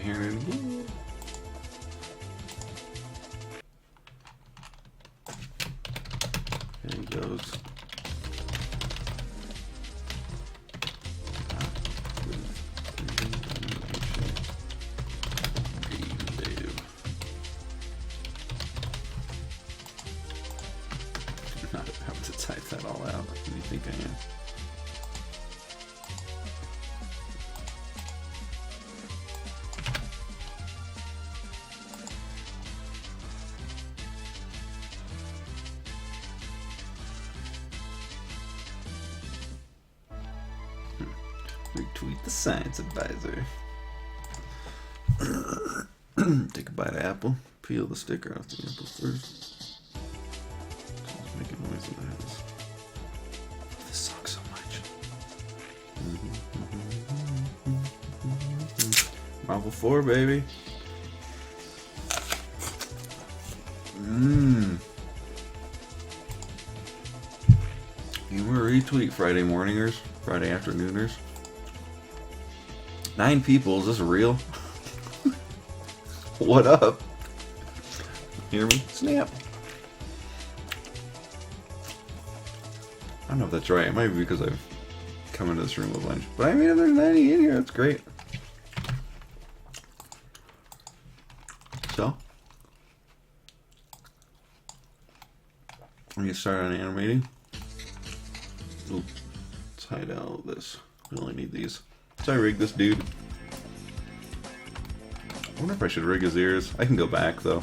be hearing it again. There he goes. Not having to type that all out. What do you think I am? Retweet the science advisor. Take a bite of apple. Peel the sticker off the apple first. It's making noise in the house. This sucks so much. Marvel 4, baby. You were retweet Friday morningers, Friday afternooners. 9 people, is this real? What up? Hear me? Snap. I don't know if that's right. It might be because I've come into this room a bunch. But I mean, if there's 90 in here, that's great. So, we get started on animating. Ooh, let's hide out this. We only need these. So I rigged this dude. I wonder if I should rig his ears. I can go back though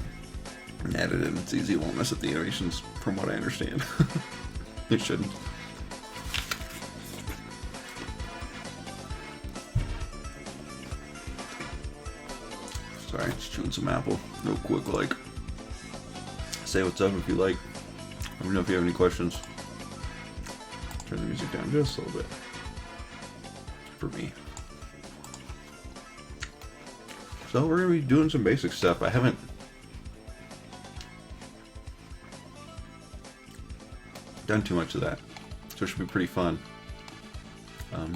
and edit it. It's easy. It won't mess up the animations from what I understand. It shouldn't. Sorry, just chewing some apple. Real quick, like. Say what's up if you like. Let me know if you have any questions. Turn the music down just a little bit. For me. So we're going to be doing some basic stuff. I haven't done too much of that. So it should be pretty fun.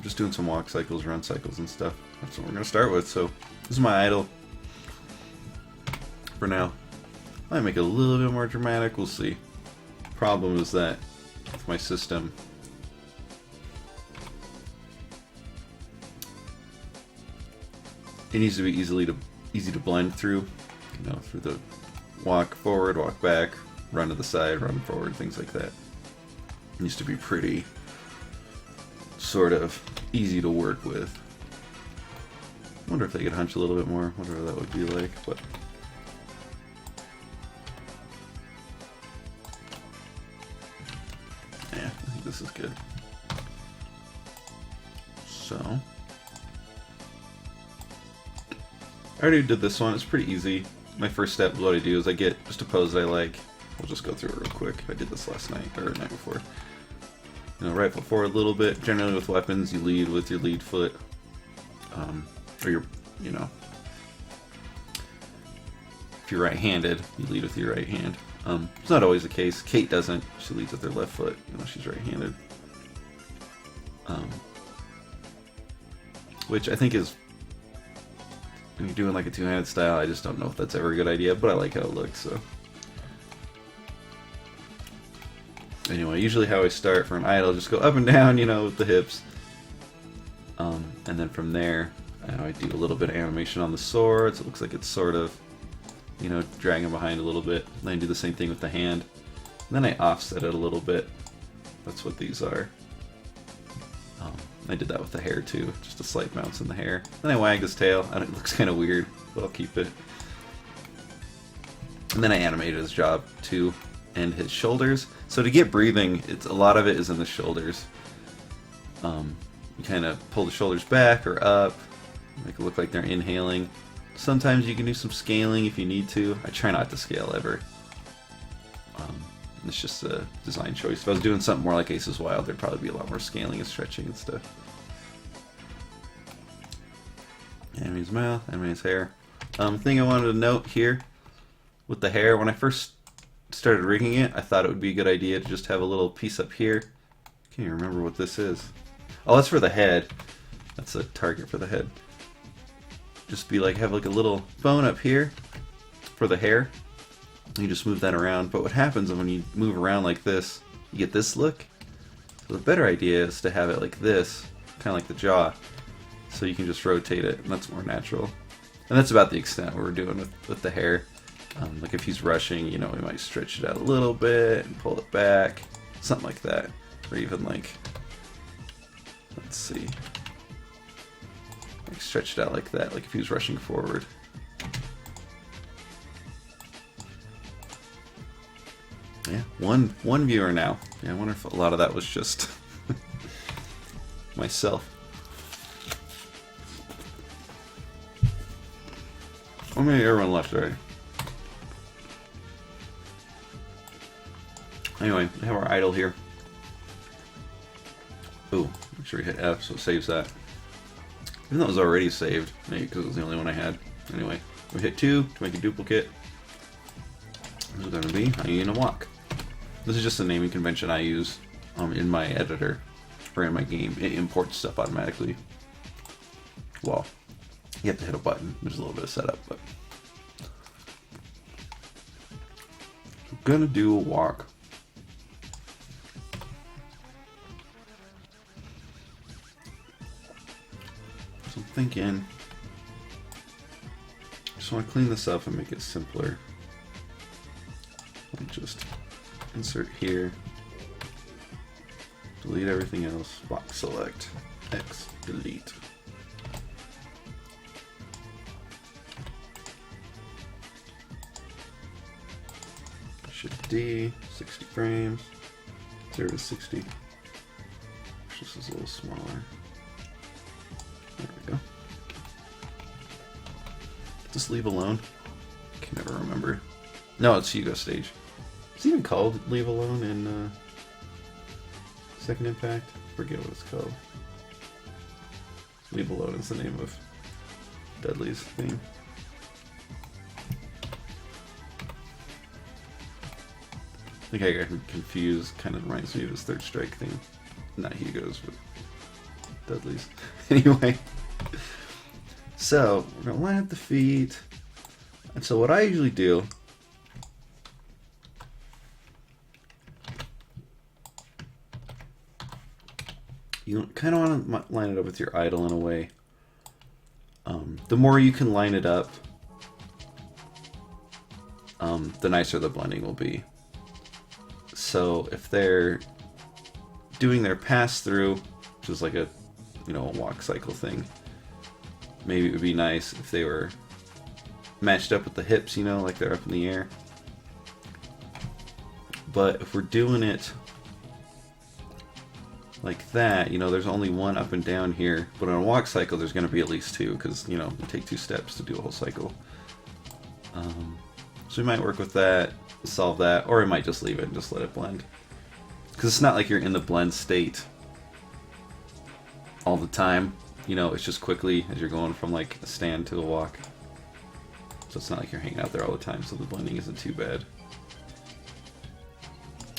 Just doing some walk cycles, run cycles and stuff. That's what we're going to start with. So this is my idle. For now. I might make it a little bit more dramatic. We'll see. Problem is that with my system, it needs to be easy to blend through, you know, through the walk forward, walk back, run to the side, run forward, things like that. It needs to be pretty sort of easy to work with. I wonder if they could hunch a little bit more, whatever that would be like, but yeah, I think this is good. So I already did this one. It's pretty easy. My first step, what I do is I get just a pose that I like. We'll just go through it real quick. I did this last night, or the night before. You know, right foot forward a little bit. Generally with weapons, you lead with your lead foot. Or your, you know, if you're right-handed, you lead with your right hand. It's not always the case. Kate doesn't. She leads with her left foot, you know, she's right-handed. Which I think is, when you're doing like a two-handed style, I just don't know if that's ever a good idea, but I like how it looks, so. Anyway, usually how I start for an idle, just go up and down, you know, with the hips. And then from there, I do a little bit of animation on the sword, so it looks like it's sort of, you know, dragging behind a little bit. Then I do the same thing with the hand. And then I offset it a little bit. That's what these are. I did that with the hair too, just a slight bounce in the hair. Then I wag his tail, and it looks kind of weird, but I'll keep it. And then I animated his jaw too, and his shoulders. So to get breathing, a lot of it is in the shoulders. You kind of pull the shoulders back or up, make it look like they're inhaling. Sometimes you can do some scaling if you need to. I try not to scale ever. It's just a design choice. If I was doing something more like Aces Wild, there'd probably be a lot more scaling and stretching and stuff. Animate his mouth, animate his hair. Thing I wanted to note here with the hair, when I first started rigging it, I thought it would be a good idea to just have a little piece up here. Can't even remember what this is. Oh, that's for the head. That's a target for the head. just be like, have like a little bone up here for the hair. You just move that around. But what happens when you move around like this, you get this look. So the better idea is to have it like this, kind of like the jaw, so you can just rotate it, and that's more natural. And that's about the extent what we're doing with the hair. Like if he's rushing, you know, we might stretch it out a little bit and pull it back, something like that. Or even like, let's see, like stretch it out like that, like if he was rushing forward. Yeah, one viewer now. Yeah, I wonder if a lot of that was just myself. Or maybe everyone left already. Anyway, we have our idle here. Ooh, make sure we hit F so it saves that. Even though it was already saved, maybe because it was the only one I had. Anyway, we hit 2 to make a duplicate. This is going to be hyena walk. This is just a naming convention I use in my editor or in my game. It imports stuff automatically. Well, you have to hit a button. There's a little bit of setup, but we're gonna do a walk. So I'm thinking, just want to clean this up and make it simpler. Let me just insert here, delete everything else, box select, X, delete. Shift D, 60 frames, 0 to 60. This is a little smaller. There we go. Just leave alone. Can never remember. No, it's Hugo stage. It's even called Leave Alone in Second Impact. Forget what it's called. Leave Alone is the name of Dudley's theme. I think I got confused. Kind of reminds me of his Third Strike theme. Not Hugo's, but Dudley's. Anyway. So, we're going to line up the feet. And so what I usually do, you kind of want to line it up with your idle in a way. The more you can line it up, the nicer the blending will be. So if they're doing their pass through, which is like a, you know, a walk cycle thing, maybe it would be nice if they were matched up with the hips, you know, like they're up in the air. But if we're doing it like that, you know, there's only one up and down here, but on a walk cycle there's going to be at least 2, because, you know, it take 2 steps to do a whole cycle. So we might work with that, solve that, or we might just leave it and just let it blend. Because it's not like you're in the blend state all the time, you know, it's just quickly as you're going from like a stand to a walk. So it's not like you're hanging out there all the time, so the blending isn't too bad.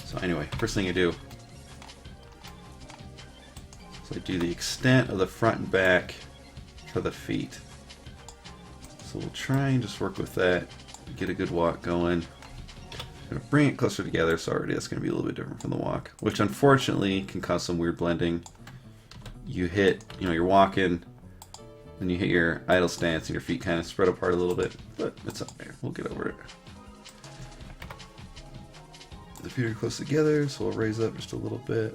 So anyway, first thing I do, so I do the extent of the front and back for the feet. So we'll try and just work with that, get a good walk going. I'm going to bring it closer together, so already that's going to be a little bit different from the walk, which unfortunately can cause some weird blending. You hit, you know, you're walking, then you hit your idle stance and your feet kind of spread apart a little bit, but it's up there. We'll get over it. The feet are close together, so we'll raise up just a little bit.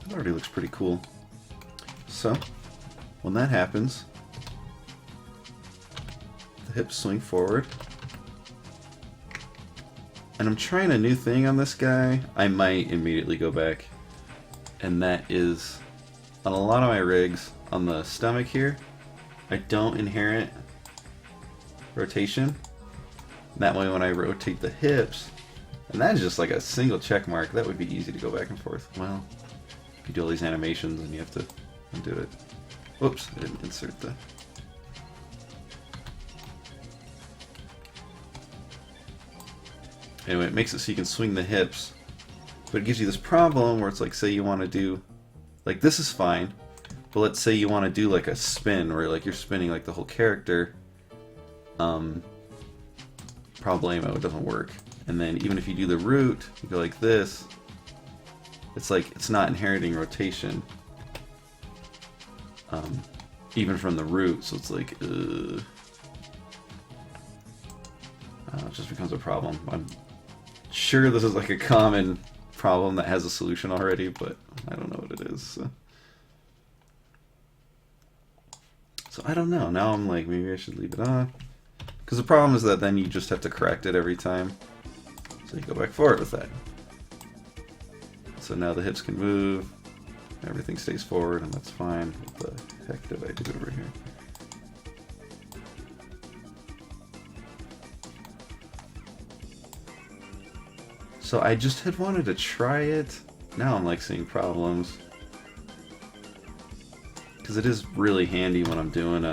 That already looks pretty cool. So, when that happens, the hips swing forward. And I'm trying a new thing on this guy. I might immediately go back. And that is, on a lot of my rigs, on the stomach here, I don't inherit rotation. That way when I rotate the hips, and that is just like a single check mark, that would be easy to go back and forth. Well, if you do all these animations and you have to undo it. Whoops, I didn't insert the... Anyway, it makes it so you can swing the hips, but it gives you this problem where it's like, say you want to do, like this is fine, But let's say you want to do like a spin where like you're spinning like the whole character. Problemo, it doesn't work. And then even if you do the root, you go like this. It's like it's not inheriting rotation. Even from the root, so it's like it just becomes a problem. I'm sure this is like a common problem that has a solution already, but I don't know what it is. So I don't know. Now I'm like, maybe I should leave it on. Because the problem is that then you just have to correct it every time. So you go back forward with that. So now the hips can move. Everything stays forward, and that's fine. What the heck did I do over here? So I just had wanted to try it. Now I'm like seeing problems. Because it is really handy when I'm doing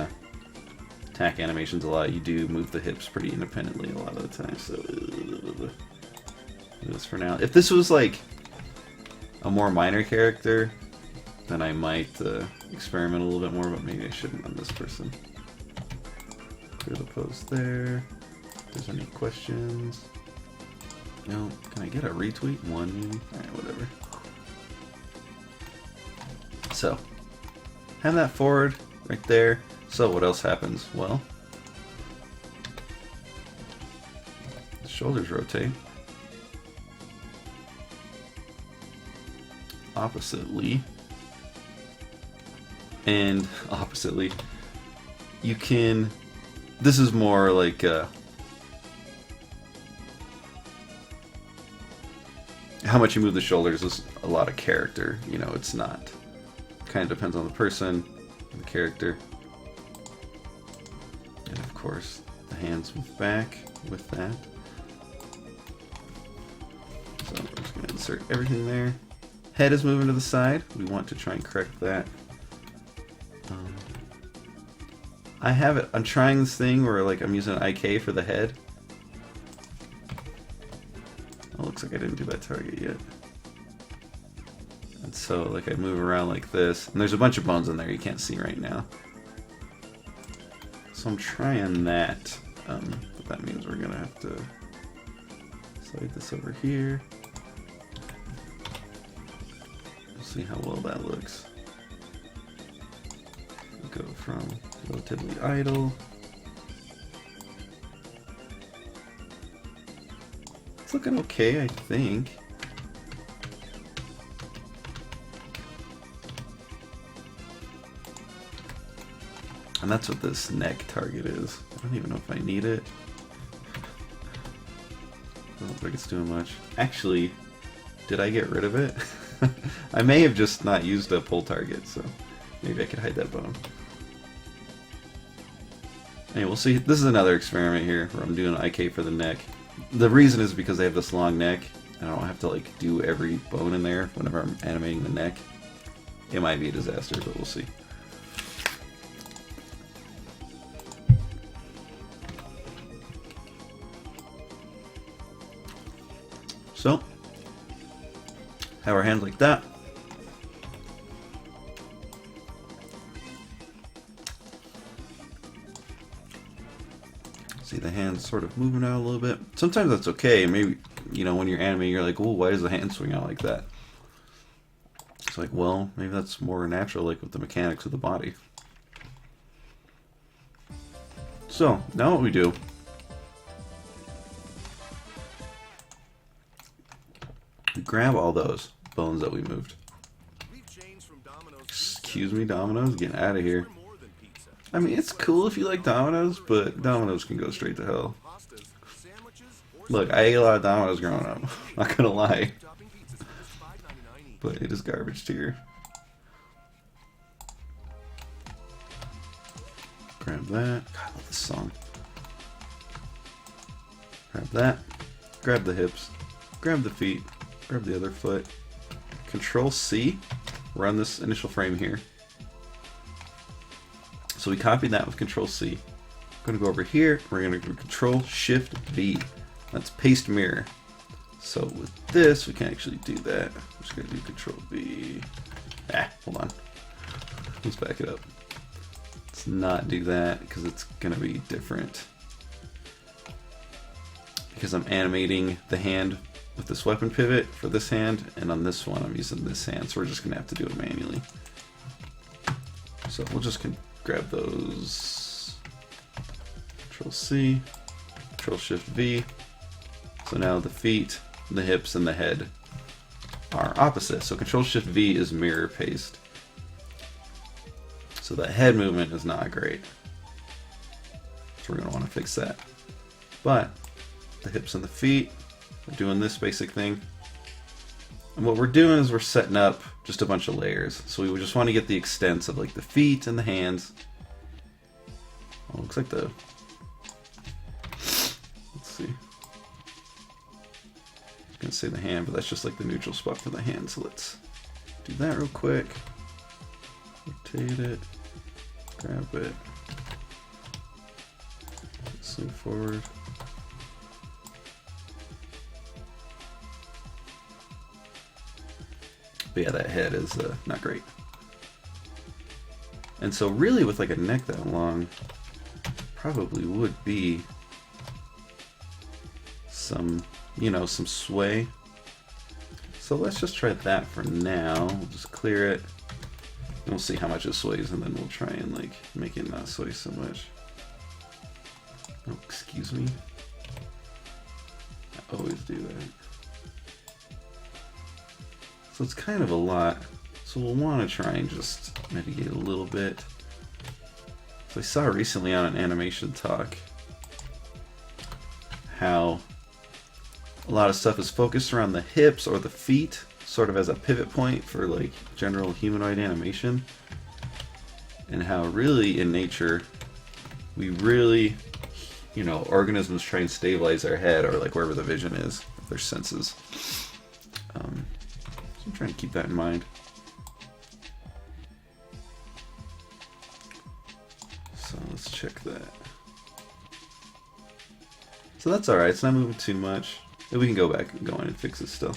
attack animations a lot. You do move the hips pretty independently a lot of the time. So do this for now. If this was like a more minor character, then I might experiment a little bit more, but maybe I shouldn't on this person. Clear the pose there. If there's any questions. No, can I get a retweet? One maybe? Alright, whatever. So, have that forward right there. So what else happens? Well, the shoulders rotate. Oppositely. And oppositely, you can, this is more like how much you move the shoulders is a lot of character, you know, it's not, kind of depends on the person, the character, and of course the hands move back with that. So we're just going to insert everything there. Head is moving to the side, we want to try and correct that. I have it. I'm trying this thing where like I'm using an IK for the head. Oh, looks like I didn't do that target yet. And so like I move around like this, and there's a bunch of bones in there you can't see right now. So I'm trying that. But that means we're gonna have to slide this over here. We'll see how well that looks. Go from relatively idle. It's looking okay, I think. And that's what this neck target is. I don't even know if I need it. I don't think it's doing much. Actually, did I get rid of it? I may have just not used a pull target, so maybe I could hide that bone. Anyway, we'll see. This is another experiment here where I'm doing an IK for the neck. The reason is because they have this long neck, and I don't have to like do every bone in there whenever I'm animating the neck. It might be a disaster, but we'll see. So, have our hands like that. See the hands sort of moving out a little bit. Sometimes that's okay. Maybe, you know, when you're animating, you're like, oh, why does the hand swing out like that? It's like, well, maybe that's more natural, like with the mechanics of the body. So, now what we do, we grab all those bones that we moved. Excuse me, Domino's, getting out of here. I mean, it's cool if you like Domino's, but Domino's can go straight to hell. Look, I ate a lot of Domino's growing up. Not gonna lie. But it is garbage tier. Grab that. God, I love this song. Grab that. Grab the hips. Grab the feet. Grab the other foot. Control C. Run this initial frame here. So we copied that with Control C. I'm going to go over here. We're going to do Control Shift V. That's paste mirror. So with this, we can actually do that. I'm just going to do Control V. Hold on. Let's back it up. Let's not do that because it's going to be different. Because I'm animating the hand with this weapon pivot for this hand, and on this one I'm using this hand, so we're just going to have to do it manually. So we'll just grab those, Control C, Control Shift V. So now the feet, the hips, and the head are opposite. So Control Shift V is mirror paste. So the head movement is not great. So we're going to want to fix that. But the hips and the feet, we're doing this basic thing. And what we're doing is we're setting up just a bunch of layers. So we just want to get the extents of like the feet and the hands. Oh, looks like the... Let's see. I was going to say the hand, but that's just like the neutral spot for the hand. So let's do that real quick. Rotate it. Grab it. Swing forward. But yeah, that head is not great. And so really with like a neck that long, probably would be some, you know, some sway. So let's just try that for now. We'll just clear it. And we'll see how much it sways, and then we'll try and like make it not sway so much. Oh, excuse me. I always do that. So it's kind of a lot. So we'll want to try and just mitigate a little bit. So I saw recently on an animation talk how a lot of stuff is focused around the hips or the feet, sort of as a pivot point for like general humanoid animation, and how really in nature we really, you know, organisms try and stabilize their head or like wherever the vision is, their senses. So I'm trying to keep that in mind. So let's check that. So that's alright, it's not moving too much. Then we can go back and go in and fix it still.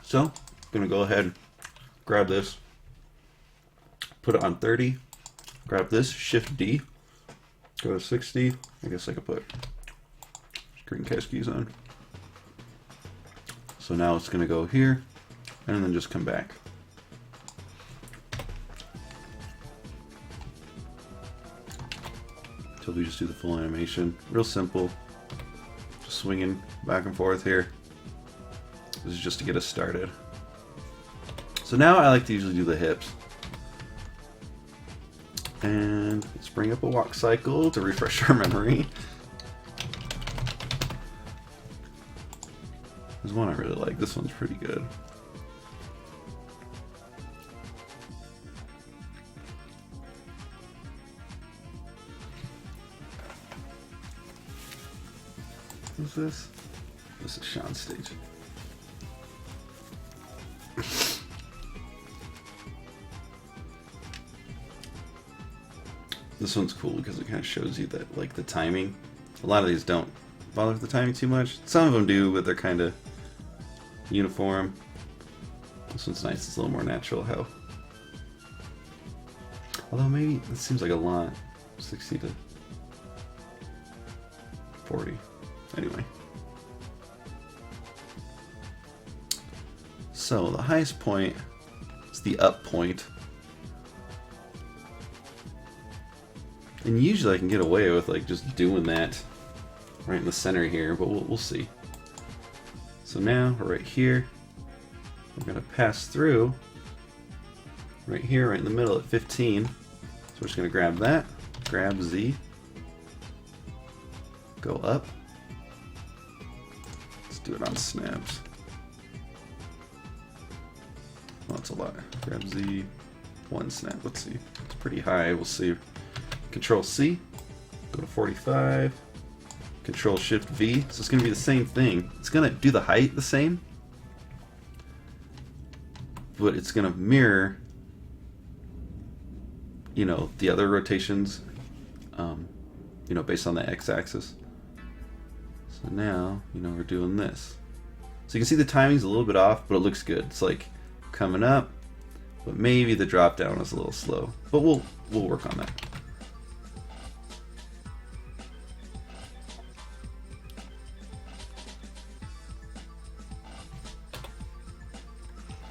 So, I'm going to go ahead, grab this, put it on 30, grab this, Shift D, go to 60, I guess I could put screencast keys on. So now it's going to go here, and then just come back. So we just do the full animation, real simple, just swinging back and forth here. This is just to get us started. So now I like to usually do the hips. And let's bring up a walk cycle to refresh our memory. There's one I really like. This one's pretty good. Who's this? This is Sean's stage. This one's cool because it kind of shows you that, like, the timing. A lot of these don't bother with the timing too much. Some of them do, but they're kind of uniform. This one's nice. It's a little more natural how. Although maybe it seems like a lot. 60 to 40. Anyway. So the highest point is the up point. And usually I can get away with like just doing that right in the center here, but we'll see. So now we're right here. We're going to pass through right here, right in the middle at 15. So we're just going to grab that, grab Z, go up. Let's do it on snaps. Oh, that's a lot. Grab Z, one snap. Let's see. It's pretty high. We'll see. Control C, go to 45, Control Shift V. So it's going to be the same thing. It's going to do the height the same, but it's going to mirror, you know, the other rotations, you know, based on the x-axis. So now, you know, we're doing this. So you can see the timing's a little bit off, but it looks good. It's like coming up, but maybe the drop down is a little slow. But we'll work on that.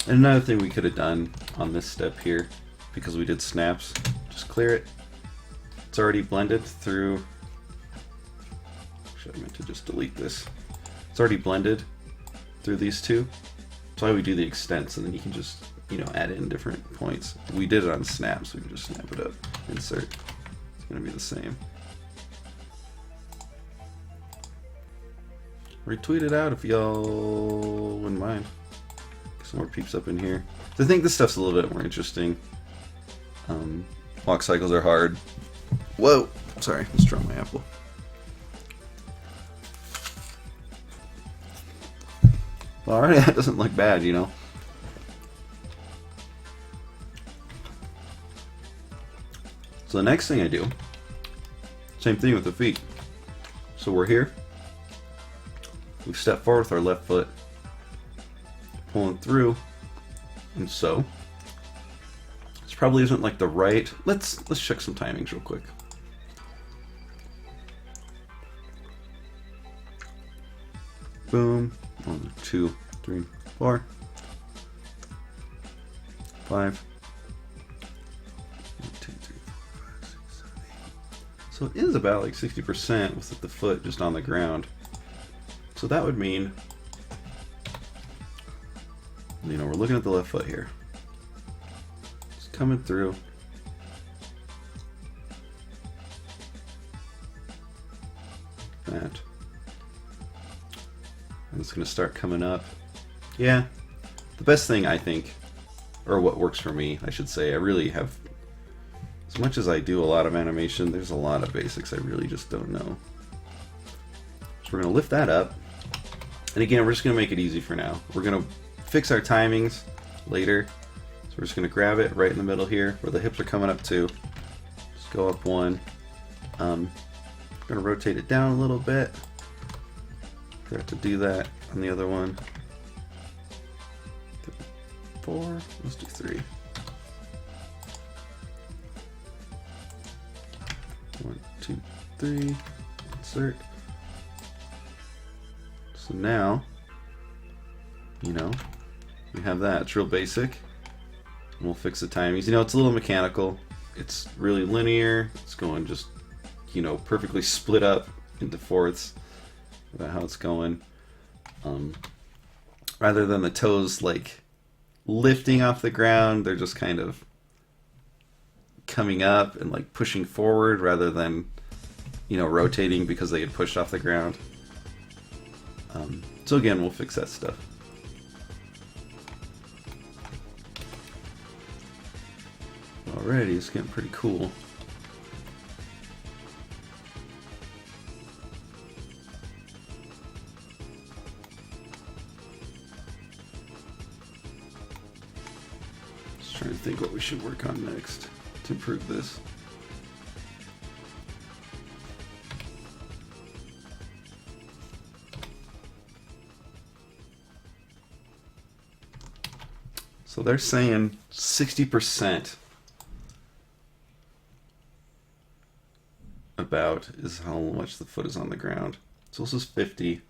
And another thing we could have done on this step here, because we did snaps, just clear it. It's already blended through. Actually, I meant to just delete this. It's already blended through these two. That's why we do the extents, and then you can just, you know, add in different points. We did it on snaps, we can just snap it up, insert. It's gonna be the same. Retweet it out if y'all wouldn't mind. Some more peeps up in here. So I think this stuff's a little bit more interesting. Walk cycles are hard. Whoa! Sorry, just dropped my apple. Well, already that doesn't look bad, you know. So the next thing I do, same thing with the feet. So we're here. We step forward with our left foot, pulling through, and so this probably isn't like the right. Let's check some timings real quick. Boom. 1, 2, 3, 4, 5. 1, 2, 3, 4, 5, 6, 7, 8. So it is about like 60% with the foot just on the ground. So that would mean, you know, we're looking at the left foot here. It's coming through. That. And it's going to start coming up. Yeah. The best thing, I think, or what works for me, I should say, I really have, as much as I do a lot of animation, there's a lot of basics I really just don't know. So we're going to lift that up. And again, we're just going to make it easy for now. We're going to fix our timings later. So we're just going to grab it right in the middle here where the hips are coming up to. Just go up one. I'm going to rotate it down a little bit. Forgot to do that on the other one. 4, let's do 3. 1, 2, 3, insert. So now, you know, we have that. It's real basic. And we'll fix the timings. You know, it's a little mechanical. It's really linear. It's going just, you know, perfectly split up into fourths about how it's going. Rather than the toes like lifting off the ground, they're just kind of coming up and like pushing forward rather than, you know, rotating because they had pushed off the ground. So again, we'll fix that stuff. Alrighty, it's getting pretty cool. Just trying to think what we should work on next to improve this. So they're saying 60% about is how much the foot is on the ground. So this is 50.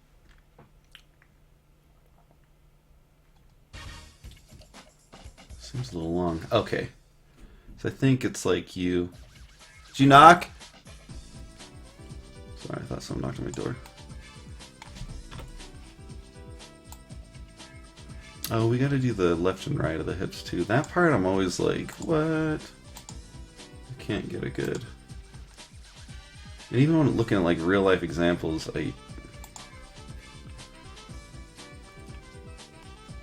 Seems a little long. Okay. So I think it's like you... Did you knock? Sorry, I thought someone knocked on my door. Oh, we gotta do the left and right of the hips too. That part I'm always like, what? I can't get a good... And even when looking at like real life examples,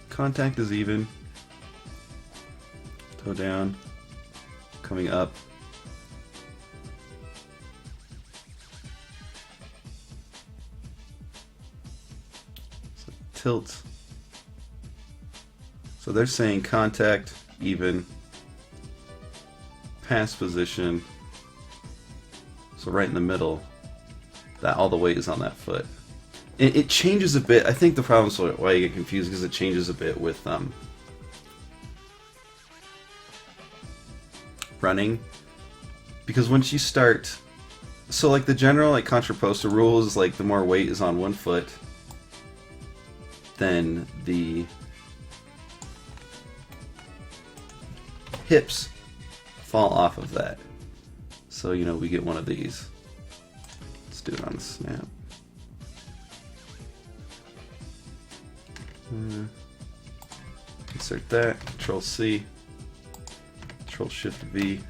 contact is even. Toe down, coming up. So tilt. So they're saying contact, even, pass position. So right in the middle, that all the weight is on that foot. It changes a bit. I think the problem is why you get confused because it changes a bit with running. Because once you start, so like the general like contrapposto rule is like the more weight is on one foot, then the hips fall off of that. So you know we get one of these. Let's do it on the snap. Insert that, Control C, Control Shift V.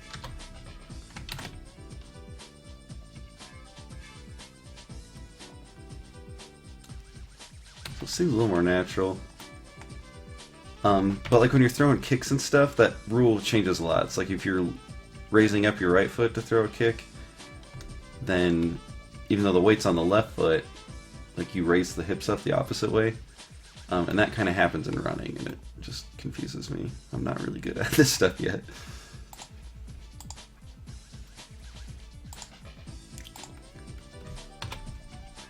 So it seems a little more natural. But like when you're throwing kicks and stuff, that rule changes a lot. It's like if you're raising up your right foot to throw a kick, then even though the weight's on the left foot, like you raise the hips up the opposite way. And that kind of happens in running, and it just confuses me. I'm not really good at this stuff yet.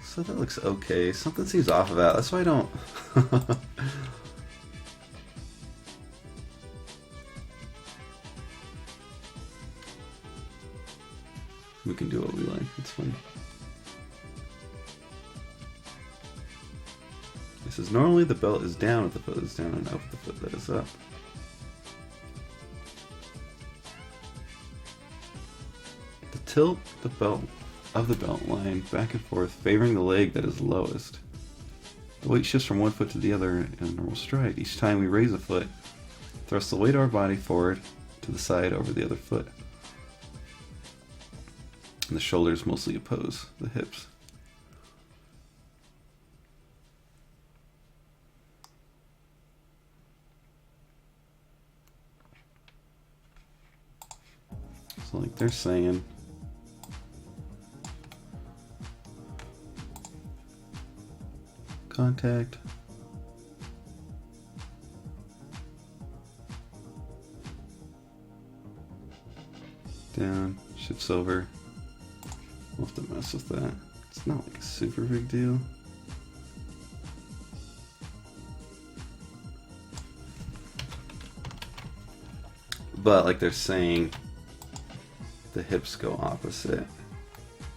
So that looks okay. Something seems off of that. That's why I don't... We can do what we like. It's fine. It says normally the belt is down if the foot is down and up if the foot that is up. To tilt the belt of the belt line back and forth, favoring the leg that is lowest. The weight shifts from one foot to the other in a normal stride. Each time we raise a foot, thrust the weight of our body forward to the side over the other foot. And the shoulders mostly oppose the hips. So like they're saying, contact, down, shifts over. We'll have to mess with that. It's not like a super big deal. But like they're saying, the hips go opposite.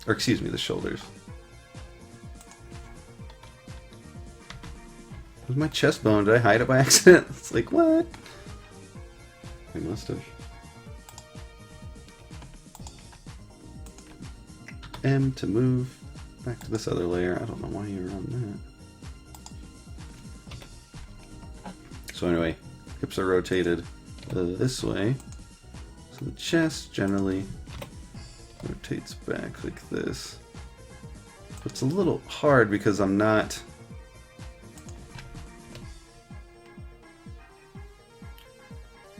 Or excuse me, the shoulders. Where's my chest bone? Did I hide it by accident? It's like, what? I must have. M to move back to this other layer. I don't know why you're on that. So anyway, hips are rotated this way. So the chest generally rotates back like this. But it's a little hard because I'm not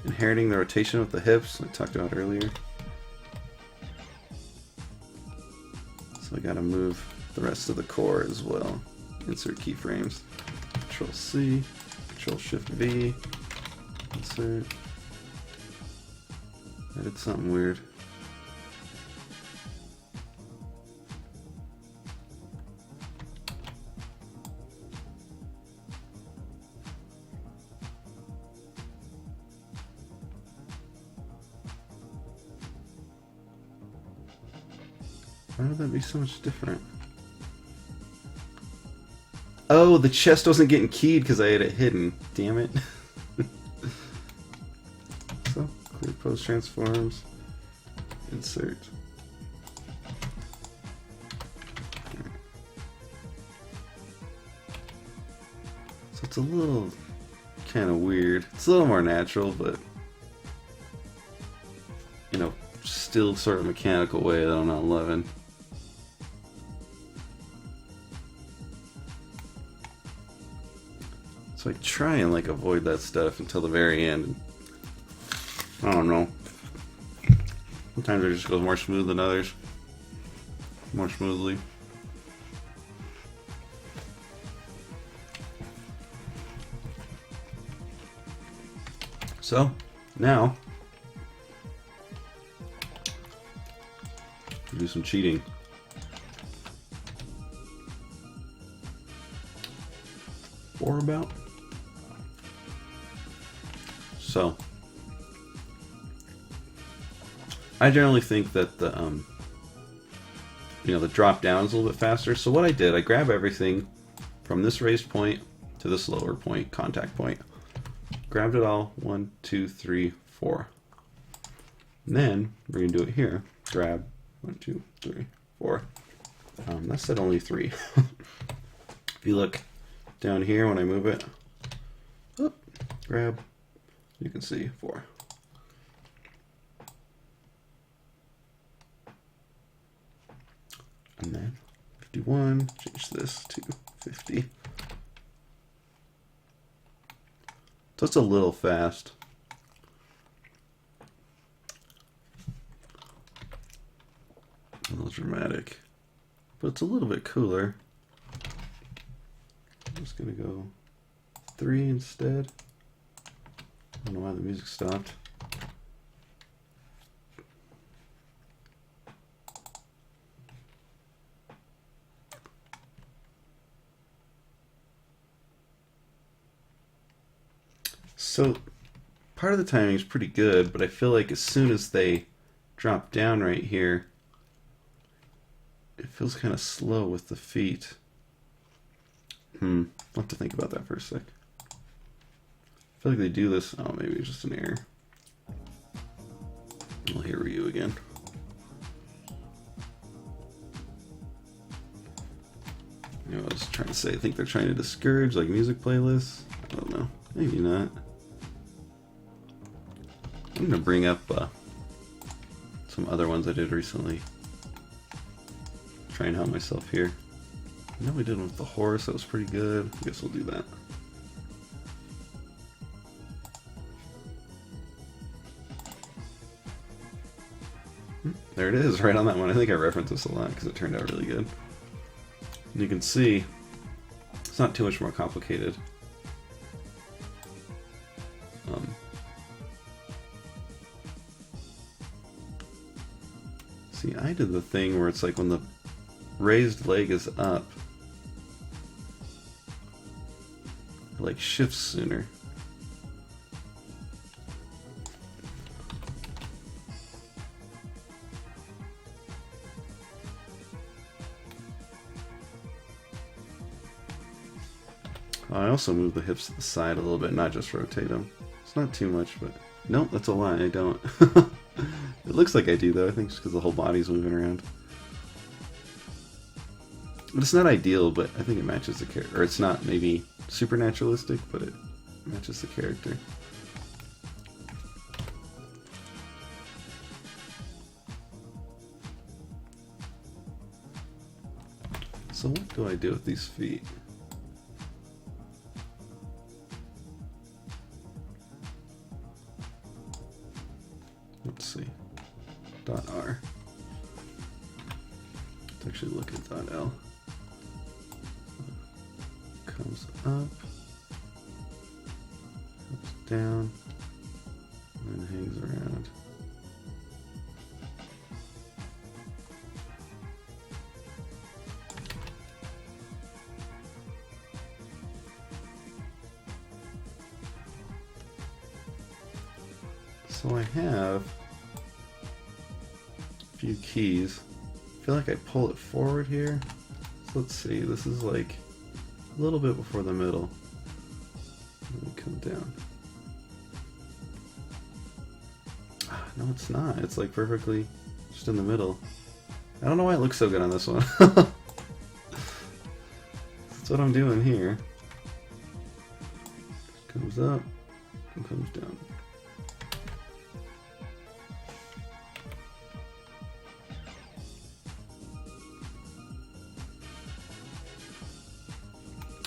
inheriting the rotation with the hips I talked about earlier. So I gotta move the rest of the core as well. Insert keyframes. Control C, Control Shift V, insert. I did something weird. Why would that be so much different? Oh, the chest wasn't getting keyed because I had it hidden. Damn it. So, clear pose transforms. Insert. Right. So it's a little kind of weird. It's a little more natural, but you know, still sort of mechanical way that I'm not loving. So I try and like avoid that stuff until the very end. I don't know. Sometimes it just goes more smooth than others. More smoothly. So now do some cheating. 4 about. So I generally think that the the drop down is a little bit faster. So what I did, I grab everything from this raised point to this lower point, contact point. Grabbed it all, 1, 2, 3, 4. And then we're gonna do it here. Grab 1, 2, 3, 4. That said only 3. If you look down here when I move it, grab, you can see 4. And then 51, change this to 50. So it's a little fast. A little dramatic. But it's a little bit cooler. I'm just gonna go 3 instead. I don't know why the music stopped. So part of the timing is pretty good, but I feel like as soon as they drop down right here, it feels kind of slow with the feet. I'll have to think about that for a sec. I feel like they do this. Oh, maybe it's just an error. I'll hear you again. I was trying to say, I think they're trying to discourage like music playlists. I don't know. Maybe not. I'm going to bring up some other ones I did recently. Try and help myself here. I know we did one with the horse. That was pretty good. I guess we'll do that. There it is, right on that one. I think I referenced this a lot because it turned out really good. And you can see it's not too much more complicated. See, I did the thing where it's like when the raised leg is up, it like shifts sooner. I also move the hips to the side a little bit, not just rotate them. It's not too much, but nope, that's a lie, I don't. It looks like I do though, I think just because the whole body's moving around. But it's not ideal, but I think it matches the character. Or it's not maybe super naturalistic, but it matches the character. So what do I do with these feet? Let's see. .r. Let's actually look at .l. Comes up, comes down, and then hangs around. So I have a few keys. I feel like I pull it forward here. So let's see, this is like a little bit before the middle. Let me come down. No, it's not. It's like perfectly just in the middle. I don't know why it looks so good on this one. That's what I'm doing here. Comes up and comes down.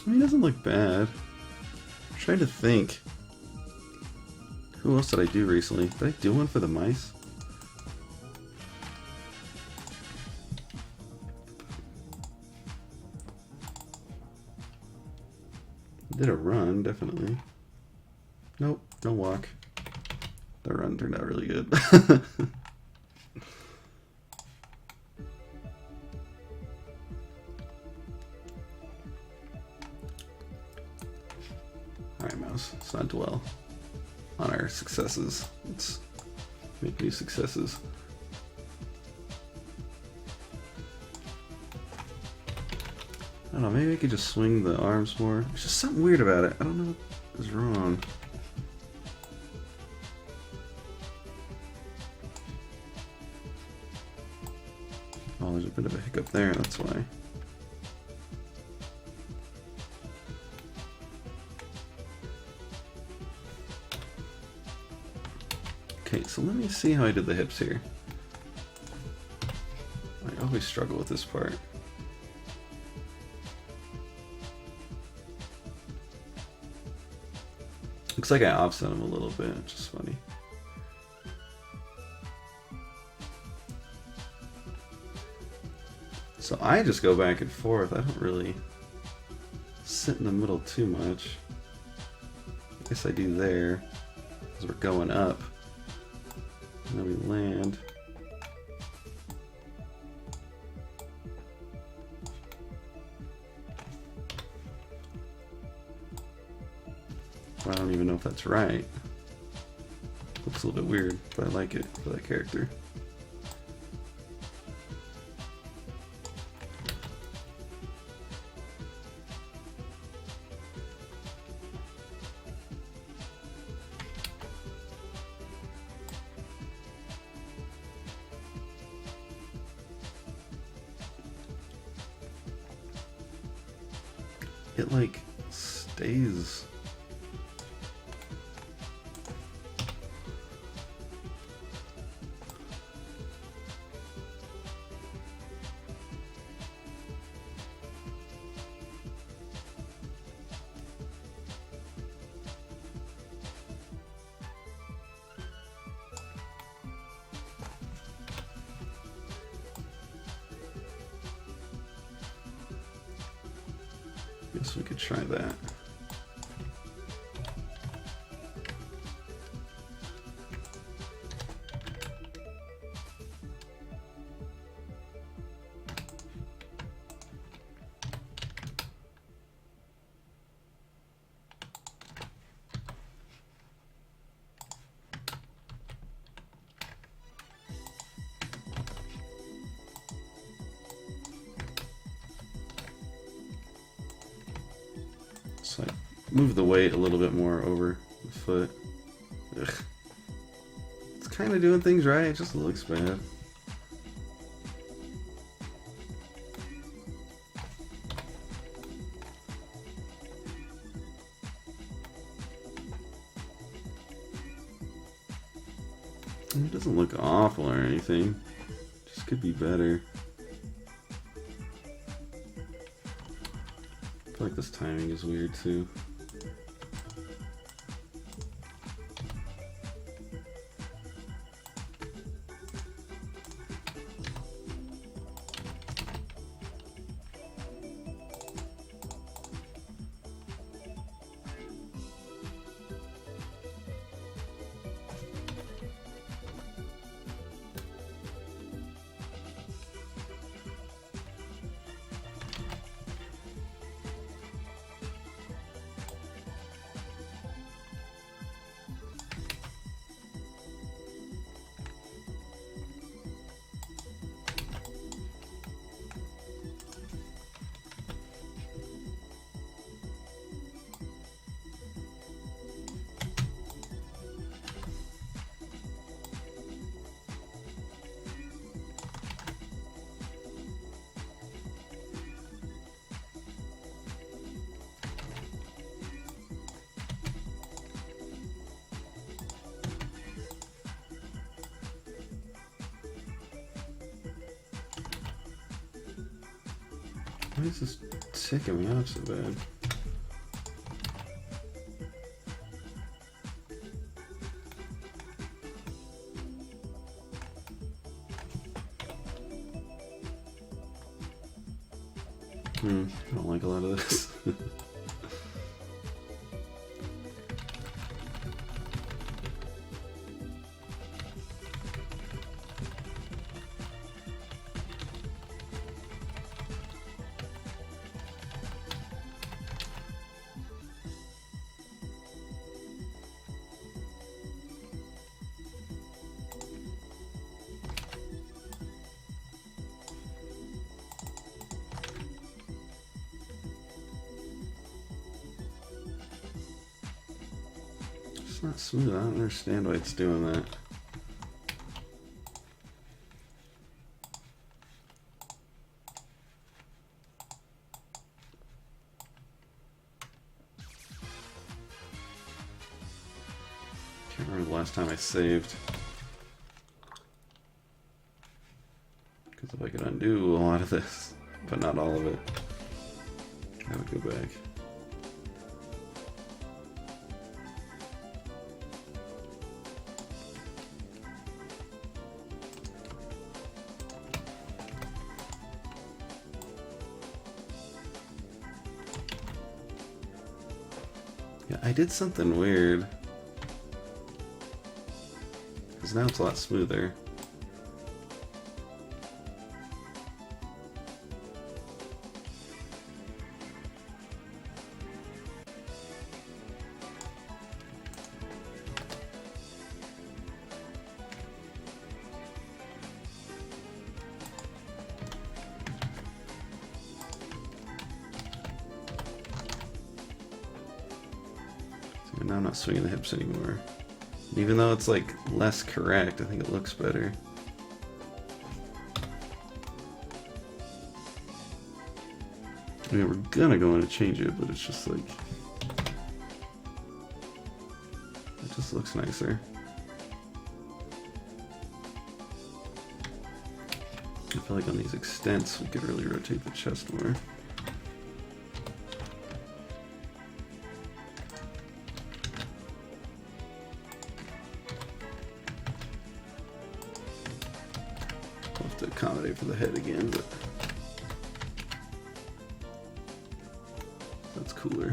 I mean, it doesn't look bad. I'm trying to think. Who else did I do recently? Did I do one for the mice? I did a run, definitely. Nope, no walk. The run turned out really good. Alright, mouse. Let's not dwell on our successes. Let's make new successes. I don't know, maybe I could just swing the arms more. There's just something weird about it. I don't know what is wrong. Oh, there's a bit of a hiccup there, that's why. Okay, so let me see how I did the hips here. I always struggle with this part. Looks like I offset them a little bit, which is funny. So I just go back and forth. I don't really sit in the middle too much. I guess I do there, because we're going up. And then we land. I don't even know if that's right. Looks a little bit weird, but I like it for that character. It like stays. Guess we could try that. So I move the weight a little bit more over the foot. Ugh. It's kind of doing things right, it just looks bad. It doesn't look awful or anything, just could be better. I feel like this timing is weird too. Why is this ticking me off so bad? I don't like a lot of this. not smooth. I don't understand why it's doing that. Can't remember the last time I saved. Because if I could undo a lot of this, but not all of it, I would go back. Yeah, I did something weird. Because now it's a lot smoother. Now I'm not swinging the hips anymore. And even though it's like less correct, I think it looks better. I mean, we're gonna go in and change it, but it's just like, it just looks nicer. I feel like on these extents we could really rotate the chest more. To accommodate for the head again, but that's cooler.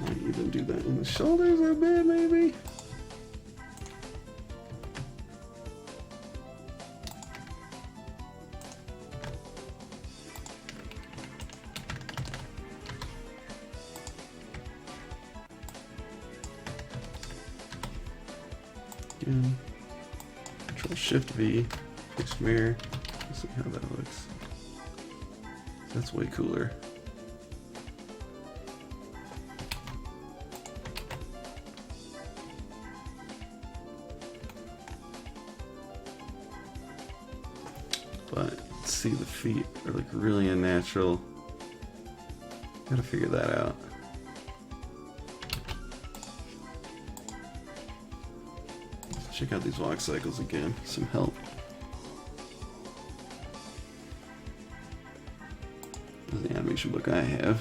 Might even do that in the shoulders a bit, maybe. Again, Control Shift V, fixed mirror. Let's see how that looks. That's way cooler. But see, the feet are like really unnatural. Gotta figure that out. Check out these walk cycles again, some help. This is the animation book I have.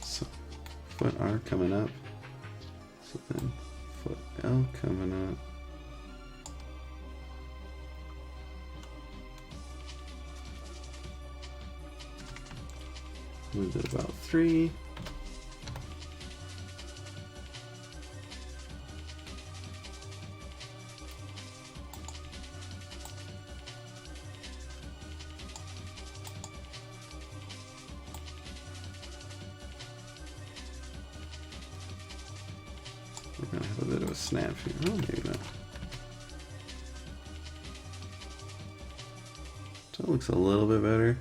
So, foot R coming up. So then foot L coming up. Moved it about 3. We're gonna have a bit of a snap here. Oh, maybe not. So it looks a little bit better.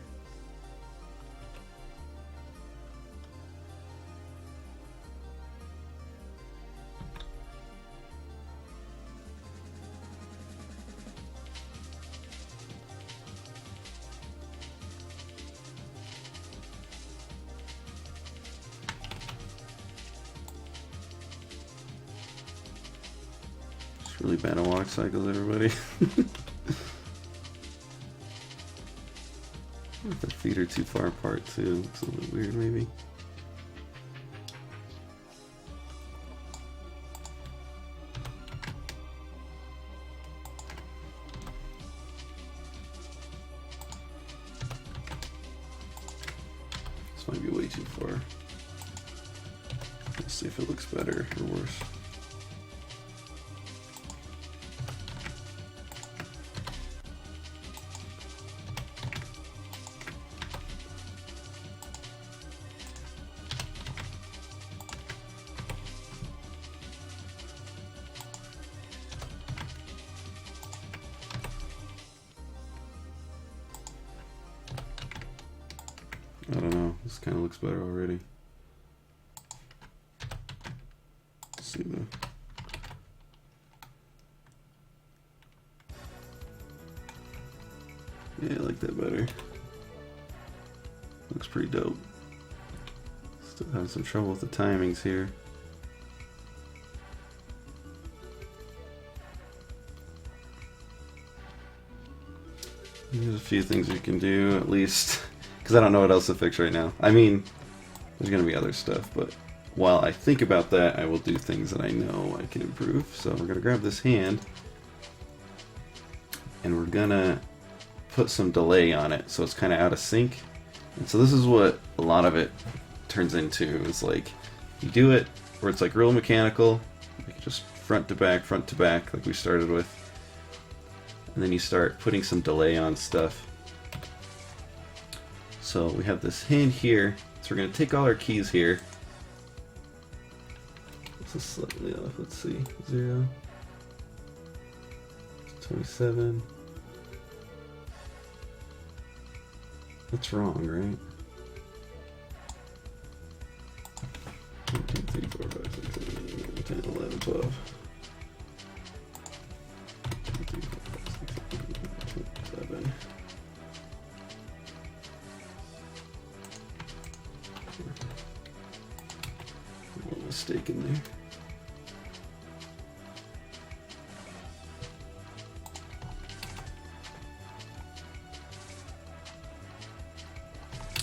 It's really bad at walk cycles, everybody. If their feet are too far apart too, it's a little weird maybe. This might be way too far. Let's see if it looks better or worse. I don't know, this kind of looks better already. Let's see the... Yeah, I like that better. Looks pretty dope. Still having some trouble with the timings here. There's a few things you can do, at least, because I don't know what else to fix right now. I mean, there's going to be other stuff, but while I think about that, I will do things that I know I can improve. So we're going to grab this hand, and we're going to put some delay on it, so it's kind of out of sync. And so this is what a lot of it turns into, is like, you do it where it's like real mechanical, like just front to back, like we started with. And then you start putting some delay on stuff. So we have this hand here, so we're going to take all our keys here. This is slightly off, let's see, 0, 27. That's wrong, right? 1, 2, 3, 4, 5, 6, 7, 8, 9, 10, 11, 12. 1, 2, 3, 4, 5, 6, 7, 8, 9, 10, 11. A little mistake in there.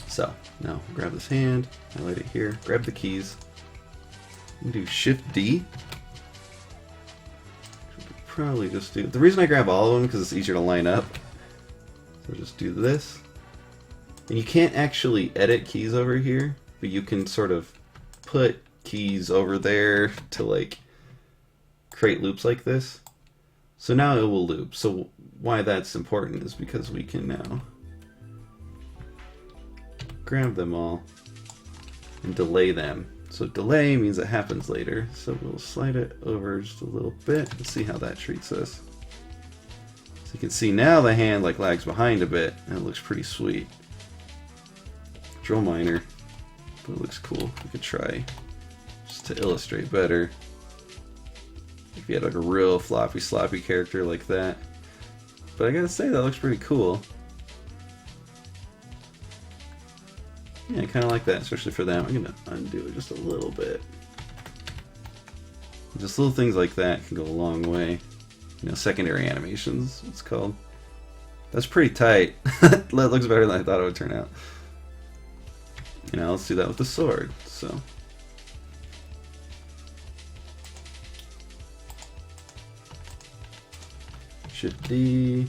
So, now grab this hand, highlight it here, grab the keys, and do Shift D. Probably just do, the reason I grab all of them because it's easier to line up. So just do this. And you can't actually edit keys over here, but you can sort of put keys over there to like create loops like this. So now it will loop. So why that's important is because we can now grab them all and delay them. So delay means it happens later. So we'll slide it over just a little bit and see how that treats us. So you can see now the hand like lags behind a bit and it looks pretty sweet. Drill minor, but it looks cool. We could try just to illustrate better. If you had like a real floppy sloppy character like that. But I gotta say that looks pretty cool. Yeah, I kind of like that, especially for them. I'm going to undo it just a little bit. Just little things like that can go a long way. You know, secondary animations, it's called. That's pretty tight. That looks better than I thought it would turn out. You know, let's do that with the sword. So, Shift D.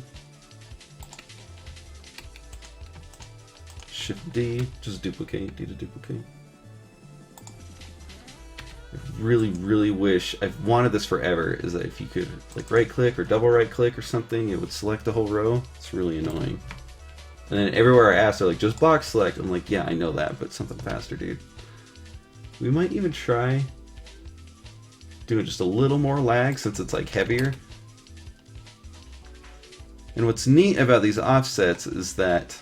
Shift D, just duplicate, D to duplicate. I really wish, I've wanted this forever, is that if you could like right click or double right click or something, it would select the whole row. It's really annoying. And then everywhere I ask, they're like, just box select. I'm like, yeah, I know that, but something faster, dude. We might even try doing just a little more lag since it's like heavier. And what's neat about these offsets is that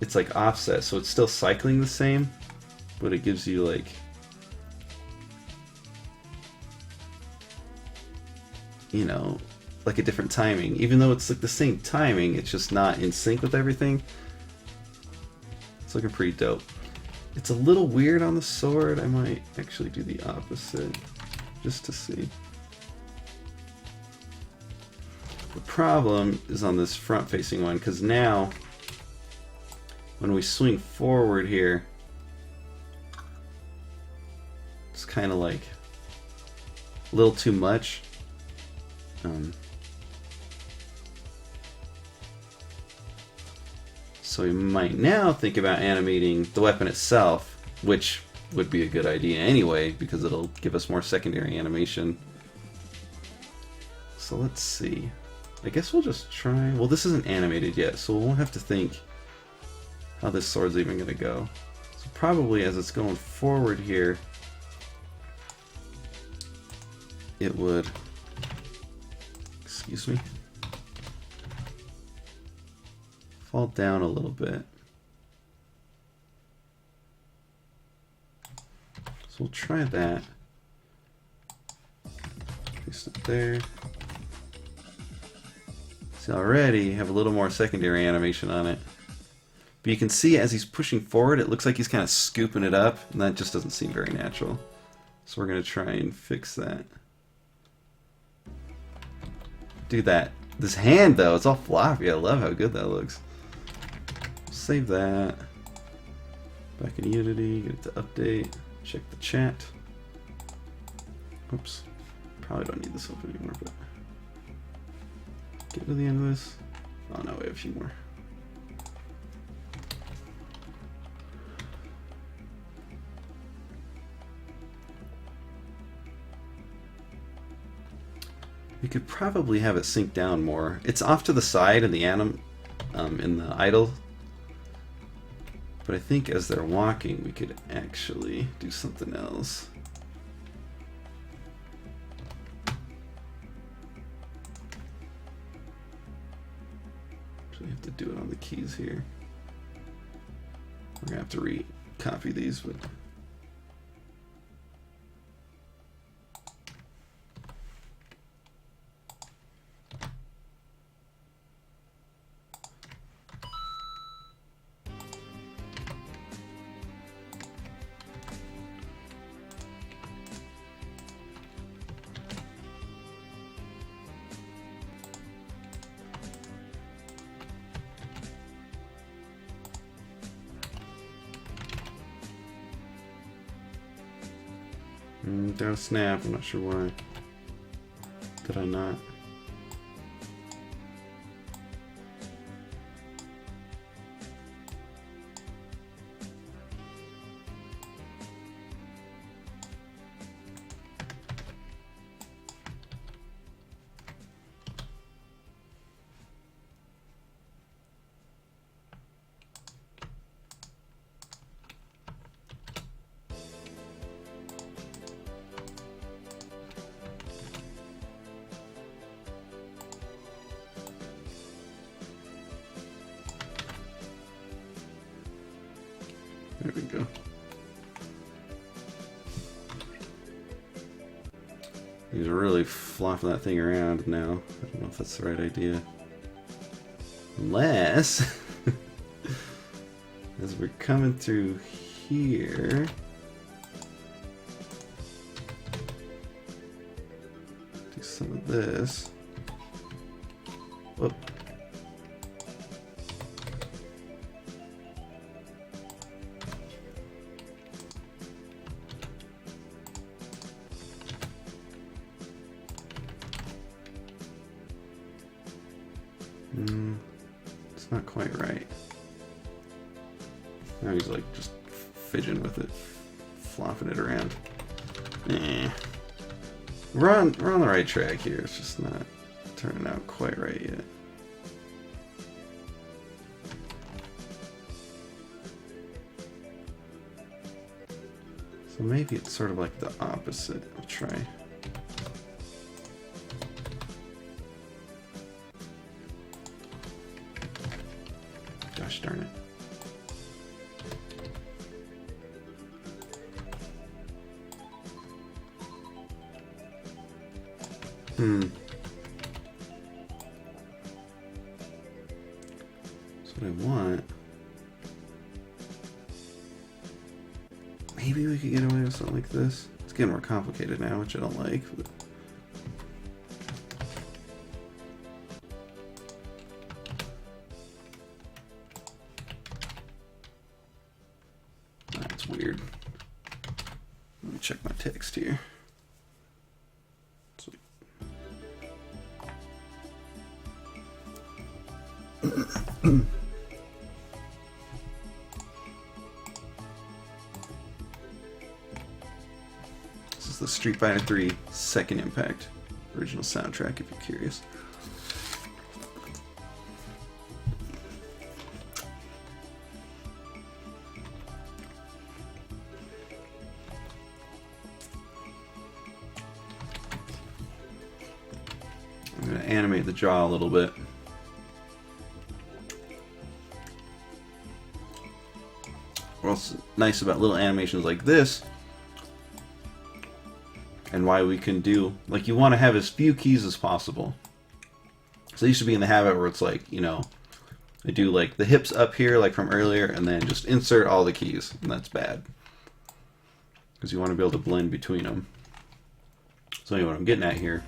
it's like offset, so it's still cycling the same, but it gives you like you know, like a different timing. Even though it's like the same timing, it's just not in sync with everything. It's looking pretty dope. It's a little weird on the sword. I might actually do the opposite just to see. problem is on this front-facing one, because now when we swing forward here, it's kind of like a little too much. So we might now think about animating the weapon itself, which would be a good idea anyway, because it'll give us more secondary animation. So let's see. I guess we'll just try... Well, this isn't animated yet, so we'll have to think how this sword's even going to go. So probably as it's going forward here, it would... Excuse me. Fall down a little bit. So we'll try that. Place it there. See, already you have a little more secondary animation on it. But you can see as he's pushing forward, it looks like he's kind of scooping it up, and that just doesn't seem very natural. So we're going to try and fix that. Do that. This hand, though, it's all floppy. I love how good that looks. Save that. Back in Unity, get it to update. Check the chat. Oops. Probably don't need this open anymore, but get to the end of this. Oh no, we have a few more. We could probably have it sink down more. It's off to the side in the in the idle. But I think as they're walking, we could actually do something else. Actually have to do it on the keys here. We're gonna have to re-copy these, but don't snap. I'm not sure why. Did I not? There we go. He's really flopping that thing around now. I don't know if that's the right idea. Unless, as we're coming through here, do some of this. Whoop. It's not quite right. Now he's like just fidgeting with it, flopping it around. We're on the right track here. It's just not turning out quite right yet. So maybe it's sort of like the opposite. I'll try. Gosh darn it. That's what I want. Maybe we could get away with something like this. It's getting more complicated now, which I don't like. But This is the Street Fighter 3 Second Impact original soundtrack, if you're curious. I'm going to animate the jaw a little bit. What's nice about little animations like this, and why we can do, like, you want to have as few keys as possible. So I used to be in the habit where it's like, you know, I do like the hips up here, like from earlier, and then just insert all the keys, and that's bad. Because you want to be able to blend between them. So anyway, what I'm getting at here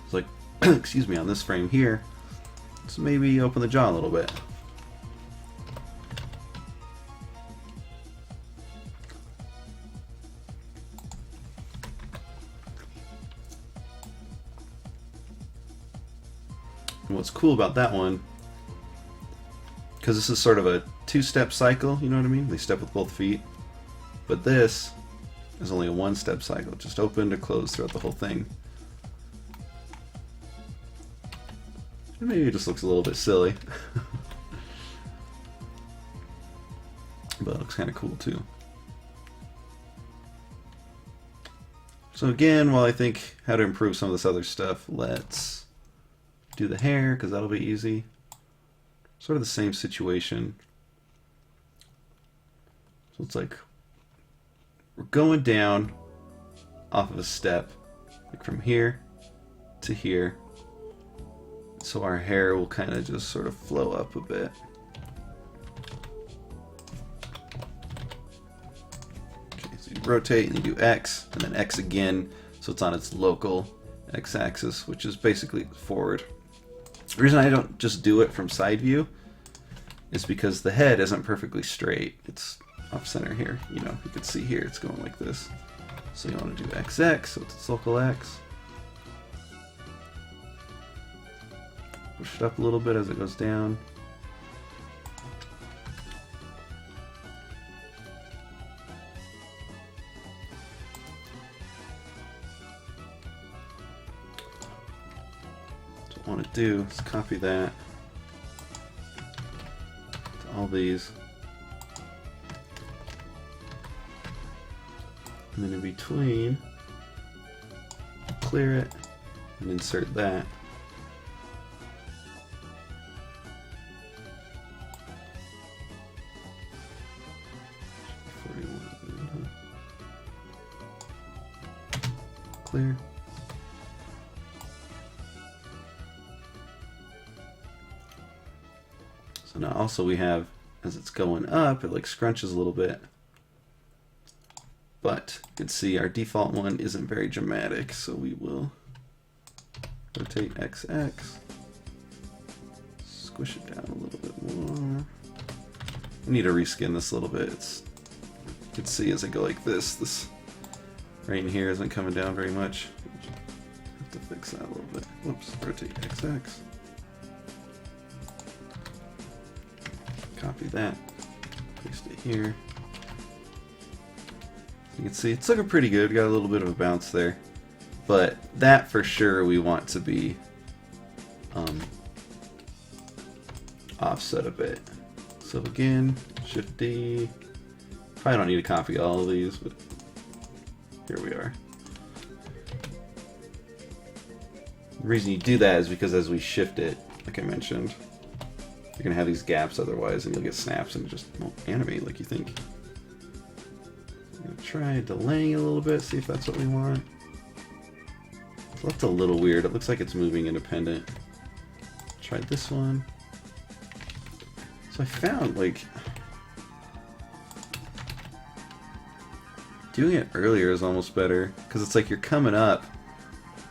is like, excuse me, on this frame here, let's maybe open the jaw a little bit. And what's cool about that one, because this is sort of a two-step cycle, you know what I mean? They step with both feet. But this is only a one-step cycle, just open to close throughout the whole thing. And maybe it just looks a little bit silly. But it looks kind of cool too. So again, while I think how to improve some of this other stuff, let's do the hair, because that'll be easy. Sort of the same situation. So it's like we're going down off of a step, like from here to here. So our hair will kind of just sort of flow up a bit. Okay, so you rotate and you do X, and then X again, so it's on its local X-axis, which is basically forward. The reason I don't just do it from side view is because the head isn't perfectly straight. It's off center here. You know, you can see here it's going like this. So you want to do XX, so it's its local X. Push it up a little bit as it goes down. What I want to do is copy that to all these. And then in between, clear it and insert that. Clear. So now also we have, as it's going up, it like scrunches a little bit. But you can see our default one isn't very dramatic, so we will rotate XX, squish it down a little bit more. I need to reskin this a little bit. You can see as I go like this right in here isn't coming down very much. Have to fix that a little bit. Whoops, rotate XX. Copy that, paste it here. You can see it's looking pretty good. Got a little bit of a bounce there, but that for sure we want to be offset a bit. So again, Shift D. Probably don't need to copy all of these, but here we are. The reason you do that is because as we shift it, like I mentioned, you're gonna have these gaps otherwise, and you'll get snaps and it just won't animate like you think. Try delaying a little bit, see if that's what we want. It looks a little weird. It looks like it's moving independent. Try this one. So I found, like, doing it earlier is almost better, because it's like you're coming up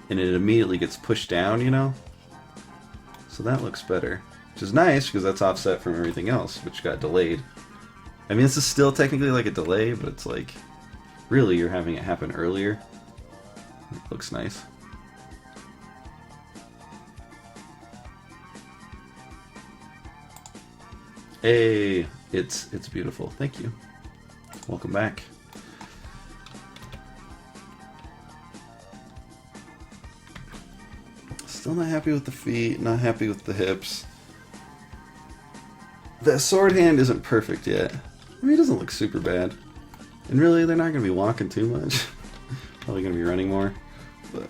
and it immediately gets pushed down, you know? So that looks better, which is nice because that's offset from everything else, which got delayed. I mean, this is still technically like a delay, but it's like, really, you're having it happen earlier. It looks nice. Hey, it's beautiful. Thank you. Welcome back. Still not happy with the feet, not happy with the hips. The sword hand isn't perfect yet. I mean, it doesn't look super bad. And really, they're not going to be walking too much. Probably going to be running more. But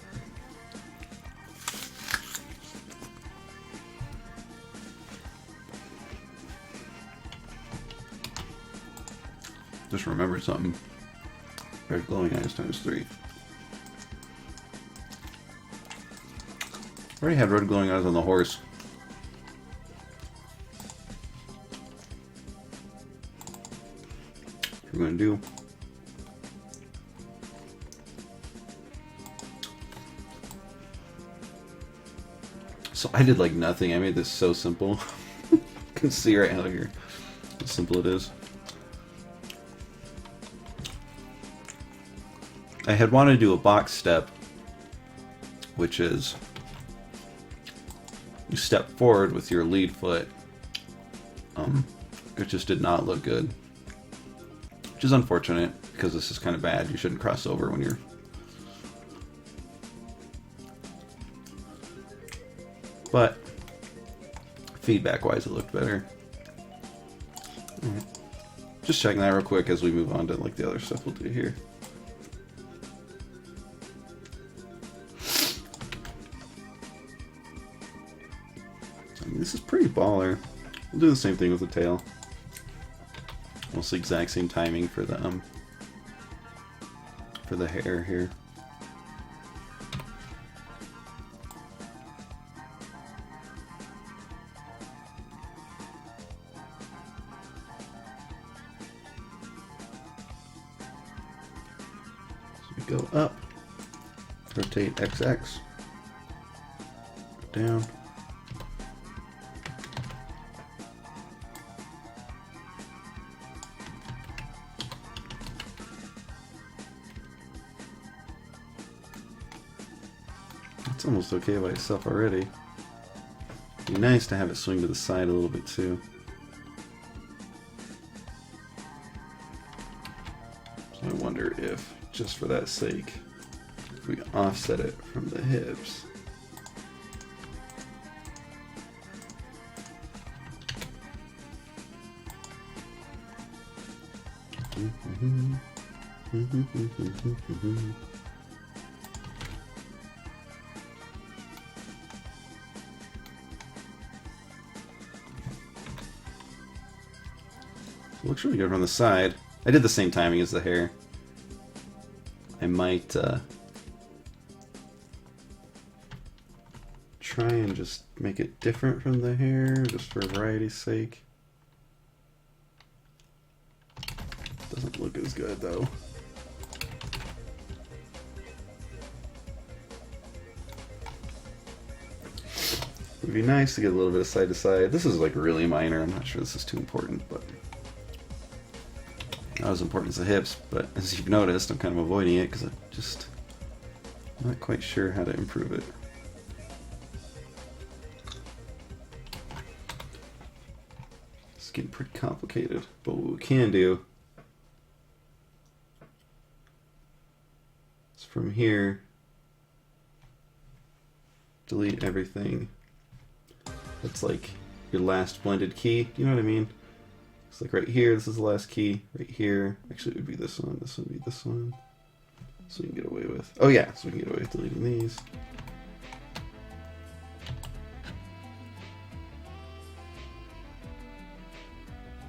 just remember something. Red glowing eyes times 3. Already had red glowing eyes on the horse. What we're gonna do? So I did like nothing. I made this so simple. You can see right out here how simple it is. I had wanted to do a box step, which is you step forward with your lead foot. It just did not look good, which is unfortunate because this is kind of bad. You shouldn't cross over when you're. But feedback-wise, it looked better. Right. Just checking that real quick as we move on to like the other stuff we'll do here. This is pretty baller. We'll do the same thing with the tail. Almost the exact same timing for the hair here. So we go up, rotate XX, down. It's almost okay by itself already. It'd be nice to have it swing to the side a little bit too. So I wonder if, just for that sake, if we offset it from the hips. Looks really good from the side. I did the same timing as the hair. I might try and just make it different from the hair, just for variety's sake. Doesn't look as good though. It'd be nice to get a little bit of side to side. This is like really minor. I'm not sure this is too important, but not as important as the hips, but as you've noticed, I'm kind of avoiding it because I'm just not quite sure how to improve it. It's getting pretty complicated, but what we can do is from here, delete everything that's like your last blended key, you know what I mean? It's like right here, this is the last key. Right here, actually it would be this one, this would be this one. So we can get away with, oh yeah, so we can get away with deleting these.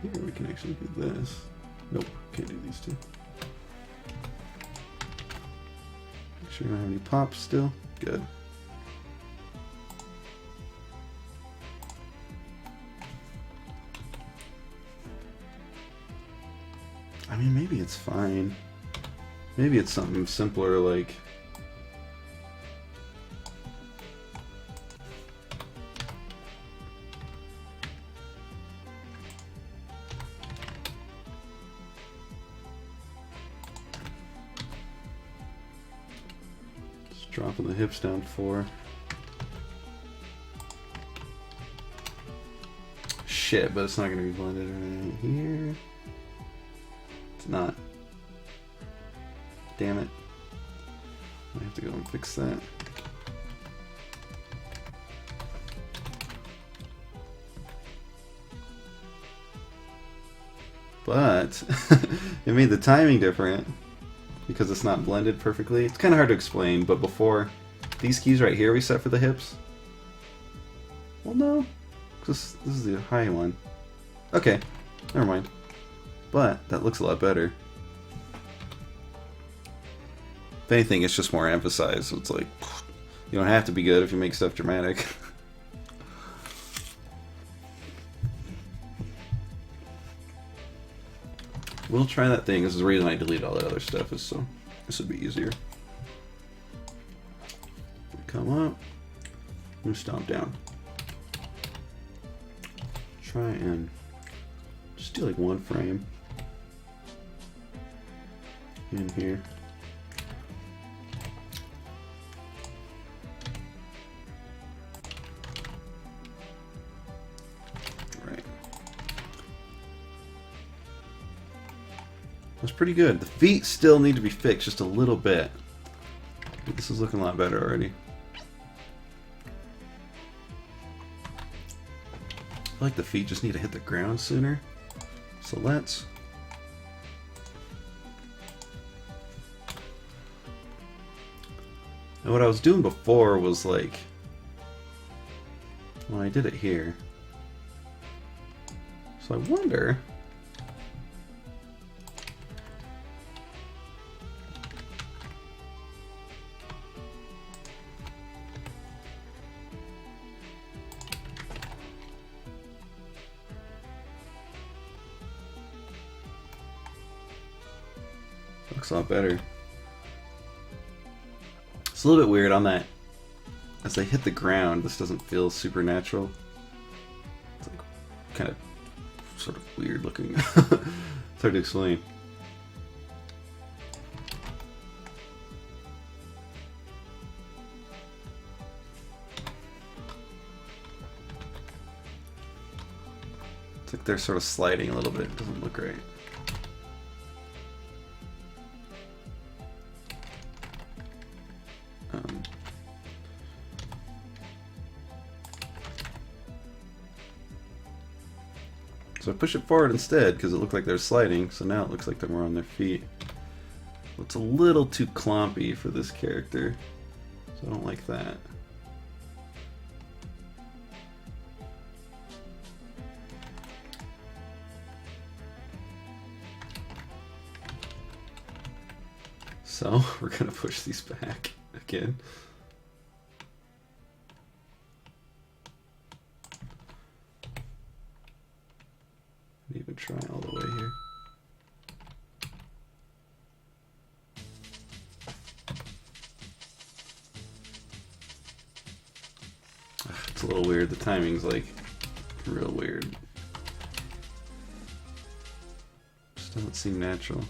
Here we can actually do this. Nope, can't do these two. Make sure we don't have any pops still. Good. I mean, maybe it's fine. Maybe it's something simpler like... Just dropping the hips down 4. shit, but it's not going to be blended right here. It's not. Damn it. I have to go and fix that. But it made the timing different because it's not blended perfectly. It's kind of hard to explain, but before, these keys right here we set for the hips. Well, no, because this is the high one. Okay, never mind. But that looks a lot better. If anything, it's just more emphasized, so it's like, you don't have to be good if you make stuff dramatic. We'll try that thing. This is the reason I delete all that other stuff, is so this would be easier. Come up, and stomp down. Try and just do like one frame in here. That's pretty good. The feet still need to be fixed just a little bit. But this is looking a lot better already. I feel like the feet just need to hit the ground sooner. So let's... And what I was doing before was like... Well, I did it here. So I wonder... Looks a lot better. It's a little bit weird on that. As they hit the ground, this doesn't feel supernatural. It's like kind of sort of weird looking. It's hard to explain. It's like they're sort of sliding a little bit. It doesn't look right. So I push it forward instead because it looked like they're sliding, so now it looks like they're more on their feet. It's a little too clompy for this character, so I don't like that. So we're gonna push these back again. Even try all the way here. It's a little weird. The timing's like real weird. Just doesn't seem natural.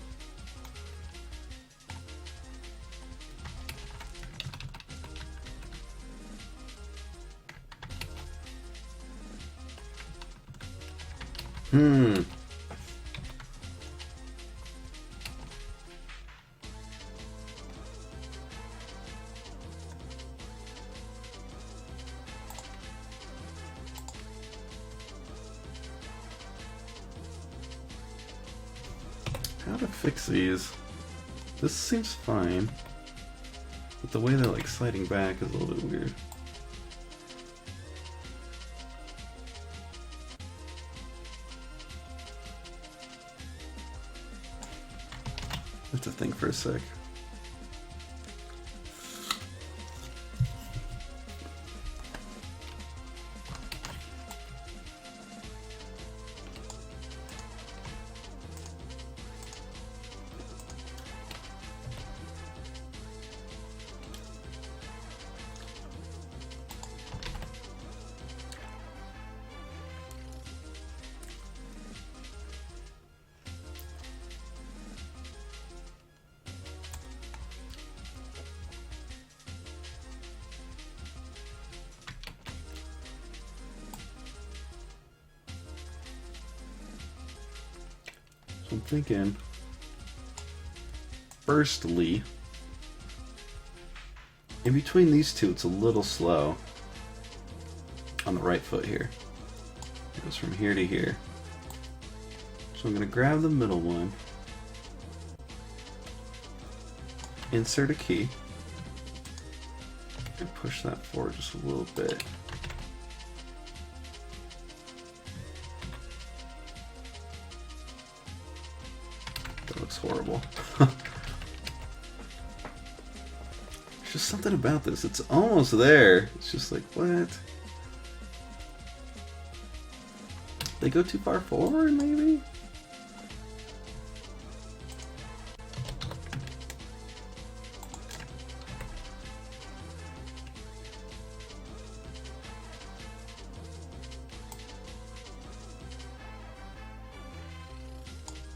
How to fix these? This seems fine, but the way they're like sliding back is a little bit weird. I have to think for a sec. So I'm thinking, firstly, in between these two, it's a little slow on the right foot here. It goes from here to here. So I'm going to grab the middle one, insert a key, and push that forward just a little bit. That looks horrible. There's just something about this. It's almost there. It's just like, what? They go too far forward, maybe?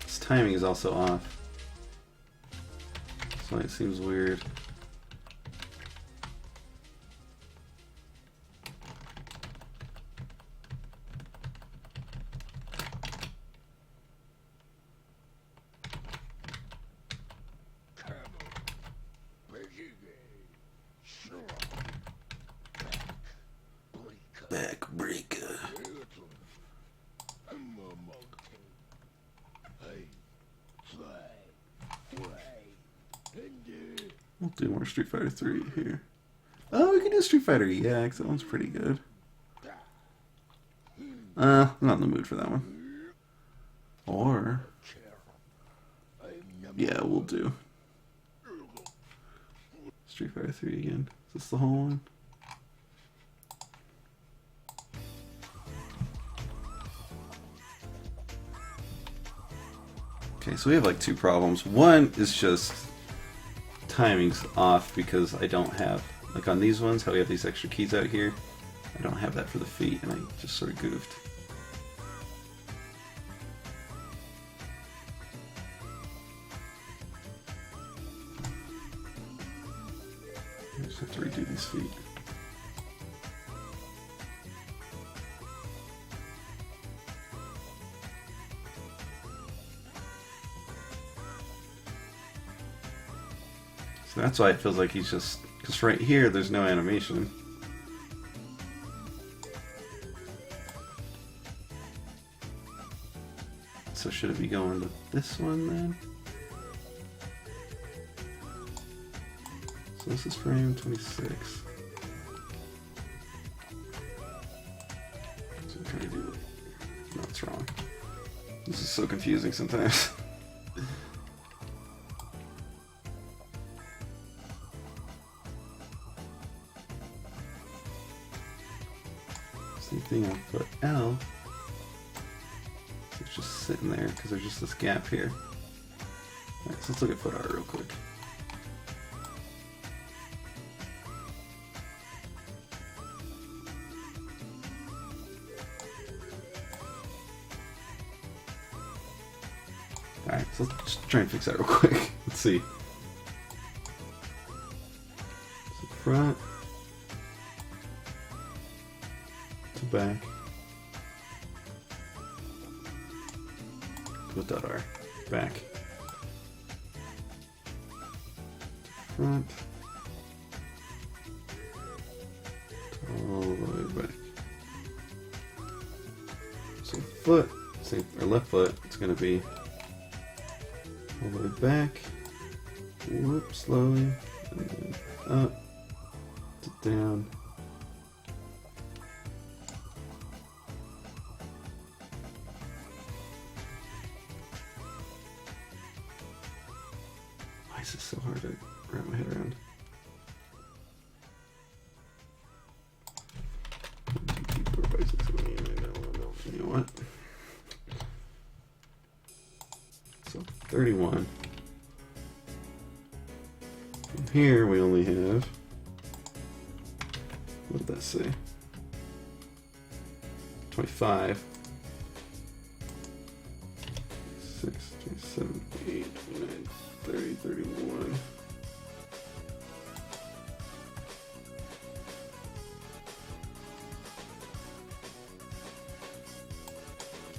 This timing is also off. That's why it seems weird. Backbreaker. We'll do more Street Fighter 3 here. Oh, we can do Street Fighter EX. That one's pretty good. I'm not in the mood for that one. Or, yeah, we'll do Street Fighter 3 again. Is this the whole one? Okay, so we have like two problems. One is just timing's off because I don't have, like on these ones, how we have these extra keys out here, I don't have that for the feet, and I just sort of goofed. I just have to redo these feet. So that's why it feels like he's just, because right here there's no animation. So should it be going to this one then? So this is frame 26. So I'm trying to do it. No, it's wrong. This is so confusing sometimes. Same thing, I'll put L. So it's just sitting there because there's just this gap here. Alright, so let's look at foot art real quick. Alright, so let's just try and fix that real quick. Let's see. So front to back. Foot.r. Back. Front. All the way back. So foot, same, or left foot, it's going to be all the way back, whoop, slowly, and then up, to down. Why is this so hard to wrap my head around? You know what? So 31. And here we only have, what did that say? 25. 6, 27, 28, 29, 30, 31.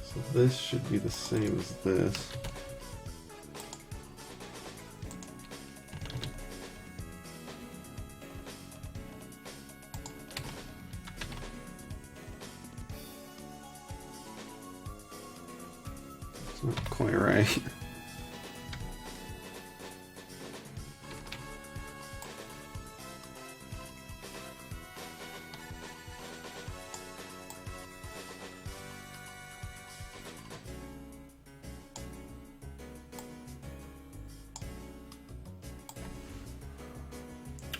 So this should be the same as this. Not quite right.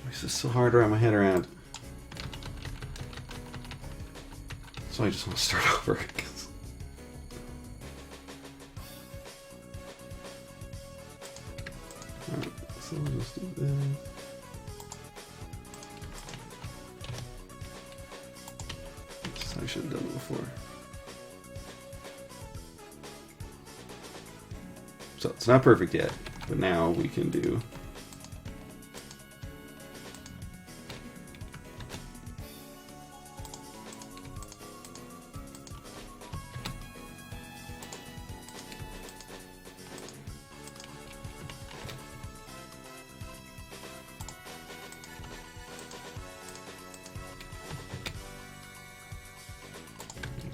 This is so hard to wrap my head around. So I just want to start over. Alright, so we'll just do this. I should have done it before. So it's not perfect yet, but now we can do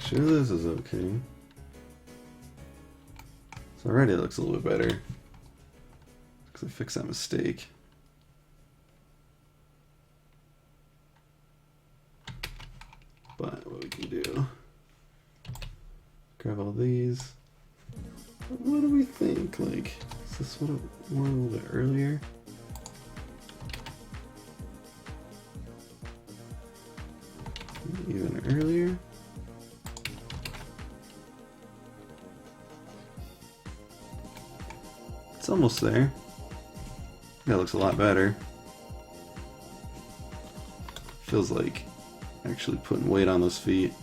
sure this is okay. So already it looks a little bit better because I fixed that mistake. But what we can do, grab all these. What do we think? Like, is this what it wore a little bit earlier? Even earlier? It's almost there. That looks a lot better. Feels like actually putting weight on those feet.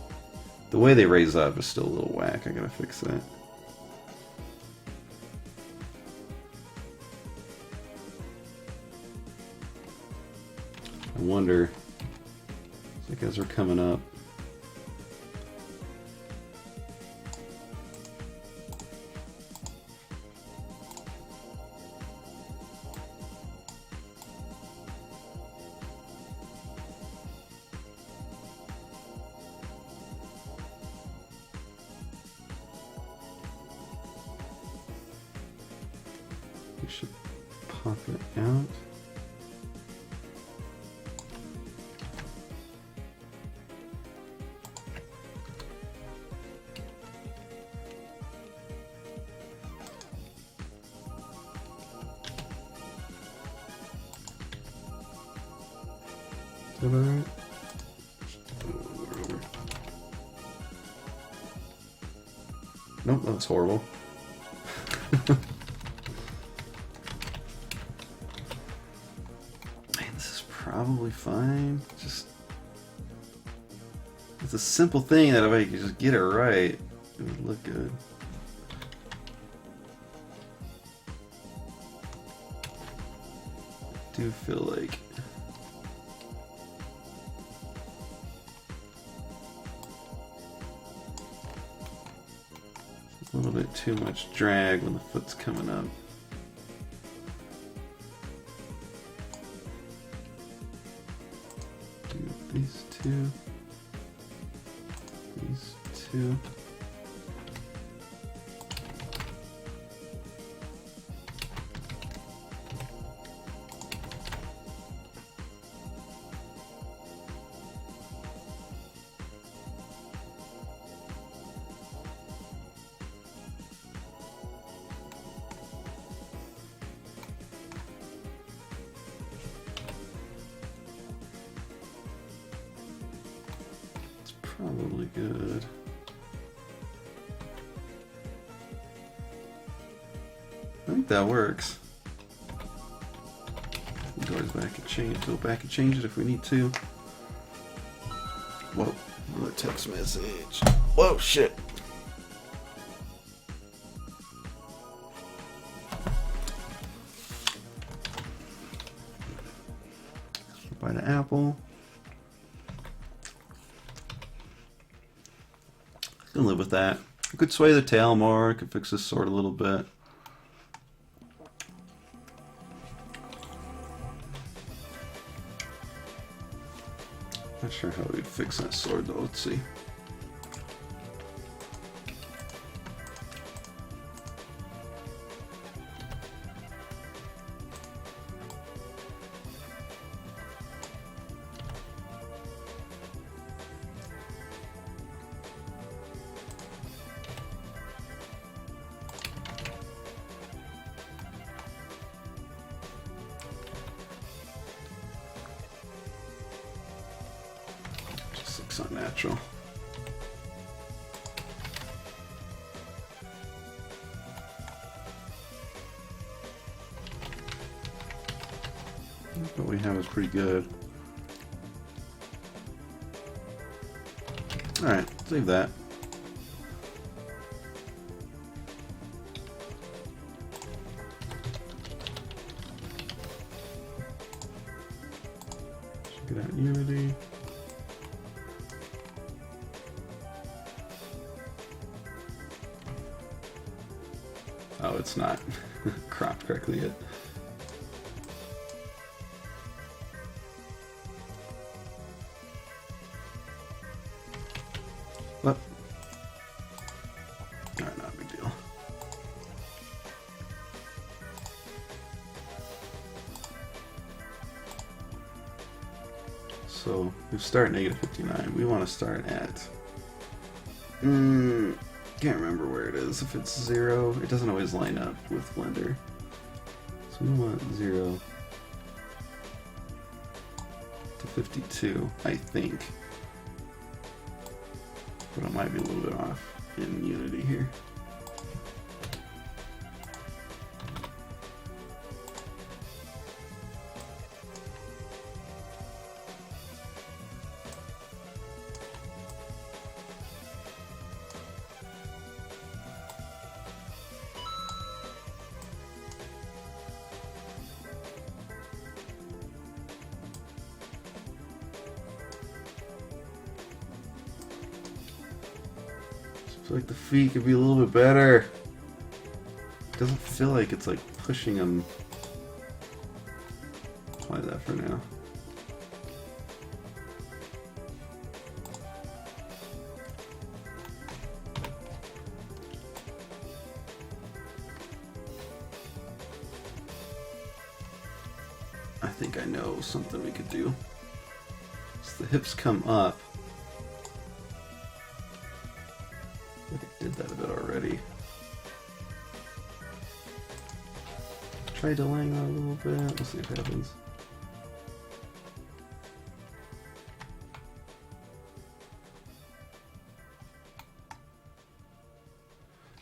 The way they raise up is still a little whack. I gotta fix that. I wonder, like as we're coming up, we should pop it out. Is that all right? Nope, that was horrible. Probably fine. Just, it's a simple thing that if I could just get it right, it would look good. I do feel like a little bit too much drag when the foot's coming up. These two. These two. Probably good. I think that works. Go back and change. Go back and change it if we need to. Whoa! Another text message. Whoa! Shit. Buy the apple. Can live with that. I could sway the tail more. I could fix this sword a little bit. Not sure how we'd fix that sword though. Let's see. looks unnatural. What we have is pretty good. Alright, save that. Check it out in Unity. Oh, it's not cropped correctly yet. What? Alright, not a big deal. So, we start -59. We want to start at... can't remember where it is. If it's 0, it doesn't always line up with Blender. So we want 0 to 52, I think. But it might be a little bit off in Unity here. I feel like the feet could be a little bit better. It doesn't feel like it's like pushing them. Apply that for now. I think I know something we could do. So the hips come up. I did that a bit already. Try delaying that a little bit. We'll see what happens.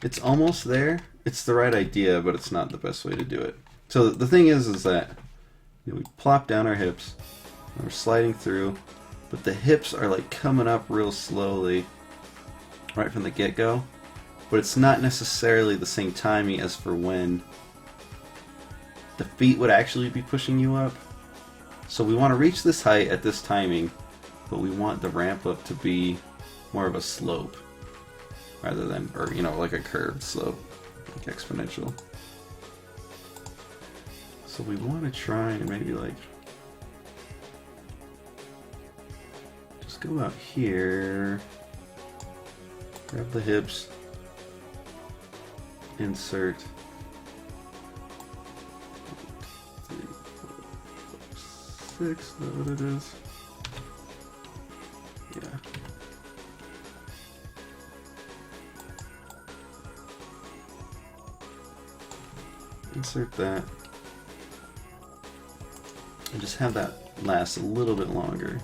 It's almost there. It's the right idea, but it's not the best way to do it. So the thing is that we plop down our hips, and we're sliding through, but the hips are like coming up real slowly right from the get-go, but it's not necessarily the same timing as for when the feet would actually be pushing you up. So we want to reach this height at this timing, but we want the ramp up to be more of a slope rather than, or you know, like a curved slope, like exponential. So we want to try and maybe like just go out here. Grab the hips, insert 3, 4, 6, is that what it is? Yeah. Insert that. And just have that last a little bit longer.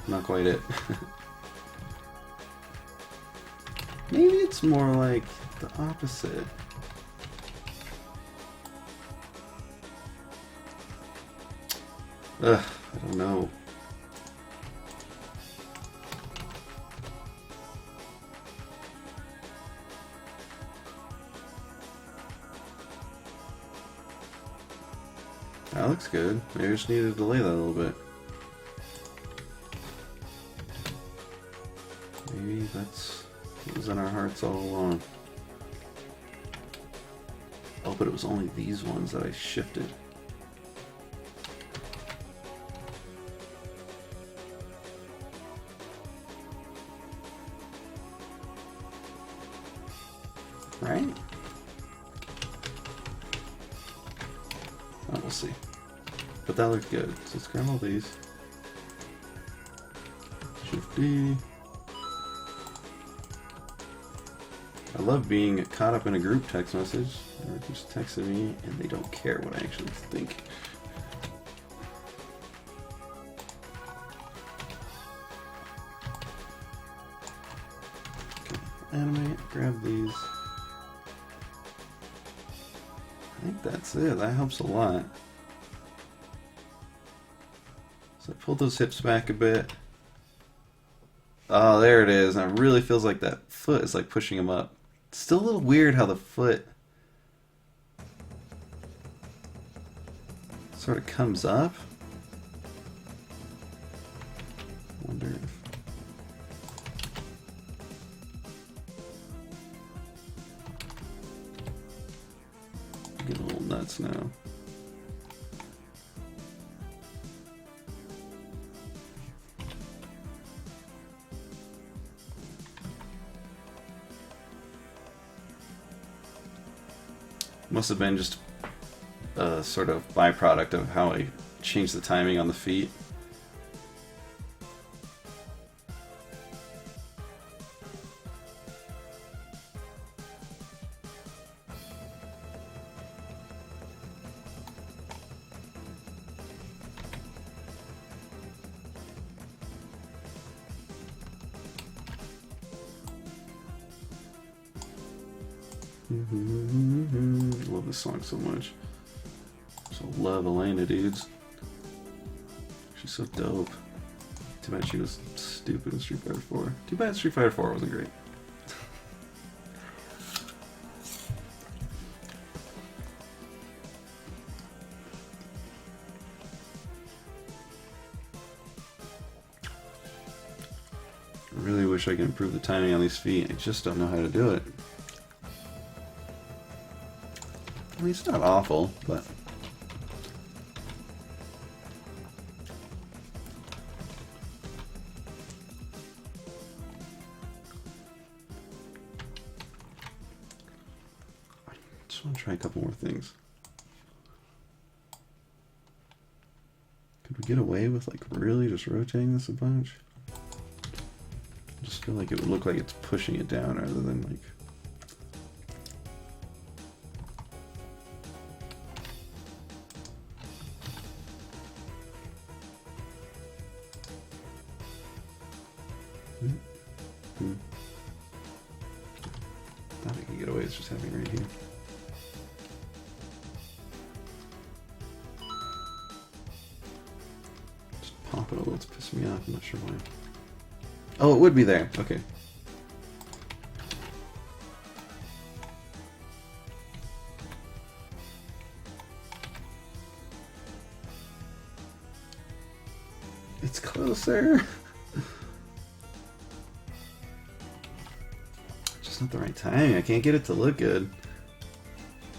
Not quite it. Maybe it's more like the opposite. Ugh, I don't know. That looks good. Maybe I just need to delay that a little bit. Maybe that's what was in our hearts all along. Oh, but it was only these ones that I shifted. Right? Oh, we'll see. But that looked good. So let's grab all these. Shift D. I love being caught up in a group text message. They're just texting me and they don't care what I actually think. animate, grab these. I think that's it. That helps a lot. So I pulled those hips back a bit. Oh, there it is. And it really feels like that foot is like pushing him up. It's still a little weird how the foot sort of comes up. Wonder if I'm getting a little nuts now. Must have been just a sort of byproduct of how I changed the timing on the feet. I love this song so much. So love Elena, dudes. She's so dope. Too bad she was stupid in Street Fighter 4. Too bad Street Fighter 4 wasn't great. I really wish I could improve the timing on these feet. I just don't know how to do it. I mean, it's not awful, but I just want to try a couple more things. Could we get away with like really just rotating this a bunch? I just feel like it would look like it's pushing it down rather than like. Thought I could get away with just having right here. Just pop it a little, it's pissing me off, I'm not sure why. Oh, it would be there, okay. It's closer. Not the right timing. I can't get it to look good,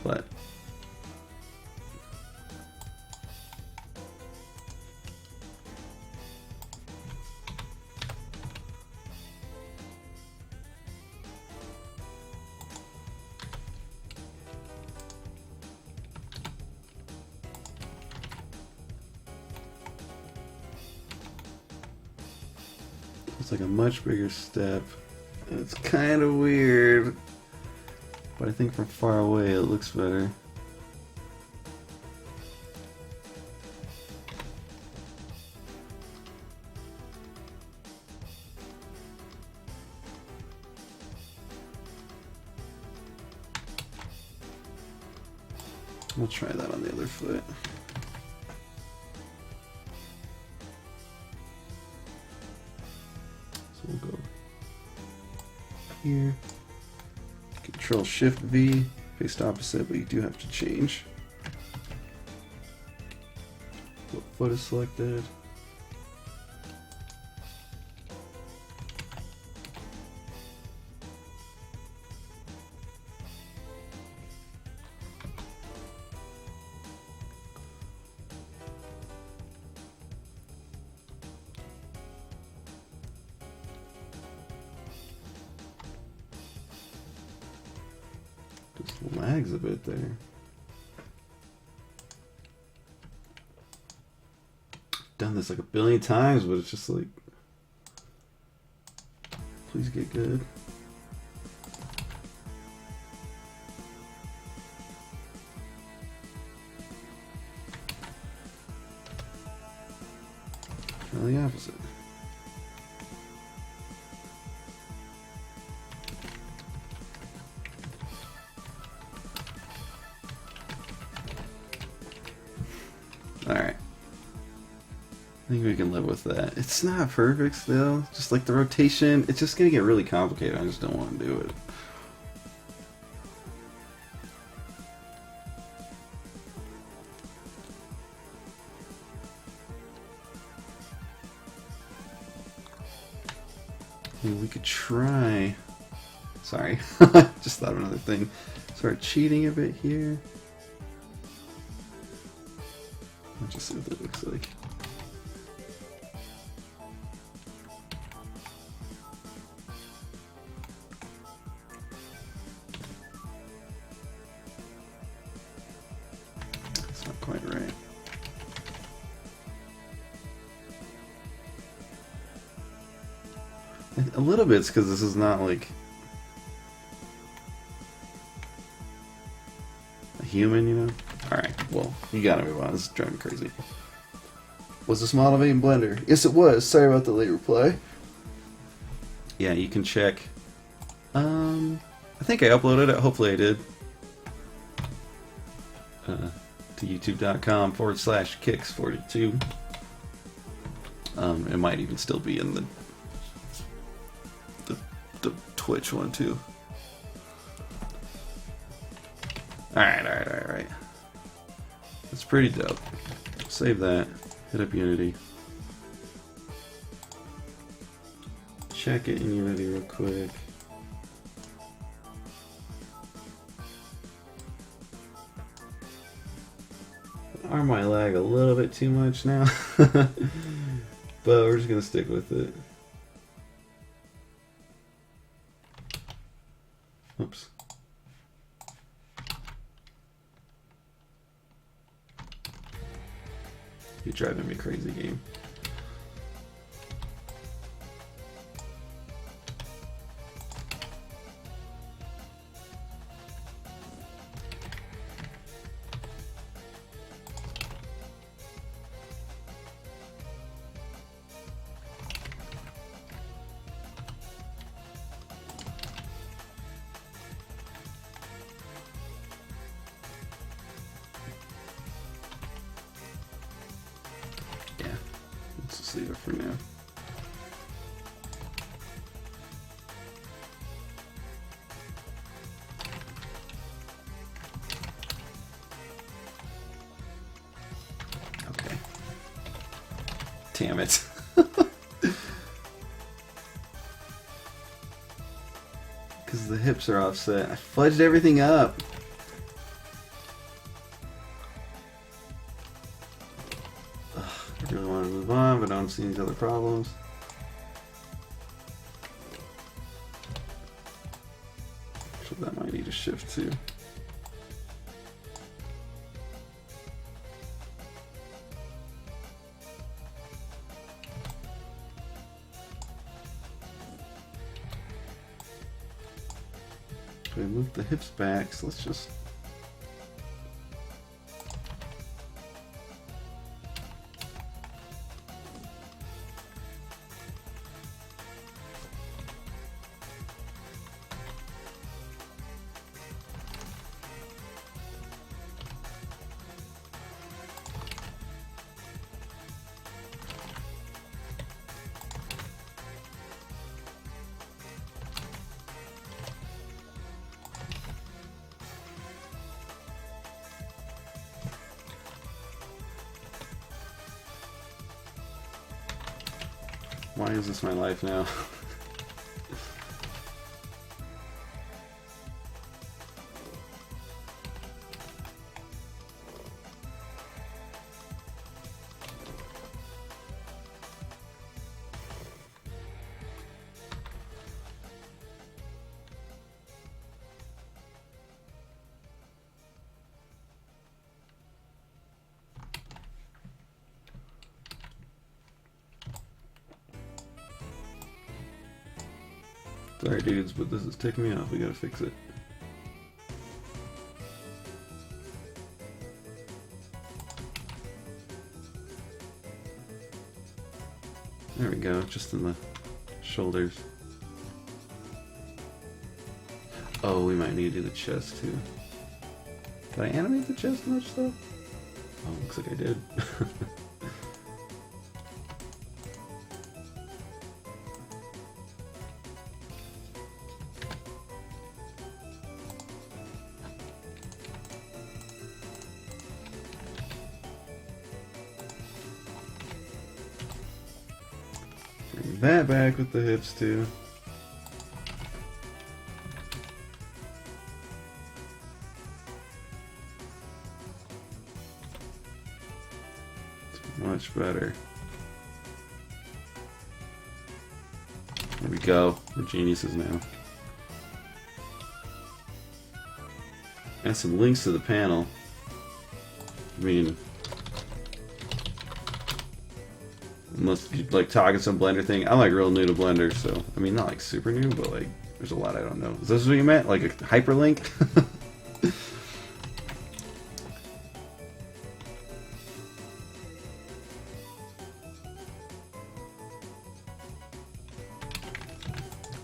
but it's like a much bigger step. It's kind of weird, but I think from far away it looks better. We'll try that on the other foot. So we'll go here, Control Shift V, faced opposite, but you do have to change what foot is selected. Just lags a bit there. Done this like a billion times, but it's just like, please get good. Try the opposite. Alright. I think we can live with that. It's not perfect still. Just like the rotation, it's just gonna get really complicated. I just don't want to do it. We could try. Sorry, just thought of another thing. Start cheating a bit here. Let's just see what that looks like. That's not quite right. A little bit, because this is not like a human, you know? Alright, well, you gotta move on. This is driving me crazy. Was this model made in Blender? Yes, it was. Sorry about the late reply. Yeah, you can check. I think I uploaded it. Hopefully I did. To youtube.com/kicks42. It might even still be in the Twitch one too. Alright. That's pretty dope. Save that. Hit up Unity. Check it in Unity real quick. Arm might lag a little bit too much now. But we're just gonna stick with it. Oops. You're driving me crazy, game. Let's just leave it for now. Okay. Damn it. Because the hips are offset. I fudged everything up. I really want to move on, but I don't see these other problems. So that might need a shift too. Okay, move the hips back, so let's just why is this my life now? Sorry dudes, but this is ticking me off. We gotta fix it. There we go, just in the shoulders. Oh, we might need to do the chest too. Did I animate the chest much though? Oh, looks like I did. Bring that back with the hips too. Much better. There we go. We're geniuses now. And some links to the panel. I mean, unless you like talking some Blender thing. I'm like real new to Blender, so I mean not like super new, but like there's a lot I don't know. Is this what you meant? Like a hyperlink?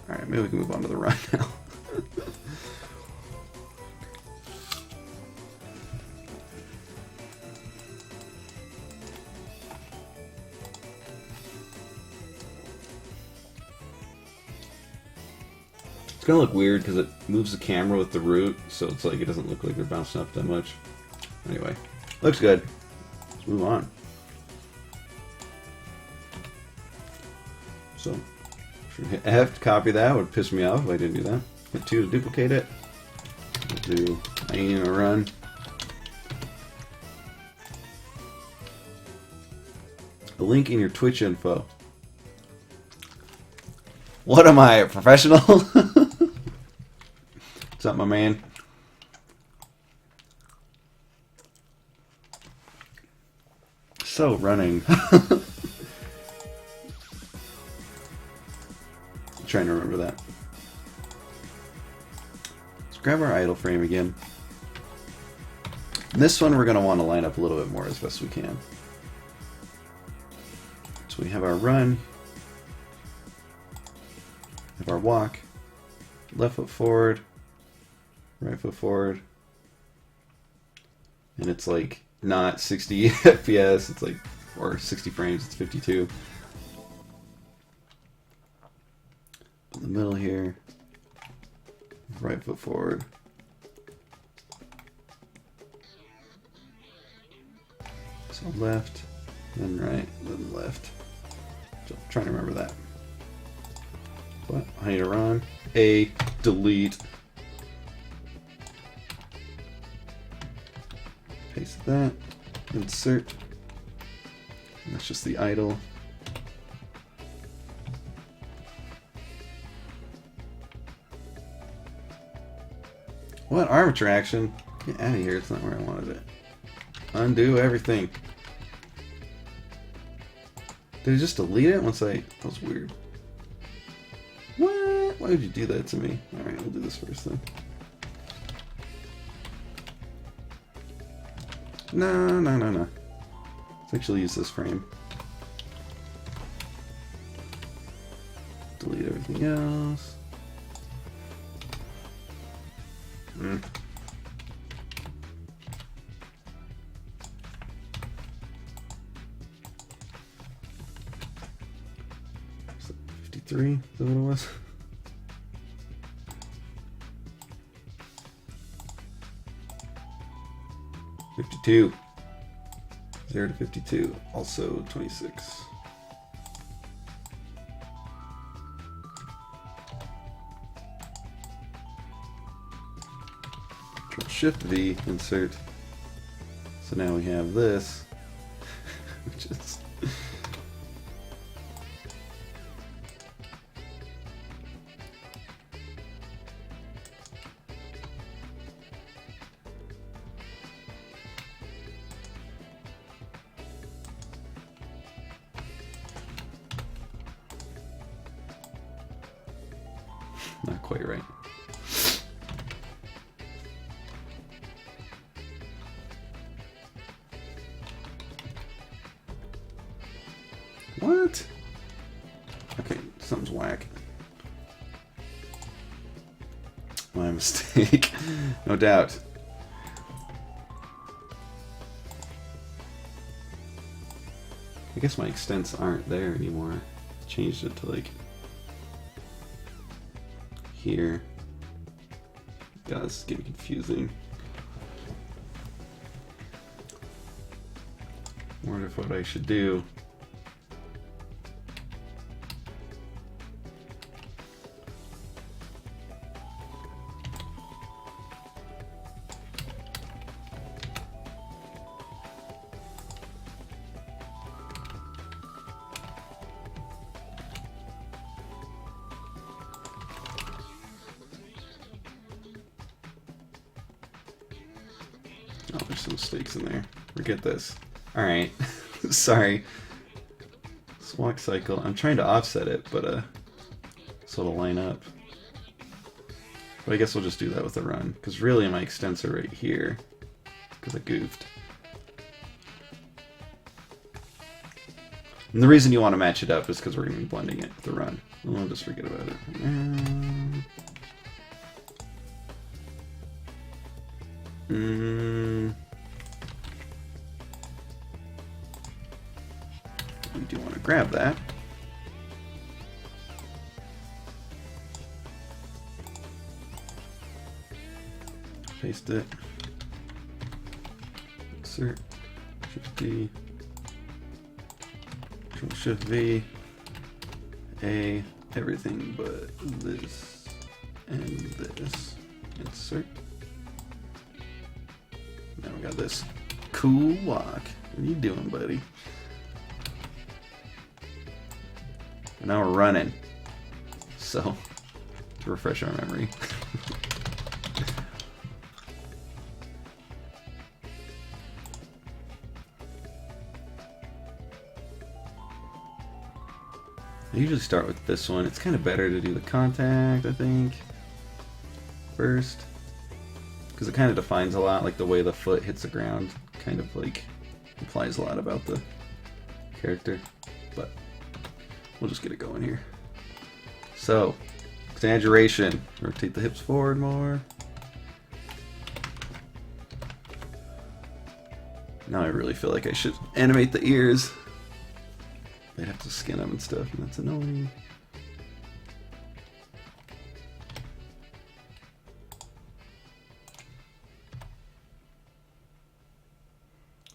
Alright, maybe we can move on to the run now. It's gonna look weird because it moves the camera with the root, so it's like it doesn't look like they're bouncing up that much. Anyway, looks good. Let's move on. So, hit F to copy that. Would piss me off if I didn't do that. Hit 2 to duplicate it. We'll do a run. A link in your Twitch info. What am I, a professional? What's up, my man? So, running. Trying to remember that. Let's grab our idle frame again. This one we're going to want to line up a little bit more as best we can. So we have our run, have our walk, left foot forward, right foot forward, and it's like not 60 FPS, it's like, or 60 frames, it's 52. In the middle here, right foot forward. So left, then right, then left. So I'm trying to remember that. But I need to run. A, delete. Paste that. Insert. And that's just the idle. What? Armature action? Get out of here. It's not where I wanted it. Undo everything. Did it just delete it once I... That was weird. What? Why would you do that to me? Alright, we'll do this first then. No. Let's actually use this frame. Delete everything else. So 53, is that what it was? $52. 0 to 52. Also 26. Shift V, insert. So now we have this, which is not quite right. What? Okay, something's whack. My mistake. No doubt. I guess my extents aren't there anymore. Changed it to like here. God, this is getting confusing. I wonder if what I should do. Oh, there's some mistakes in there. Forget this. Alright. Sorry. This walk cycle. I'm trying to offset it, but so it'll line up. But I guess we'll just do that with the run. Because really my extents are right here. Because I goofed. And the reason you want to match it up is because we're going to be blending it with the run. We'll just forget about it. We do want to grab that. Paste it. Insert. Shift D. Control Shift V. A. Everything but this and this. Insert. Now we got this cool walk. What are you doing, buddy? And now we're running. So, to refresh our memory. I usually start with this one. It's kind of better to do the contact, I think, first. Because it kind of defines a lot, like the way the foot hits the ground kind of like implies a lot about the character. But we'll just get it going here. So, exaggeration. Rotate the hips forward more. Now I really feel like I should animate the ears. They'd have to skin them and stuff, and that's annoying.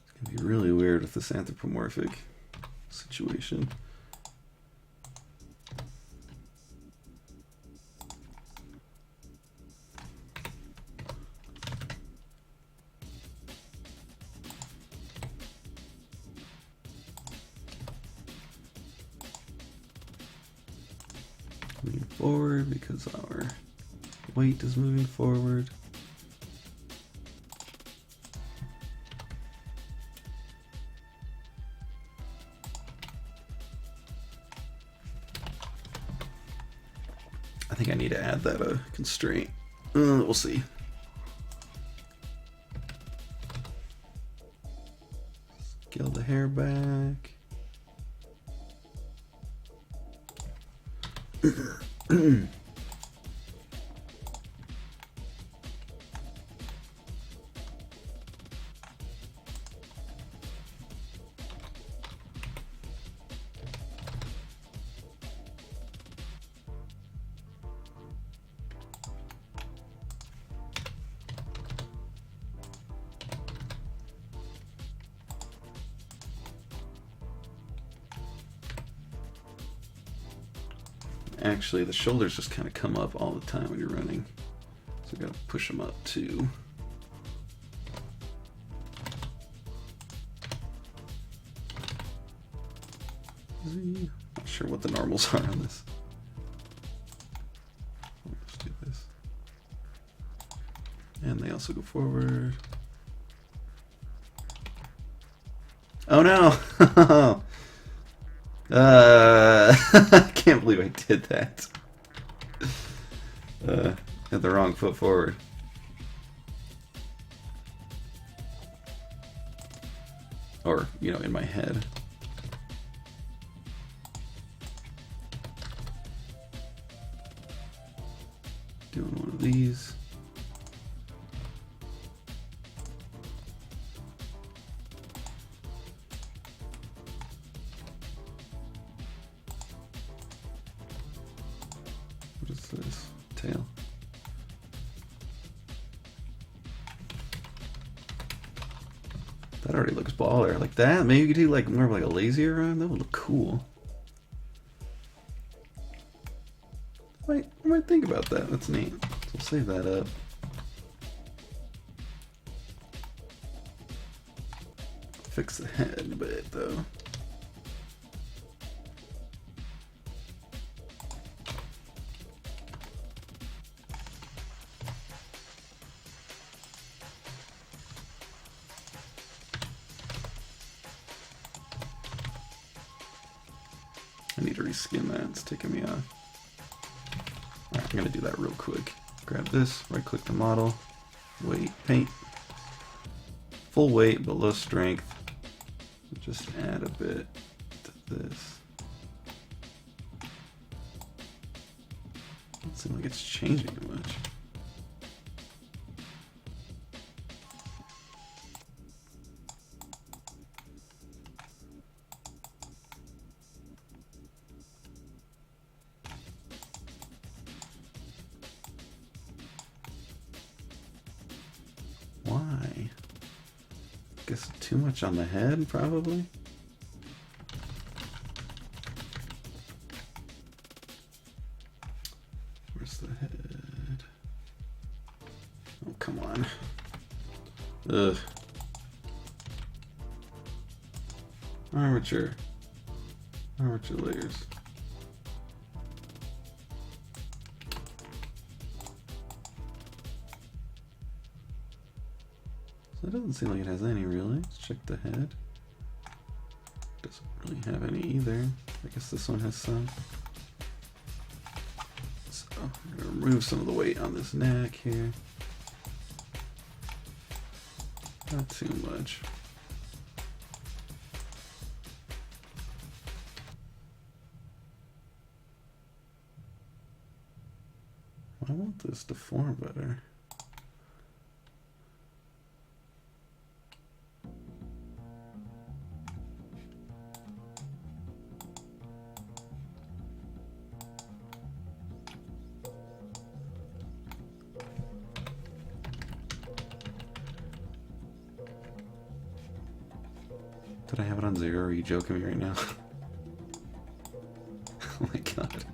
It's gonna be really weird with this anthropomorphic situation. Moving forward because our weight is moving forward. I think I need to add that constraint. We'll see. Scale the hair back. Actually, the shoulders just kind of come up all the time when you're running. So I gotta push them up too. Not sure what the normals are on this. Let's do this. And they also go forward. Oh no! I can't believe I did that. Had the wrong foot forward. Or, you know, in my head. Doing one of these. already looks baller. Like that, maybe you could do like more of like a lazier run. That would look cool. I might think about that. That's neat. So we'll save that up. Fix the head a bit though. I need to reskin that. It's taking me off. Alright, I'm gonna do that real quick. Grab this, right click the model, weight, paint. Full weight but low strength. Just add a bit to this. Doesn't seem like it's changing much. Why? Guess too much on the head, probably. Where's the head? Oh, come on. Ugh. Armature. Armature layers. So it doesn't seem like it has any, really. Let's check the head. Doesn't really have any either. I guess this one has some. So I'm gonna remove some of the weight on this neck here. Not too much. I want this to form better. Did I have it on 0? Are you joking me right now? Oh my god.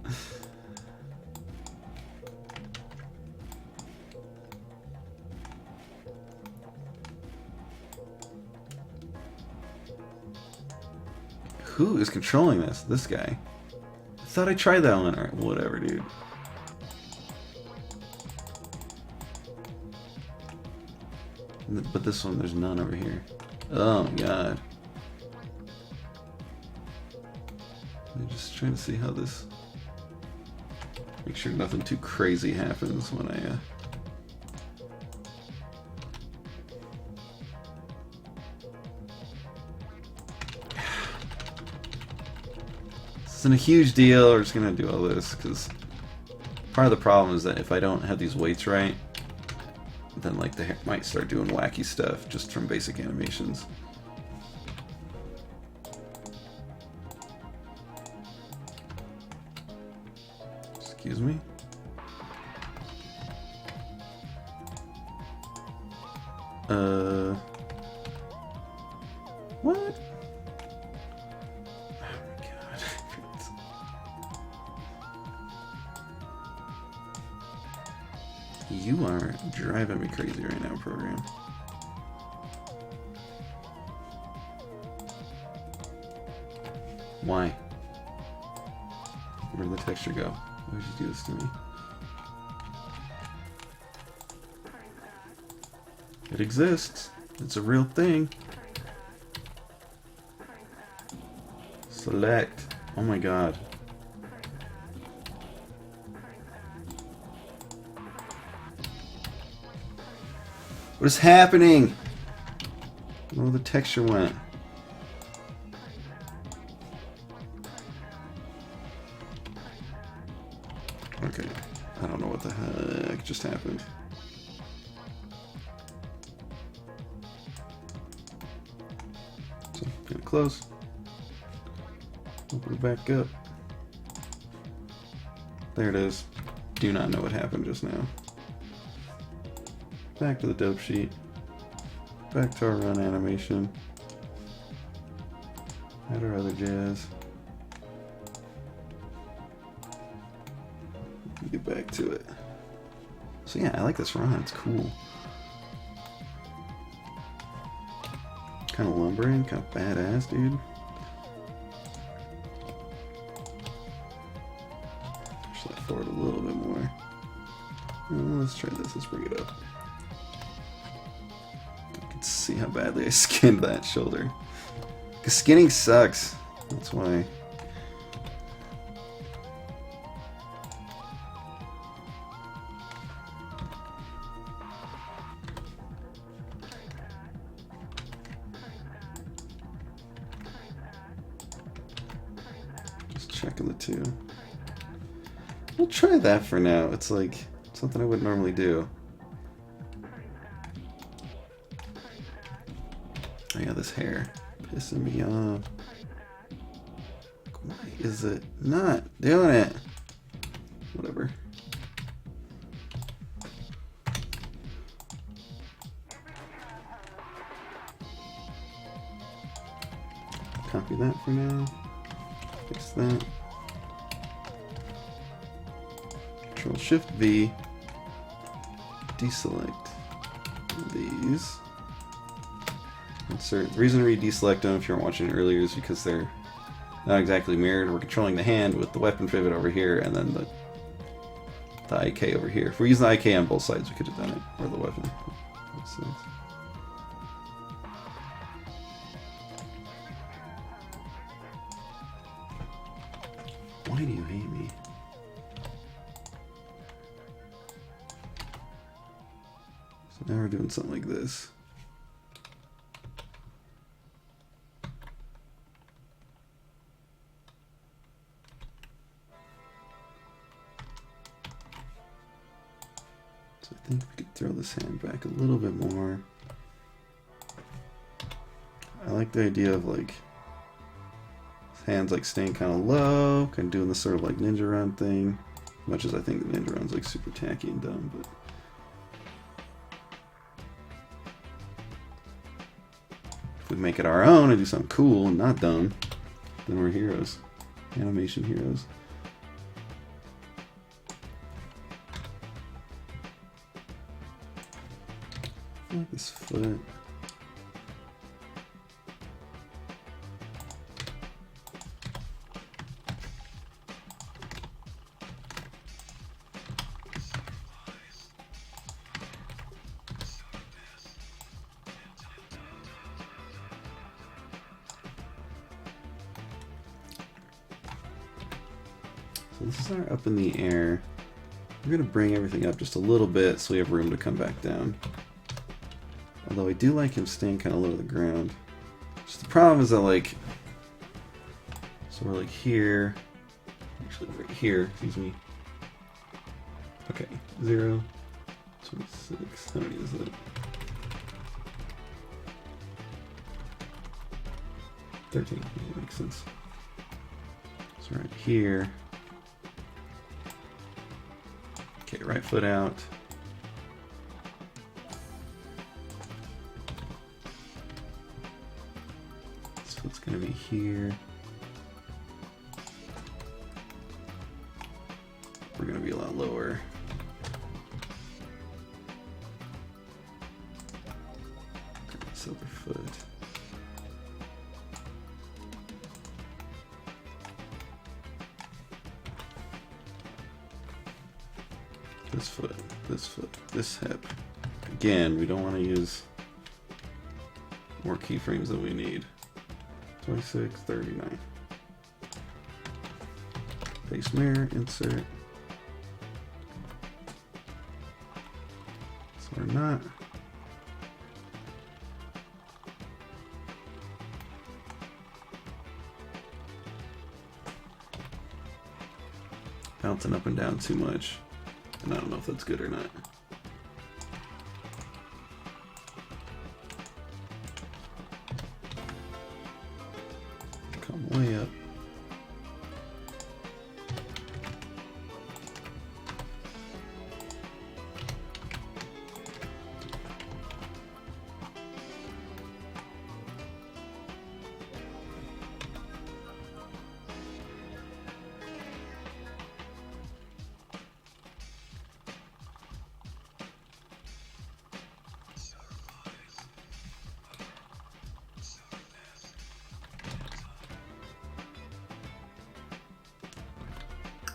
Who is controlling this? This guy. I thought I tried that one. Alright, whatever, dude. But this one, there's none over here. Oh my god. I'm just trying to see how this... Make sure nothing too crazy happens when I... This isn't a huge deal. We're just gonna do all this because part of the problem is that if I don't have these weights right, then like the hair might start doing wacky stuff just from basic animations. Excuse me. What? Oh my god. You are driving me crazy right now, program. Why? Where did the texture go? Why did you do this to me? It exists. It's a real thing. Select. Oh my god. What is happening? Where the texture went? Okay, I don't know what the heck just happened. So, gonna close. Open it back up. There it is. Do not know what happened just now. Back to the dope sheet. Back to our run animation. Had our other jazz. Get back to it. So yeah, I like this run. It's cool. Kind of lumbering, kind of badass, dude. Push that forward a little bit more. Let's try this. Let's bring it up. You can see how badly I skinned that shoulder. Because skinning sucks. That's why. Checking the two. We'll try that for now. It's like something I wouldn't normally do. Oh yeah, this hair pissing me off. Why is it not doing it? Whatever. Copy that for now. Fix that. Control Shift V. Deselect these. Insert. The reason we deselect them, if you weren't watching it earlier, is because they're not exactly mirrored. We're controlling the hand with the weapon pivot over here, and then the IK over here. If we're using the IK on both sides, we could have done it, or the weapon. Makes sense. Why do you hate me? So now we're doing something like this. So I think we could throw this hand back a little bit more. I like the idea of like hands like staying kind of low, kind of doing this sort of like ninja run thing. As much as I think the ninja run's like super tacky and dumb, but if we make it our own and do something cool and not dumb, then we're heroes. Animation heroes. I like this foot. So this is our up in the air. We're going to bring everything up just a little bit so we have room to come back down. Although I do like him staying kind of low to the ground. Just the problem is that like, so we're like here, actually right here, excuse me. Okay, 0, 26, how many is that? 13, yeah, makes sense. So right here. Okay, right foot out. This foot's gonna be here. We're gonna be a lot lower. This other foot. This foot, this foot, this hip. Again, we don't want to use more keyframes than we need. 26, 39. Face mirror, insert. So we're not. Bouncing up and down too much. And I don't know if that's good or not. Come way up.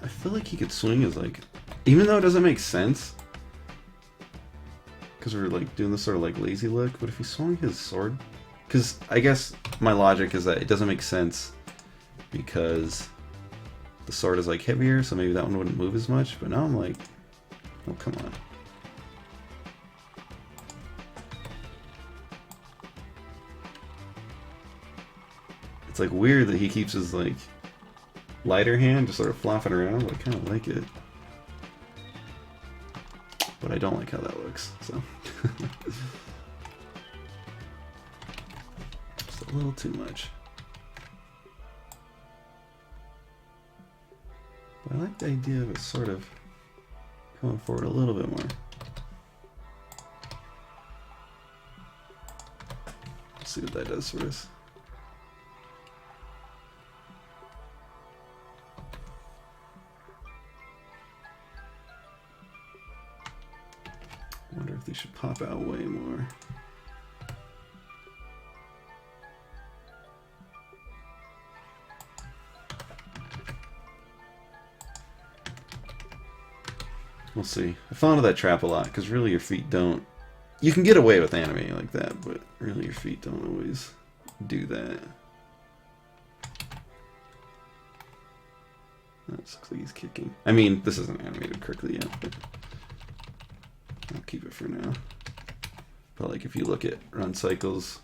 I feel like he could swing his, like, even though it doesn't make sense, because we're like doing this sort of like lazy look, but if he swung his sword, because I guess my logic is that it doesn't make sense because the sword is like heavier, so maybe that one wouldn't move as much, but now I'm like, oh, come on. It's like weird that he keeps his like lighter hand just sort of flopping around. I kind of like it, but I don't like how that looks. So just a little too much. But I like the idea of it sort of going forward a little bit more. Let's see what that does for us. I wonder if they should pop out way more. We'll see. I fall into that trap a lot because really your feet don't. You can get away with animating like that, but really your feet don't always do that. That looks like he's kicking. I mean, this isn't animated correctly yet, but I'll keep it for now. But like if you look at run cycles,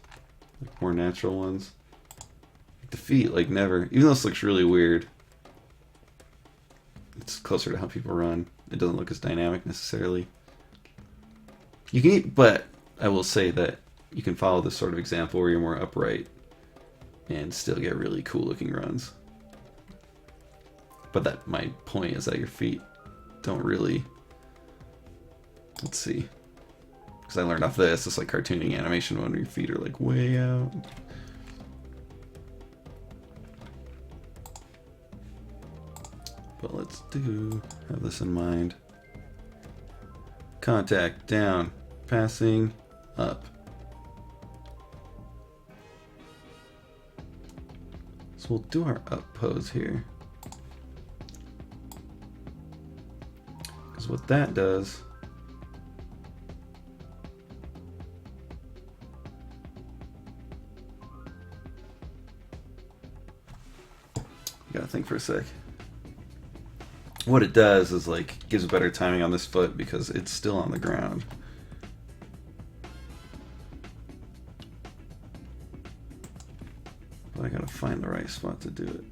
like more natural ones, the feet like never. Even though this looks really weird, it's closer to how people run. It doesn't look as dynamic necessarily. You can, but I will say that you can follow this sort of example where you're more upright and still get really cool looking runs. But that my point is that your feet don't really. Let's see, because I learned off this. It's like cartooning animation when your feet are like way out. But let's have this in mind. Contact, down, passing, up. So we'll do our up pose here. Because what that does, you gotta think for a sec. What it does is like gives better timing on this foot because it's still on the ground. But I gotta find the right spot to do it.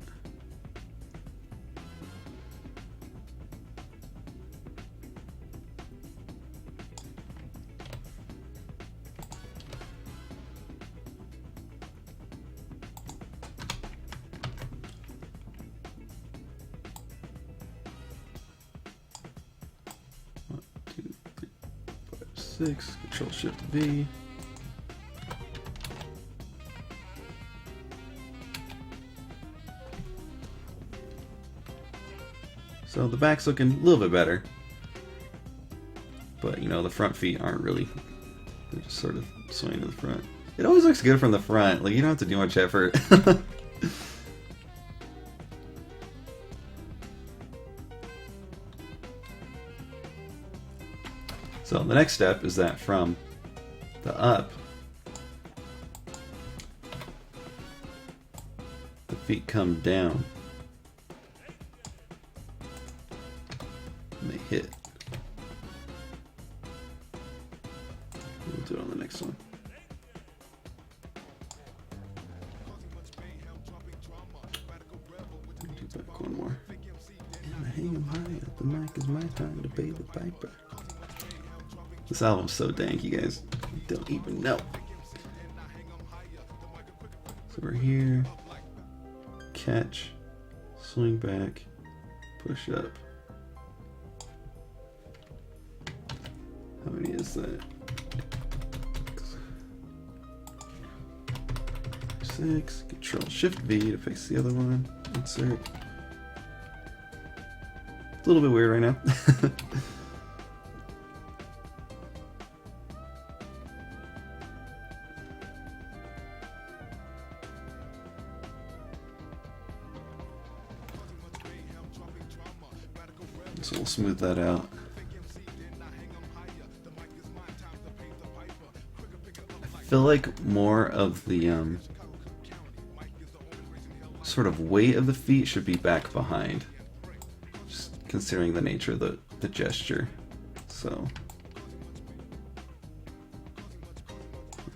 Six, Control Shift V. So the back's looking a little bit better, but you know the front feet aren't really. They're just sort of swaying to the front. It always looks good from the front. Like you don't have to do much effort. So the next step is that from the up, the feet come down and they hit. We'll do it on the next one. Do back one more. And I hang 'em high up, the mic is my time to pay the piper. This album's so dank, you guys don't even know. So we're here, catch, swing back, push up. How many is that? 6, Control Shift V to face the other one, insert. It's a little bit weird right now. So we'll smooth that out. I feel like more of the sort of weight of the feet should be back behind, just considering the nature of the gesture. So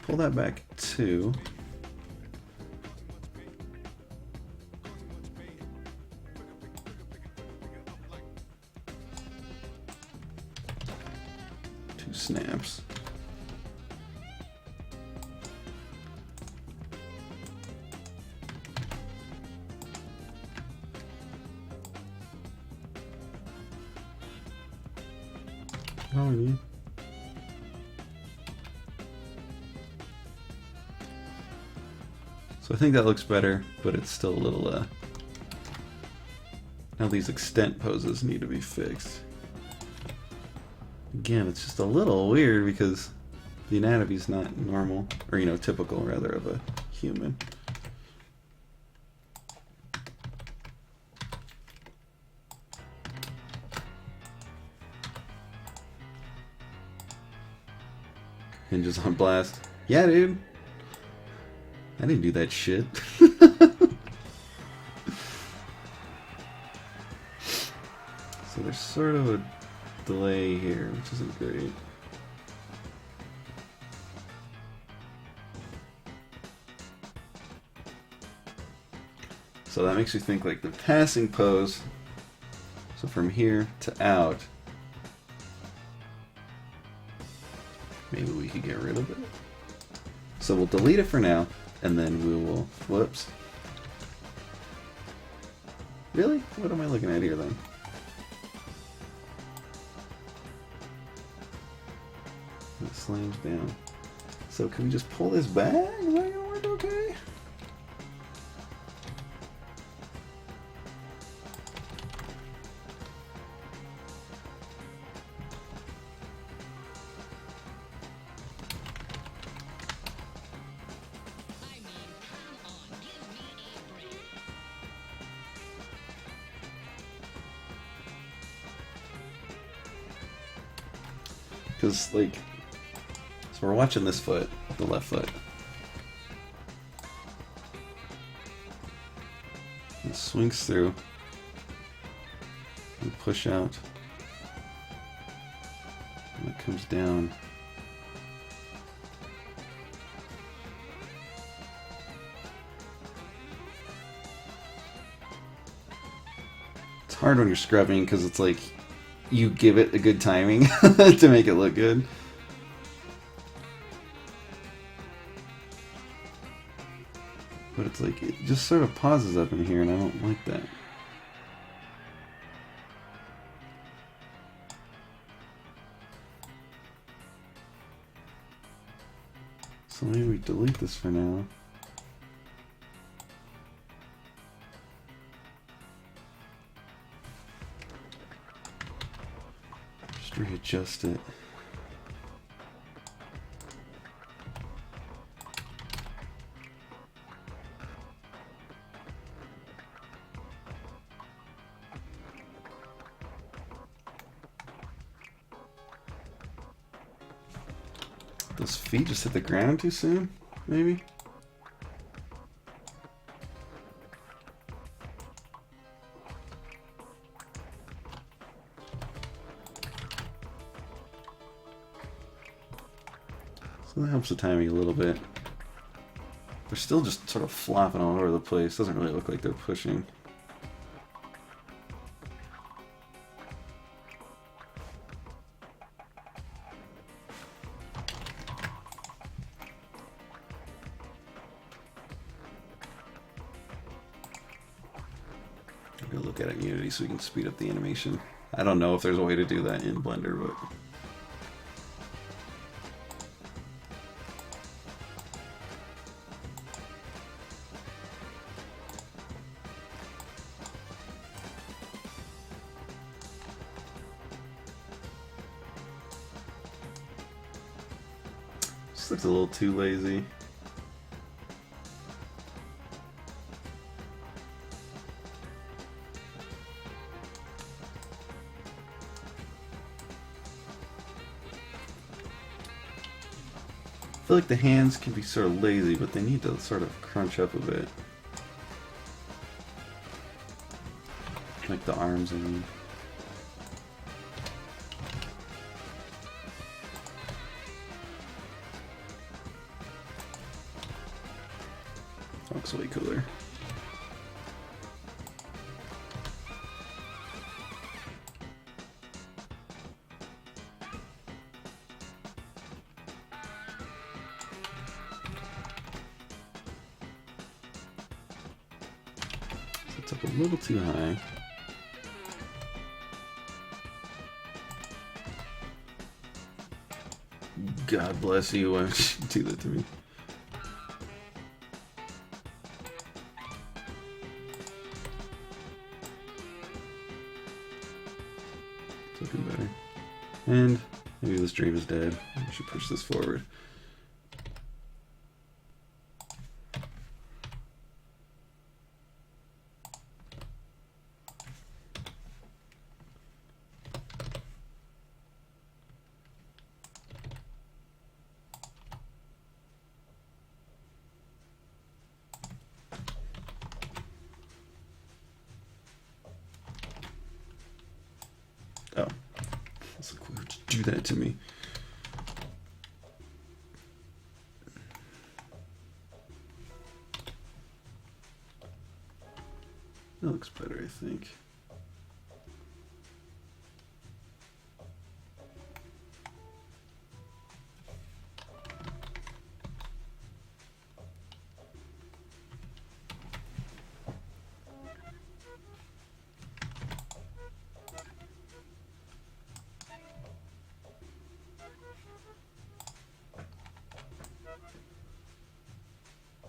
pull that back too. Two snaps. All I need. So I think that looks better, but it's still a little, now these extent poses need to be fixed. Again, it's just a little weird because the anatomy's not normal, or, you know, typical, rather, of a human. Hinges on blast. Yeah, dude. I didn't do that shit. So there's sort of a delay here, which isn't great. So that makes you think like the passing pose. So from here to out, maybe we could get rid of it. So we'll delete it for now, and then we will, whoops. Really? What am I looking at here then? It slams down. So can we just pull this back? Is that gonna work okay? Because, like, so we're watching this foot, the left foot. It swings through. And push out. And it comes down. It's hard when you're scrubbing because it's like you give it a good timing to make it look good. But it's like, it just sort of pauses up in here and I don't like that. So maybe we delete this for now. Just readjust it. Those feet just hit the ground too soon, maybe? So that helps the timing a little bit. They're still just sort of flopping all over the place. Doesn't really look like they're pushing. I'm gonna look at it in Unity so we can speed up the animation. I don't know if there's a way to do that in Blender, but this looks a little too lazy. feel like the hands can be sort of lazy, but they need to sort of crunch up a bit. Like the arms, I mean. Looks way cooler. It's up a little too high. God bless you, why would you do that to me? It's looking better. And maybe this dream is dead. I should push this forward. Oh, it's like, why would you do that to me? That looks better, I think.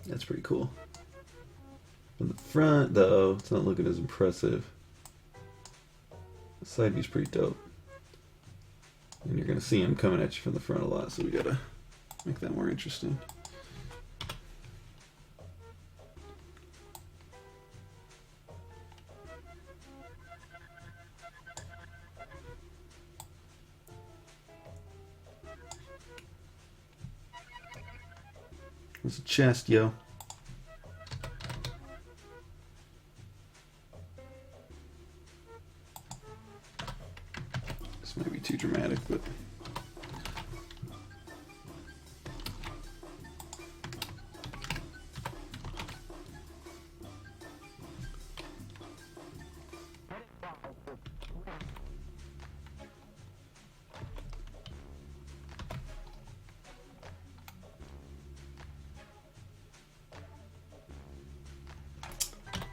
That's pretty cool. From the front, though, it's not looking as impressive. The side view's pretty dope. And you're going to see him coming at you from the front a lot, so we got to make that more interesting. There's a chest, yo. This might be too dramatic, but...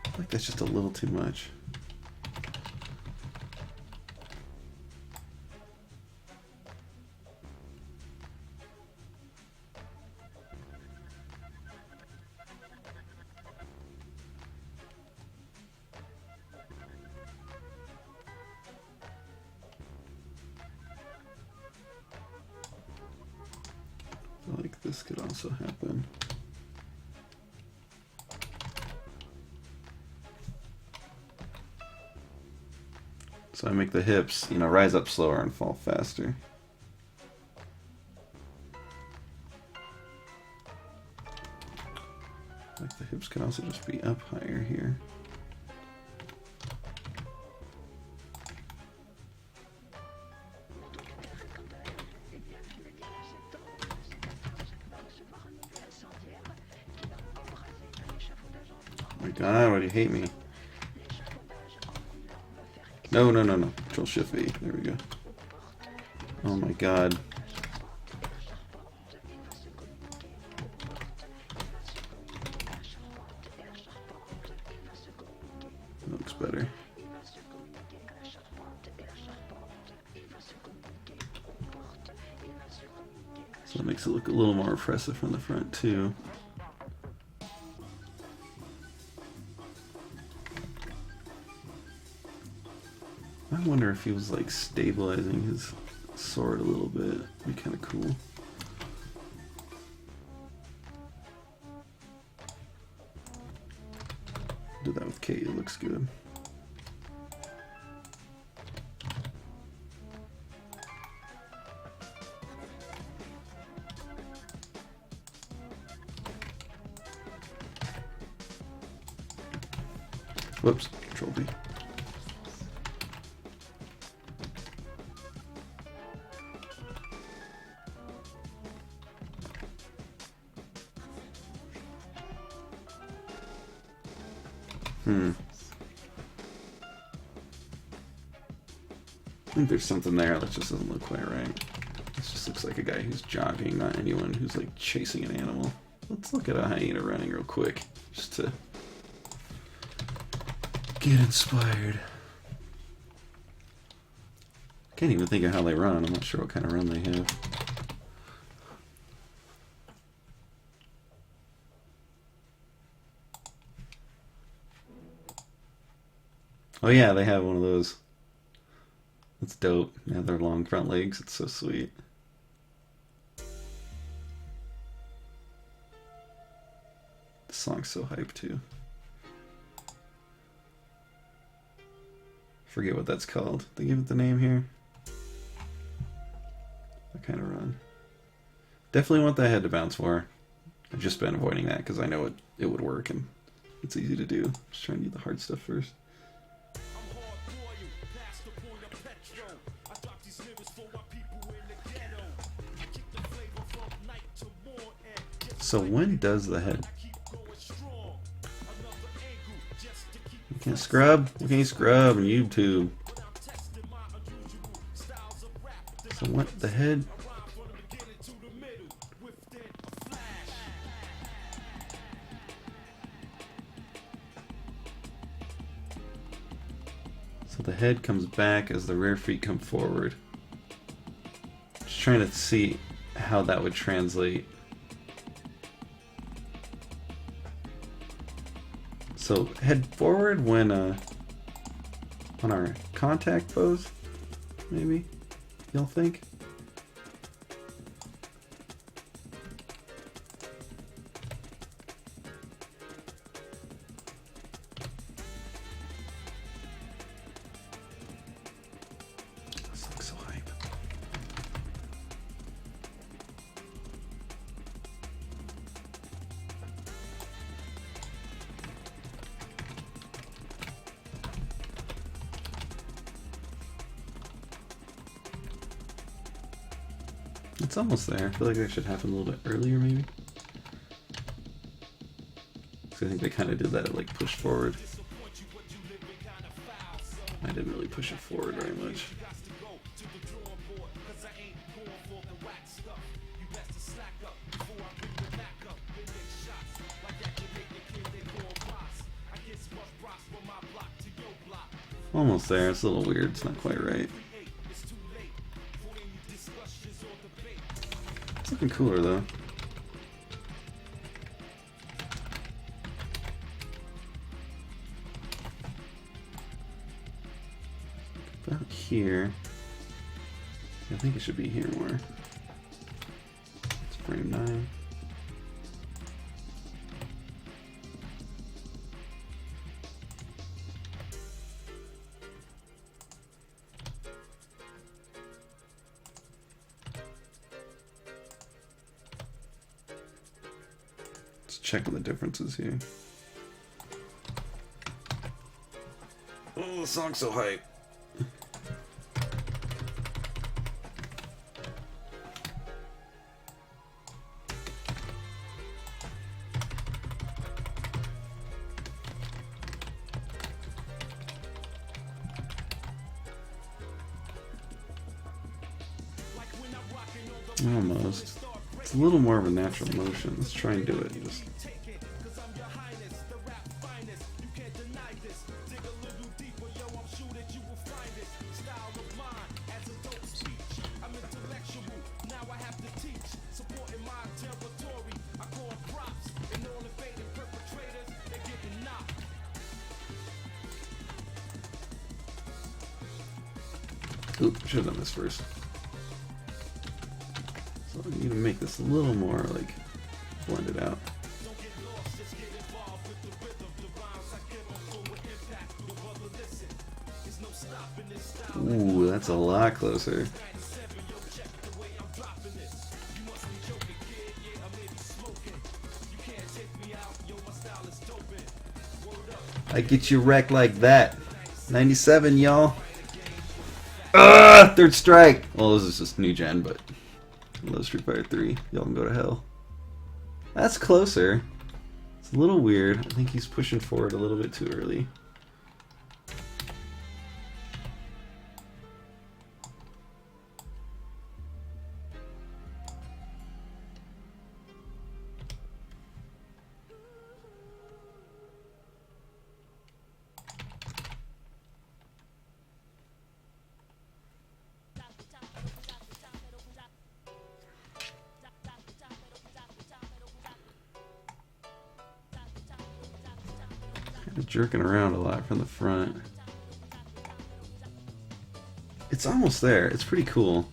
I think that's just a little too much. I feel like this could also happen. So I make the hips, you know, rise up slower and fall faster. Like the hips can also just be up higher here. Oh my god, why do you hate me? No, no, no, no. Control Shift V. There we go. Oh my god. That looks better. So that makes it look a little more impressive from the front too. I wonder if he was like stabilizing his sword a little bit. It'd be kind of cool. Do that with Kate, it looks good. Whoops, Control B. I think there's something there that just doesn't look quite right. This just looks like a guy who's jogging, not anyone who's like chasing an animal. Let's look at a hyena running real quick, just to get inspired. Can't even think of how they run. I'm not sure what kind of run they have. Oh yeah, they have one of those. That's dope. Yeah, their long front legs. It's so sweet. This song's so hype too. Forget what that's called. They give it the name here. That kind of run. Definitely want that head to bounce more. I've just been avoiding that because I know it would work and it's easy to do. Just trying to do the hard stuff first. So when does the head? You can't scrub? You can't scrub on YouTube. So what the head? So the head comes back as the rear feet come forward. Just trying to see how that would translate. So head forward when on our contact pose, maybe, you'll think? This looks so hype. It's almost there. I feel like that should happen a little bit earlier, maybe. So I think they kind of did that, like push forward. I didn't really push it forward very much. Almost there. It's a little weird. It's not quite right. It's looking cooler though. About here. I think it should be here more. It's frame 9. Checking the differences here. Oh, the song's so hype. Almost. It's a little more of a natural motion. Let's try and do it. Just oop, should have done this first. So I'm gonna make this a little more like blended out. Ooh, that's a lot closer. I get you wrecked like that. 97, y'all. Third strike. Well, this is just new gen, but I love Street Fighter 3. Y'all can go to hell. That's closer. It's a little weird. I think he's pushing forward a little bit too early. Jerking around a lot from the front. It's almost there. It's pretty cool.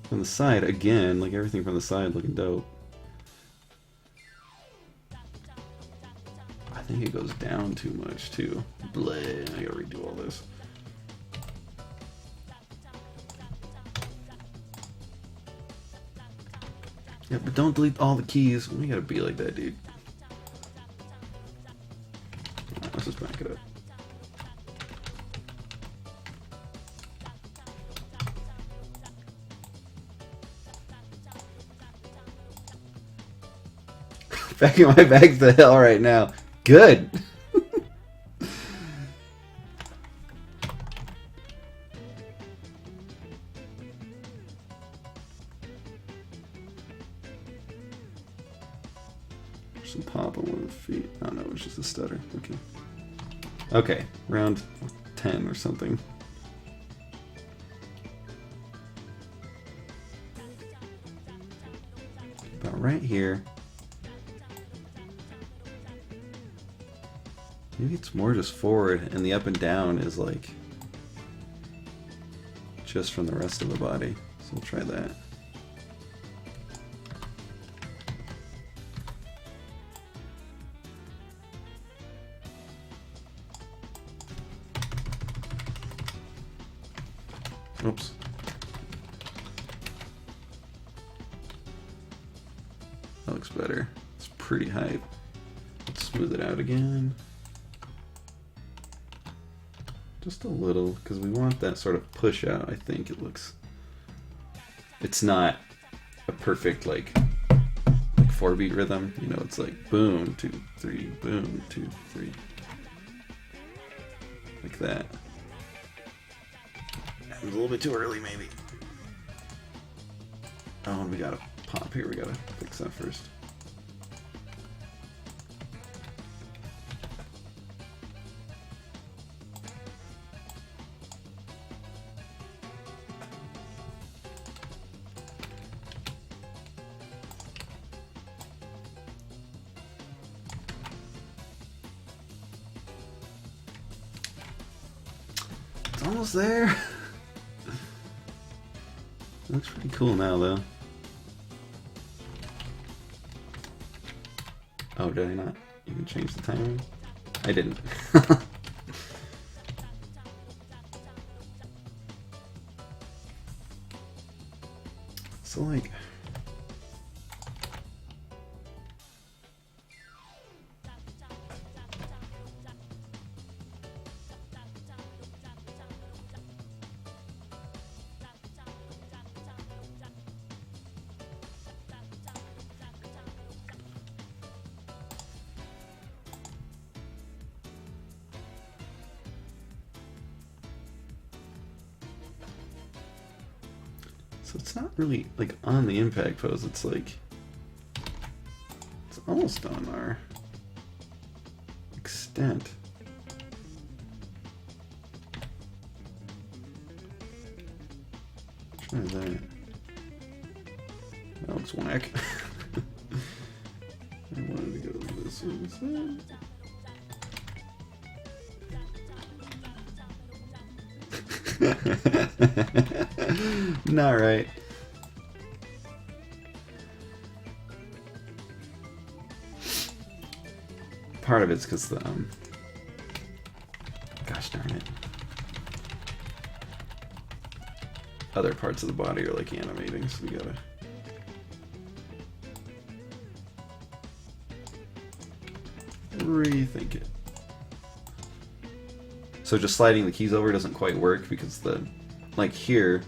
From the side, again, like everything from the side looking dope. I think it goes down too much too. Bleh, I gotta redo all this. Yeah, but don't delete all the keys. We gotta be like that, dude. Let's just back it up. Backing my bags to hell right now. Good. Some pop on one of the feet. Oh no, it's just a stutter. Okay. Okay, round 10 or something. About right here. Maybe it's more just forward, and the up and down is like just from the rest of the body. So we'll try that. Oops. That looks better. It's pretty hype. Let's smooth it out again. Just a little, because we want that sort of push out. I think it looks... It's not a perfect, like 4-beat rhythm. You know, it's like boom, 2, 3, boom, 2, 3. Like that. It was a little bit too early, maybe. Oh, and we got a pop here. We gotta fix that first. It's almost there. Looks pretty cool now, though. Oh, did I not? You can change the timing? I didn't. So, like... So it's not really like on the impact pose, it's like it's almost on our extent. Try that. That looks whack. I wanted to go to this one instead. Not right. Part of it's because the gosh darn it, other parts of the body are like animating, so we gotta rethink it. So just sliding the keys over doesn't quite work because like here,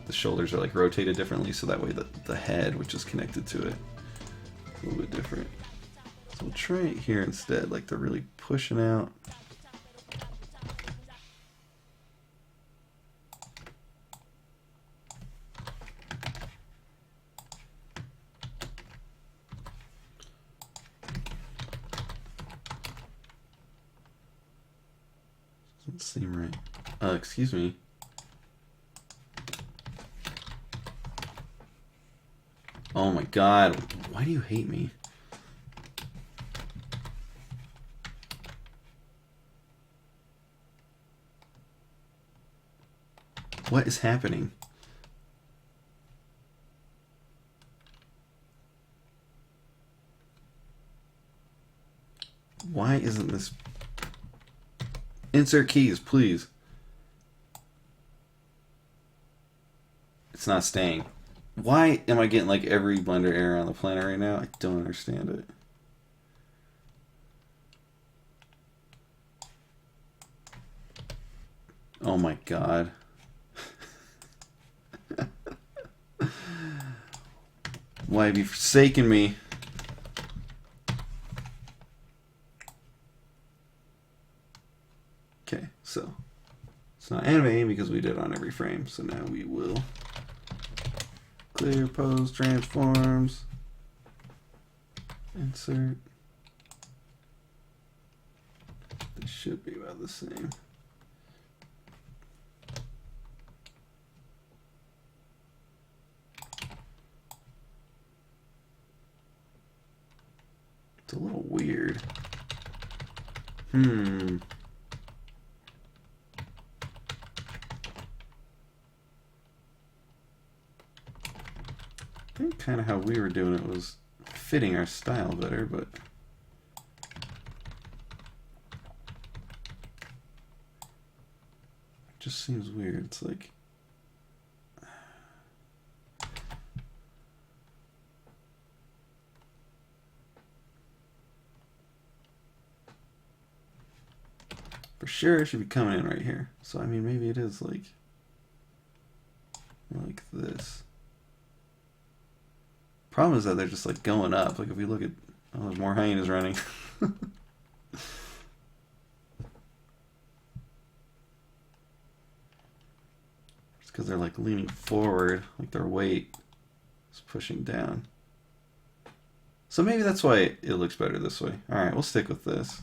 the shoulders are like rotated differently, so that way the head, which is connected to it, is a little bit different. So we'll try it here instead, like they're really pushing out. Doesn't seem right. Excuse me. Oh my god, why do you hate me? What is happening? Why isn't this... Insert keys, please. It's not staying. Why am I getting like every Blender error on the planet right now? I don't understand it. Oh my god. Why have you forsaken me? Okay, so it's not animating because we did it on every frame, so now we will clear, pose, transforms, insert. They should be about the same. It's a little weird. I think kind of how we were doing it was fitting our style better, but it just seems weird. It's like for sure it should be coming in right here. So I mean maybe it is like this. Problem is that they're just like going up. Like if we look at, oh, there's more hyenas running. It's because they're like leaning forward, like their weight is pushing down. So maybe that's why it looks better this way. All right, we'll stick with this.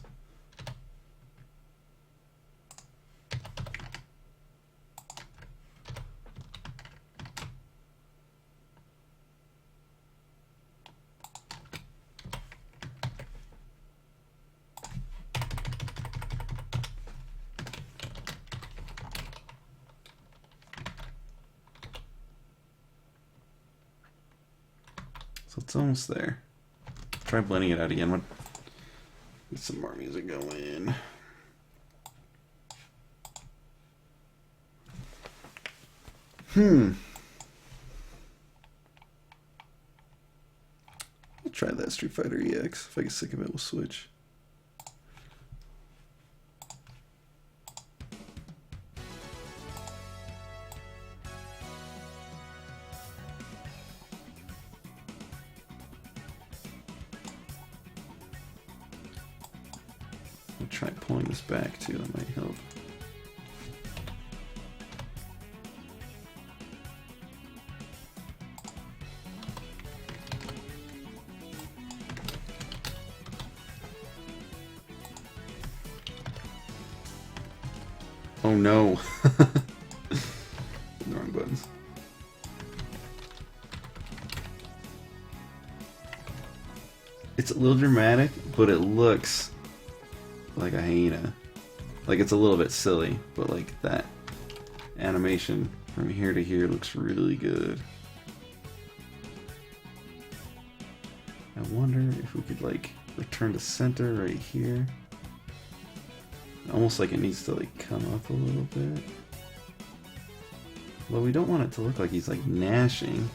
So it's almost there. Try blending it out again. Get some more music going. I'll try that Street Fighter EX. If I get sick of it, we'll switch. I'll try pulling this back too, that might help. Oh no. The wrong buttons. It's a little dramatic, but it looks like a hyena. Like it's a little bit silly, but like that animation from here to here looks really good. I wonder if we could like return to center right here. Almost like it needs to like come up a little bit. Well, we don't want it to look like he's like gnashing.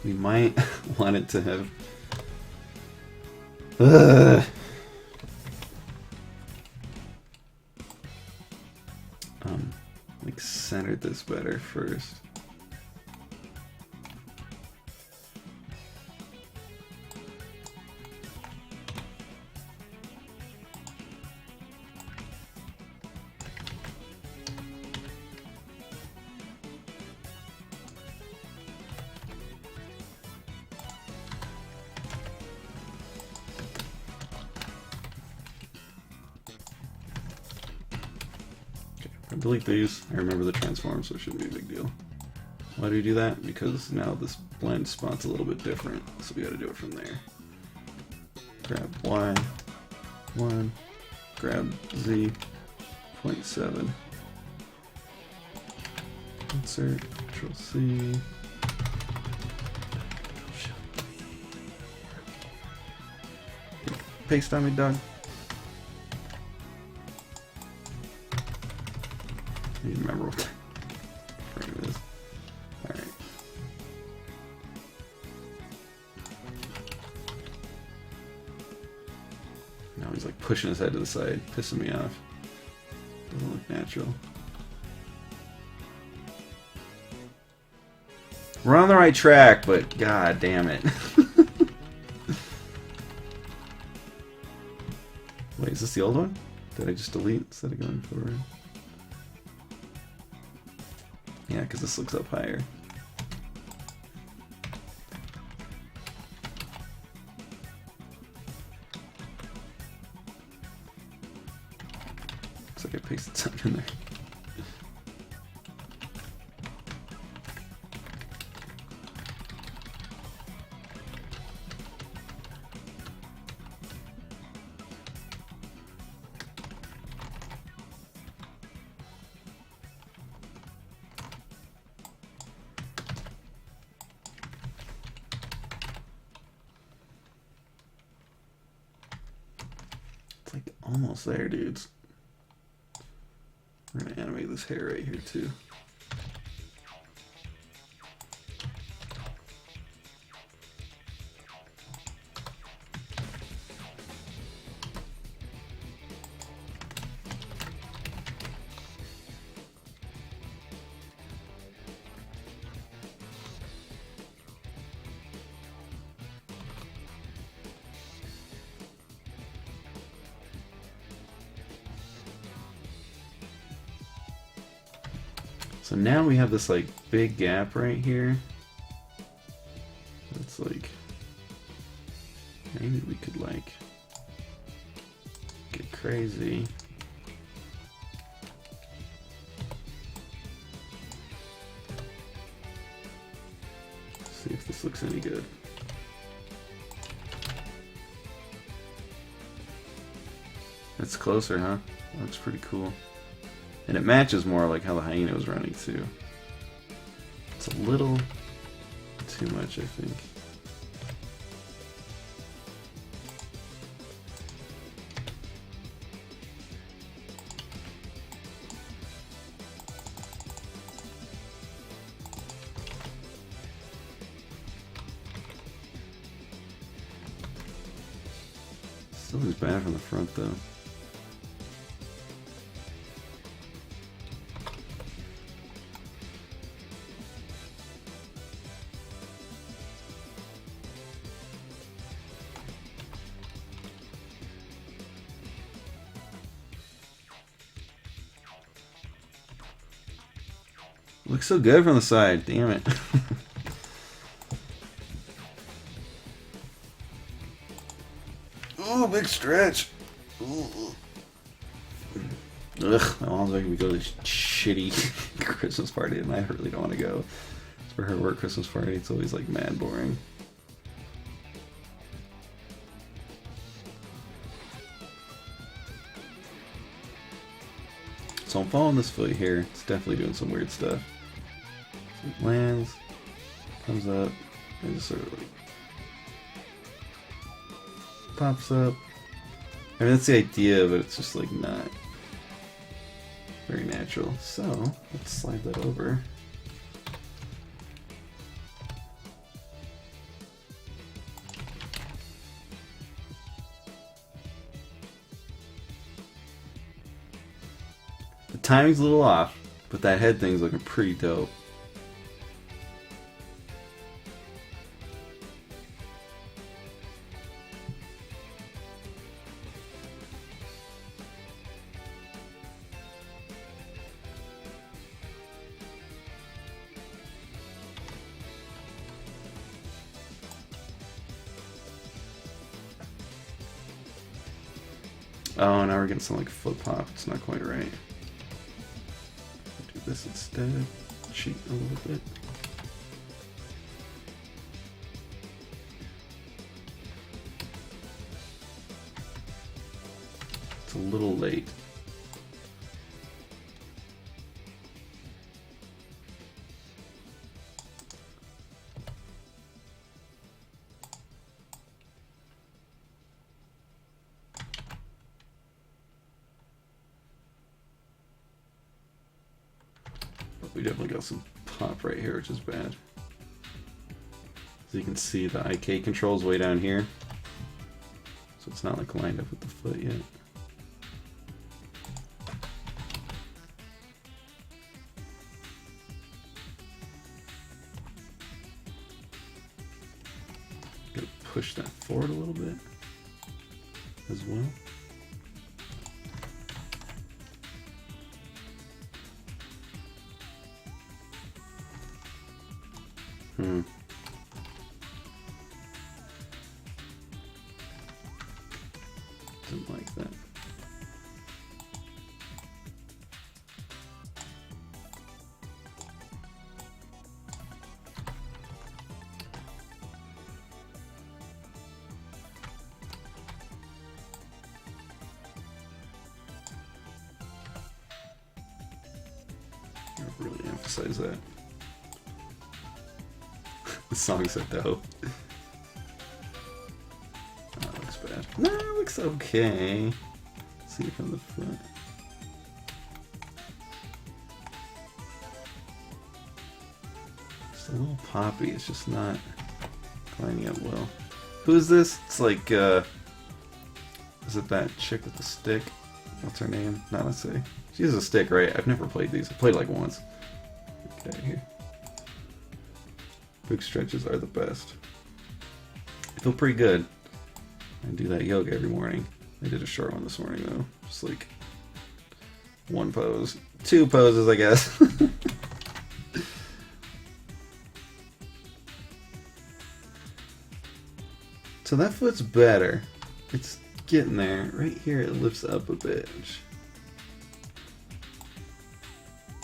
We might want it to have... like center this better first. Delete these. I remember the transform, so it shouldn't be a big deal. Why do we do that? Because now this blend spot's a little bit different, so we gotta do it from there. Grab Y, 1, grab Z, 0.7. Insert, Control C. Paste on me, dog. I need to remember what frame it is. Alright. Now he's like pushing his head to the side, pissing me off. Doesn't look natural. We're on the right track, but god damn it. Wait, is this the old one? Did I just delete instead of going forward? Yeah, because this looks up higher. Looks like I pasted something in there. Like almost there, dudes. We're gonna animate this hair right here too. So now we have this like big gap right here. It's like maybe we could like get crazy. See if this looks any good. It's closer, huh? Looks pretty cool. And it matches more like how the hyena was running too. It's a little too much, I think. Still looks bad from the front though. Looks so good from the side, damn it. Oh, big stretch. Ooh. Ugh, my mom's making me go to this shitty Christmas party and I really don't want to go. It's for her work Christmas party, it's always like mad boring. So I'm following this foot here, it's definitely doing some weird stuff. So it lands, comes up, and just sort of like pops up. I mean, that's the idea, but it's just like not very natural. So let's slide that over. timing's a little off, but that head thing's looking pretty dope. Oh, now we're getting something like a foot pop. It's not quite right. Do this instead. Cheat a little bit. It's a little late. We definitely got some pop right here, which is bad. So you can see the IK controls way down here. So it's not like lined up with the foot yet. Gotta push that forward a little bit as well. Didn't like that. I really emphasize that. The song's so dope. That looks bad. No, it looks okay. See it from the front. Just a little poppy. It's just not lining up well. Who is this? It's like, is it that chick with the stick? What's her name? Not let's say. She has a stick, right? I've never played these. I played like once. Okay, here. Big stretches are the best. I feel pretty good. I do that yoga every morning. I did a short one this morning though. Just like one pose. 2 poses, I guess. So that foot's better. It's getting there. Right here it lifts up a bit.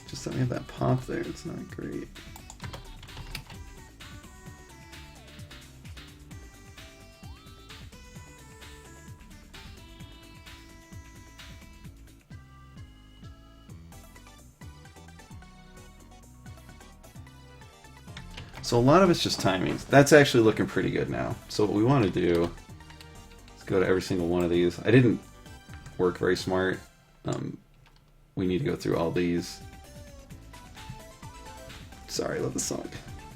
Just that we have that pop there. It's not great. So a lot of it's just timing. That's actually looking pretty good now. So what we want to do is go to every single one of these. I didn't work very smart. We need to go through all these. Sorry, I love the song.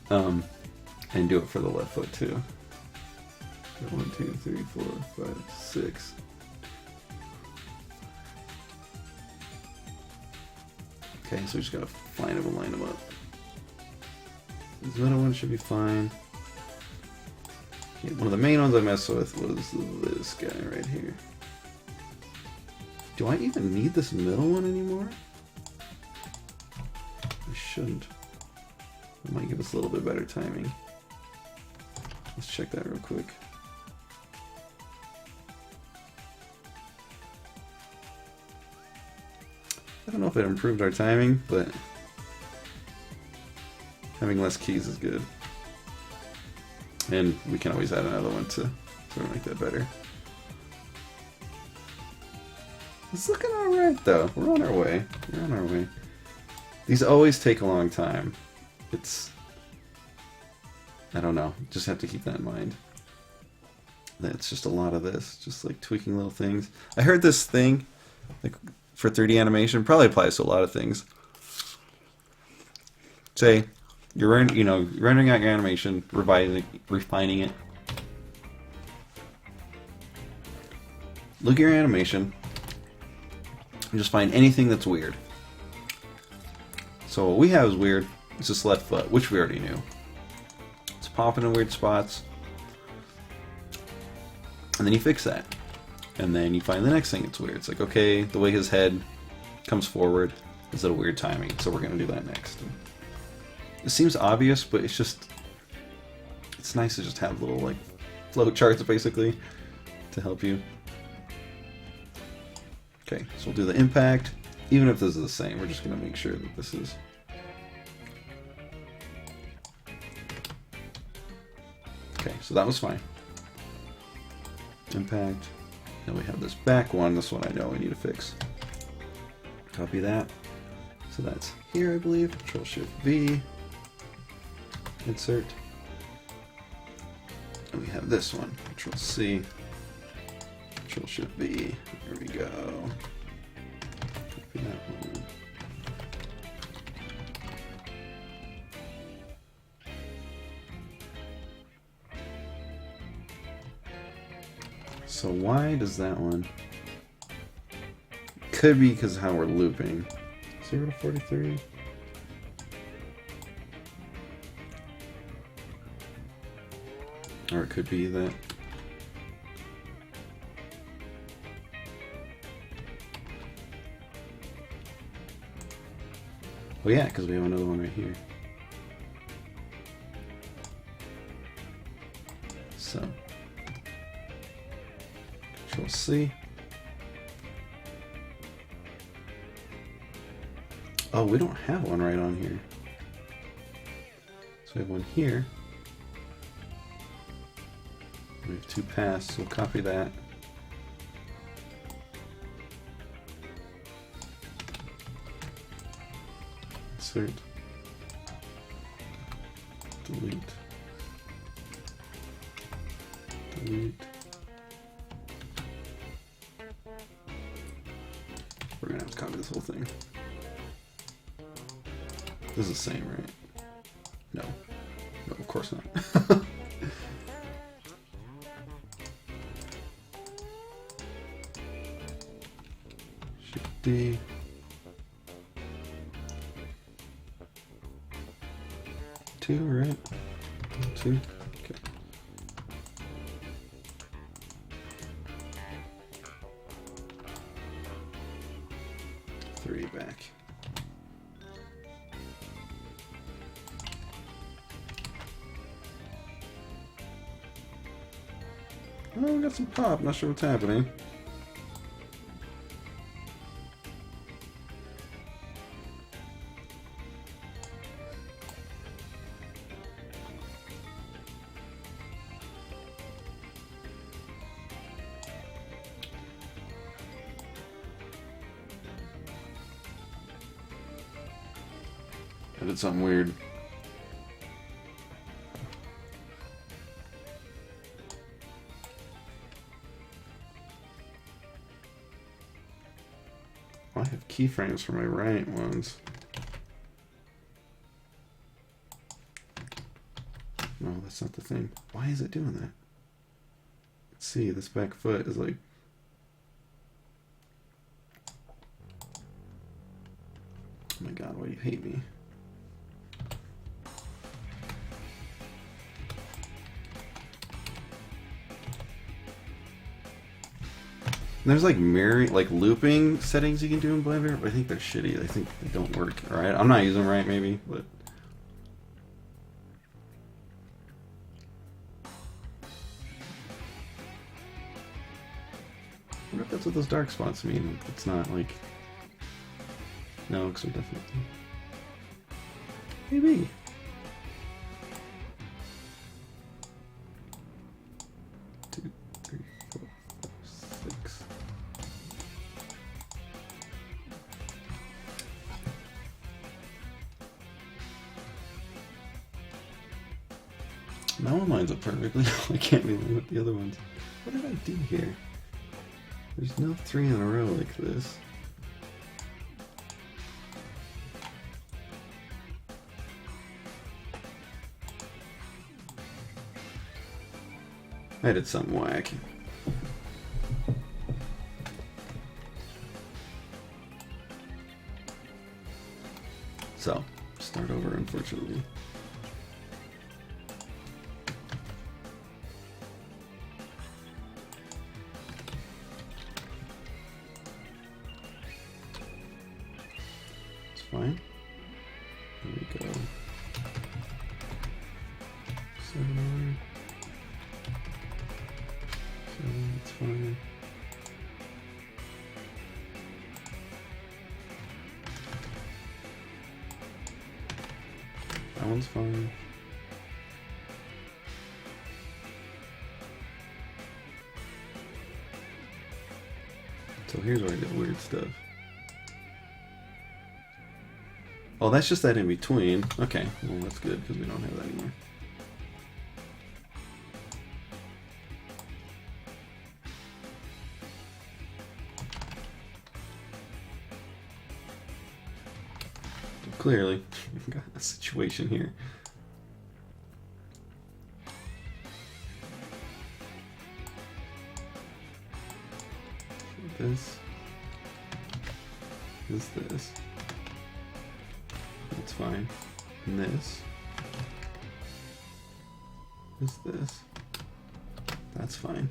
And do it for the left foot too. 1, 2, 3, 4, 5, 6. Okay, so we just gotta find them and line them up. This middle one should be fine. Okay, one of the main ones I messed with was this guy right here. Do I even need this middle one anymore? I shouldn't. It might give us a little bit better timing. Let's check that real quick. I don't know if it improved our timing, but having less keys is good. And we can always add another one to sort of make that better. It's looking alright though. We're on our way. We're on our way. These always take a long time. It's... I don't know. Just have to keep that in mind. That's just a lot of this. Just like tweaking little things. I heard this thing, like for 3D animation, probably applies to a lot of things. Say, you're rendering out your animation, refining it. Look at your animation and just find anything that's weird. So what we have is weird. It's just left foot, which we already knew. It's popping in weird spots. And then you fix that. And then you find the next thing that's weird. It's like, okay, the way his head comes forward is at a weird timing, so we're going to do that next. It seems obvious, but it's just... It's nice to just have little, like, flow charts, basically, to help you. Okay, so we'll do the impact. Even if this is the same, we're just going to make sure that this is... Okay, so that was fine. Impact. Then we have this back one. This one I know we need to fix. Copy that. So that's here, I believe. Control-Shift-V. Insert. And we have this one. Control-C. Control-Shift-V. There we go. Copy that one. So why does that one? Could be because of how we're looping. 0 to 43. Or it could be that. Oh yeah, because we have another one right here. So. Control-C. Oh, we don't have one right on here. So we have one here. We have two paths, so we'll copy that. Insert. Delete. Delete. We're gonna have to copy this whole thing. This is the same, right? No. No, of course not. Shift-D. Two, right? 2. Okay. Three back. Oh, we got some pop. Not sure what's happening. I did something weird. I have keyframes for my right ones. No, that's not the thing. Why is it doing that? Let's see, this back foot is like... Oh my god, why do you hate me? There's like mirroring, like looping settings you can do in Blender, but I think they're shitty. I think they don't work. Alright, I'm not using them right, maybe, but. I wonder if that's what those dark spots mean. It's not like. No, because we definitely. Maybe. That one lines up perfectly. I can't really with the other ones. What did I do here? There's no 3 in a row like this. I did something whack. So, start over, unfortunately. It's fine. There we go. 7 so it's fine. That one's fine. So here's where I get weird stuff. Oh, that's just that in between. Okay, well that's good because we don't have that anymore. Clearly, we've got a situation here. This. That's fine. And this. That's fine.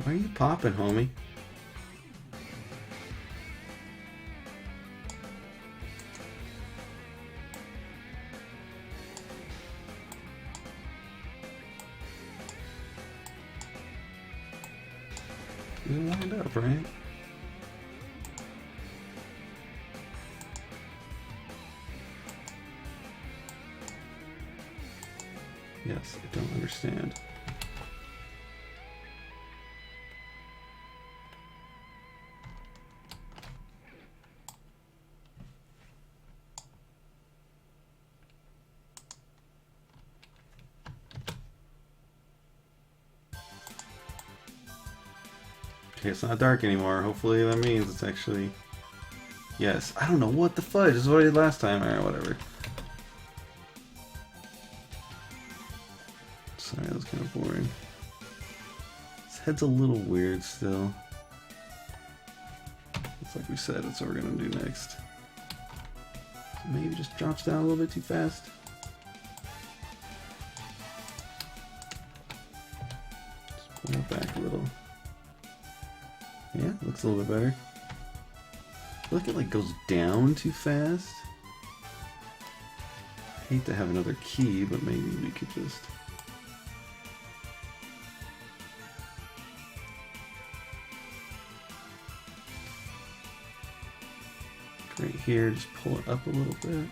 Why are you popping, homie? You lined up, right? Yes, I don't understand. Okay, it's not dark anymore. Hopefully that means it's actually... Yes. I don't know what the fudge. This is what I did last time. Alright, whatever. Sorry, that was kind of boring. His head's a little weird still. It's like we said, that's what we're going to do next. So maybe just drops down a little bit too fast. Just pull it back a little. Yeah, looks a little bit better. I feel like it goes down too fast. I hate to have another key, but maybe we could just... Right here, just pull it up a little bit.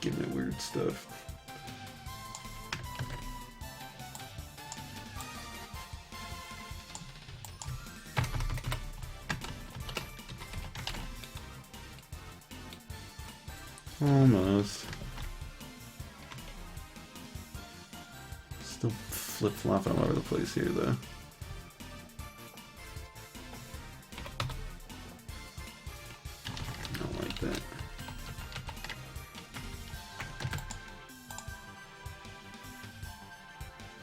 Giving it weird stuff. Almost. Still flip-flopping all over the place here, though. I don't like that.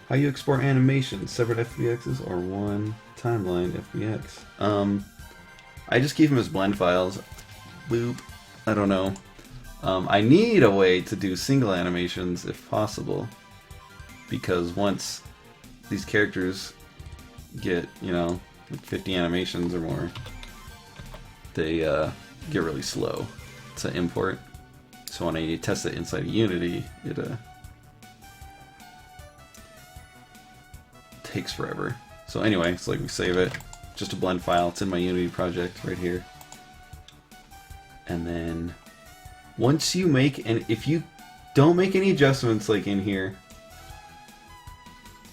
How you export animations, separate FBXs or one timeline FBX? I just keep them as blend files. Boop. I don't know. I need a way to do single animations if possible, because once these characters get, you know, like 50 animations or more, they get really slow to import. So when I test it inside of Unity, it takes forever. So anyway, it's like we save it, just a blend file. It's in my Unity project right here. And then once you make, and if you don't make any adjustments like in here,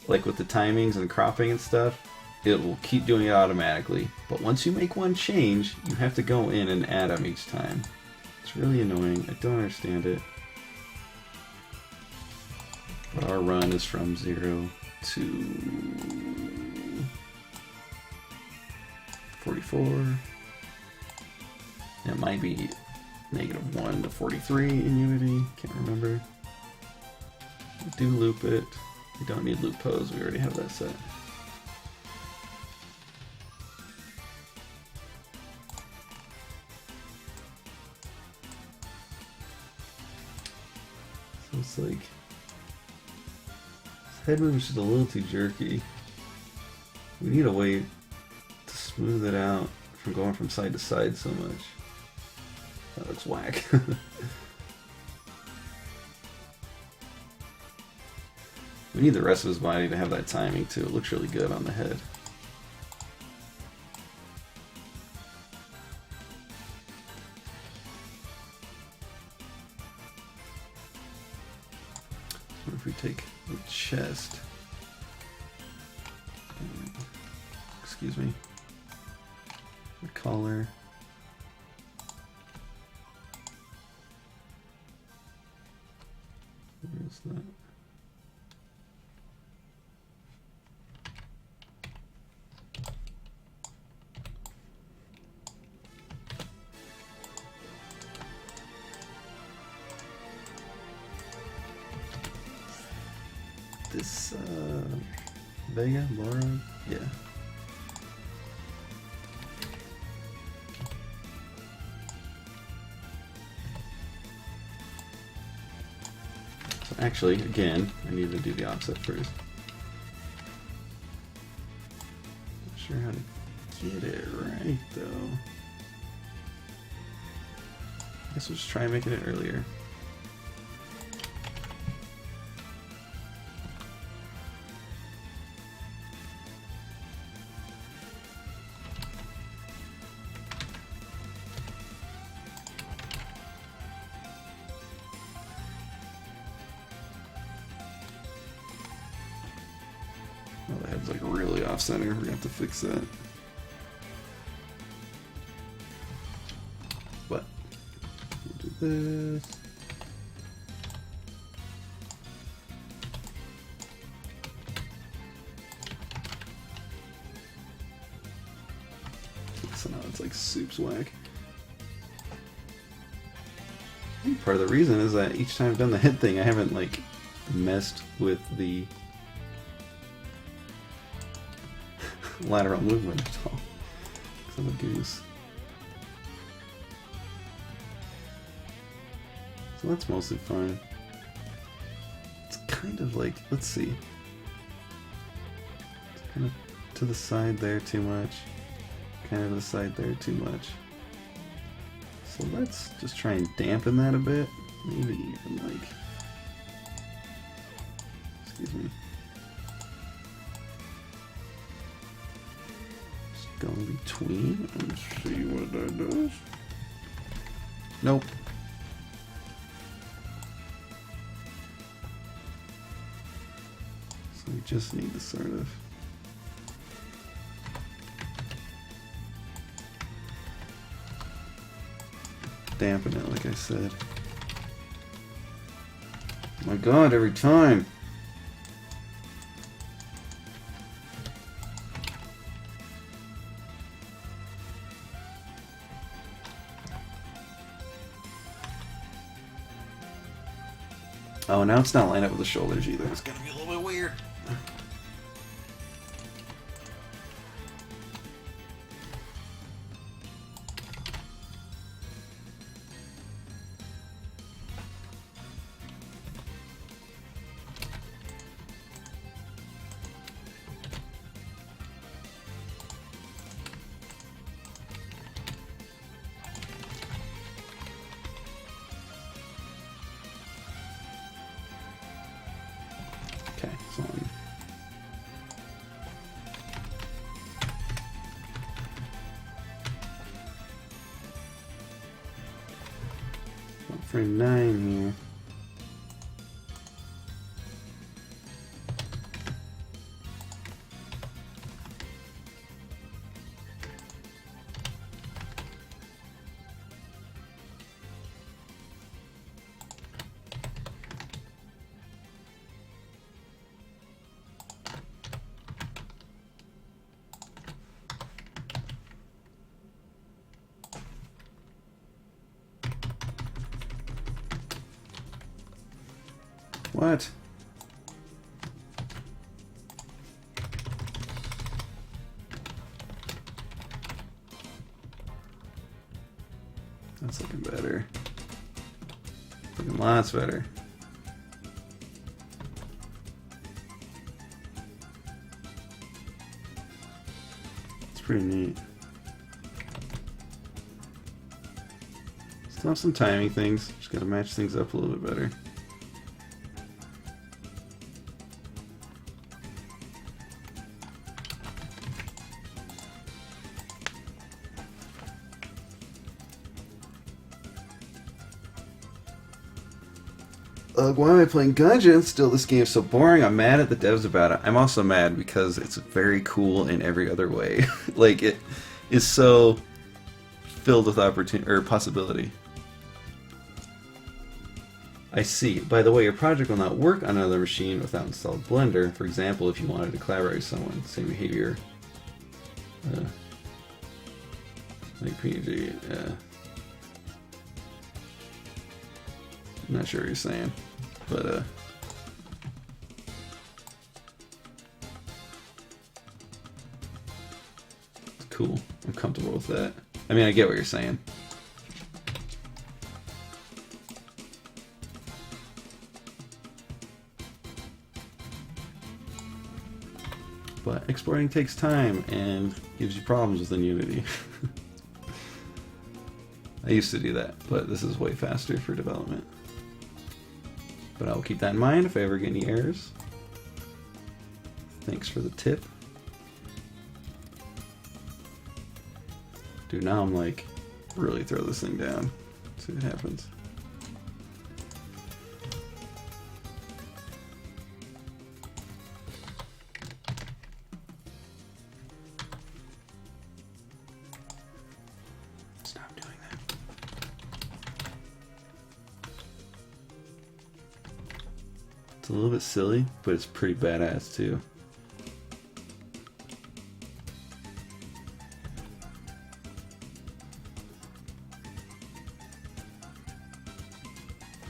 like with the timings and cropping and stuff, it will keep doing it automatically. But once you make one change, you have to go in and add them each time. It's really annoying. I don't understand it. But our run is from 0 to 44. It might be -1 to 43 in Unity. Can't remember. Do loop it. We don't need loop pose. We already have that set. So it's like this head move is just a little too jerky. We need a way to smooth it out from going from side to side so much. That looks whack. We need the rest of his body to have that timing too. It looks really good on the head. So if we take the chest, excuse me, the collar, where is that? This Vega, Laura, yeah. So actually, again, I need to do the offset first. Not sure how to get it right though. I guess we'll just try making it earlier. Oh, the head's like really off center. We're gonna have to fix that. But we'll do this. So now it's like soup's whack. I think part of the reason is that each time I've done the head thing, I haven't like messed with the lateral movement at all. Because I'm a goose. So that's mostly fine. It's kind of like, let's see. It's kind of to the side there too much. Kind of to the side there too much. So let's just try and dampen that a bit. Maybe even like, excuse me. Go in between and see what that does. Nope. So we just need to sort of dampen it, like I said. Oh my god, every time! Oh, now it's not lined up with the shoulders either. It's gonna be a little bit weird. Okay, so frame 9 here. What? That's looking better. Looking lots better. It's pretty neat. Still have some timing things. Just gotta match things up a little bit better. Why am I playing Gungeon? Still, this game's so boring. I'm mad at the devs about it. I'm also mad because it's very cool in every other way. Like, it is so filled with opportunity or possibility. I see. By the way, your project will not work on another machine without installed Blender. For example, if you wanted to collaborate with someone, same behavior. Like PNG. I'm not sure what you're saying, but it's cool. I'm comfortable with that. I mean, I get what you're saying. But exporting takes time and gives you problems within Unity. I used to do that, but this is way faster for development. But I'll keep that in mind if I ever get any errors. Thanks for the tip. Dude, now I'm like, really throw this thing down. See what happens. Stop doing that. It's a little bit silly, but it's pretty badass too.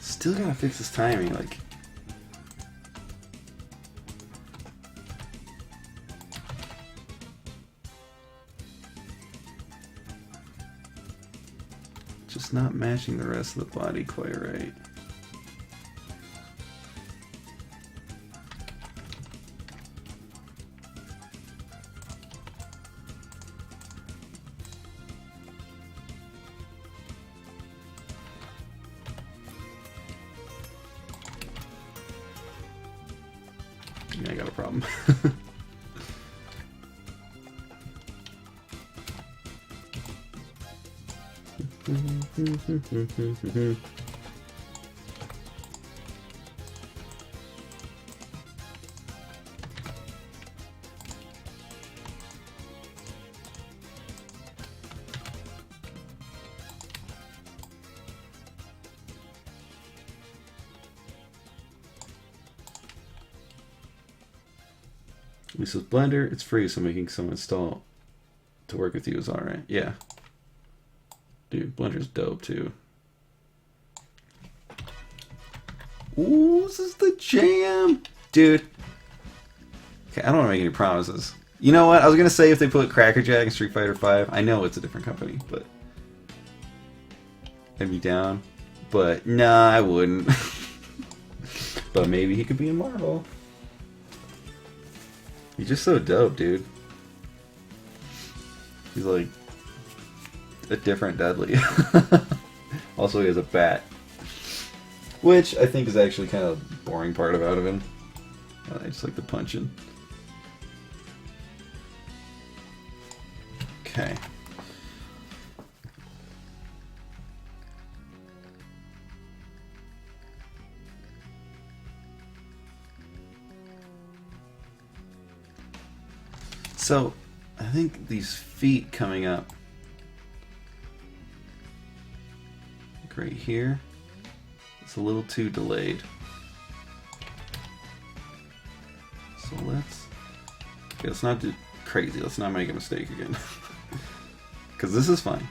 Still gotta fix this timing, like. Just not matching the rest of the body quite right. Yeah, I got a problem. At least with Blender, it's free, so making someone install to work with you is alright. Yeah. Dude, Blender's dope too. Ooh, this is the jam! Dude. Okay, I don't want to make any promises. You know what? I was going to say if they put Cracker Jack in Street Fighter V, I know it's a different company, but I'd be down. But nah, I wouldn't. But maybe he could be in Marvel. He's just so dope, dude. He's like a different Dudley. Also, he has a bat, which I think is actually kind of the boring part about him. I just like the punching. Okay. So, I think these feet coming up, like right here, it's a little too delayed. So let's not do crazy. Let's not make a mistake again. Because this is fine.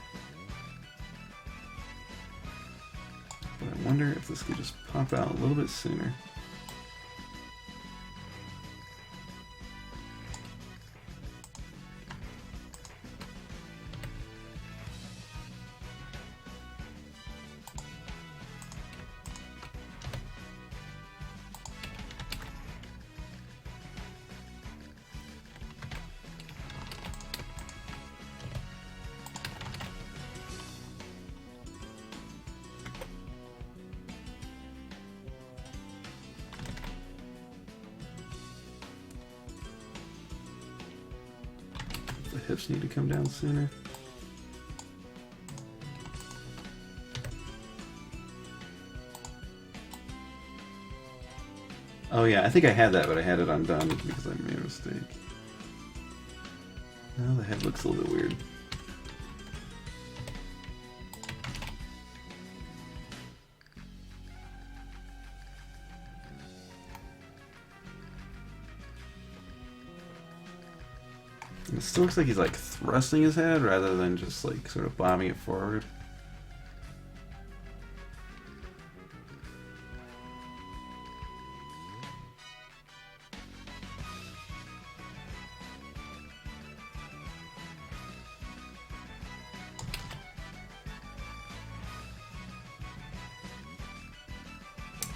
But I wonder if this could just pop out a little bit sooner. hips need to come down sooner. Oh yeah, I think I had that, but I had it undone because I made a mistake. Now the head looks a little bit weird. It still looks like he's like thrusting his head rather than just like sort of bobbing it forward.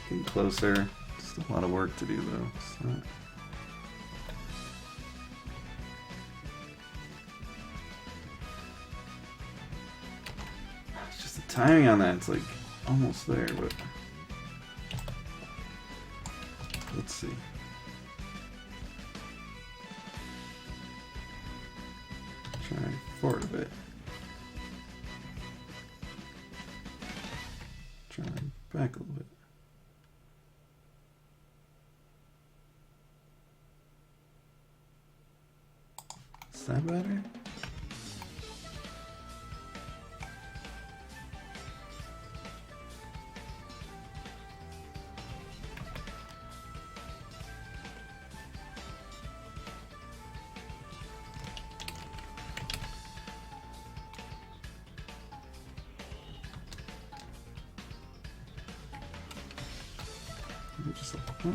Getting closer. Still a lot of work to do though. It's not... It's just the timing on that. It's like almost there, but let's see. Try forward a bit. Try back a little bit. Is that better? Just like, huh?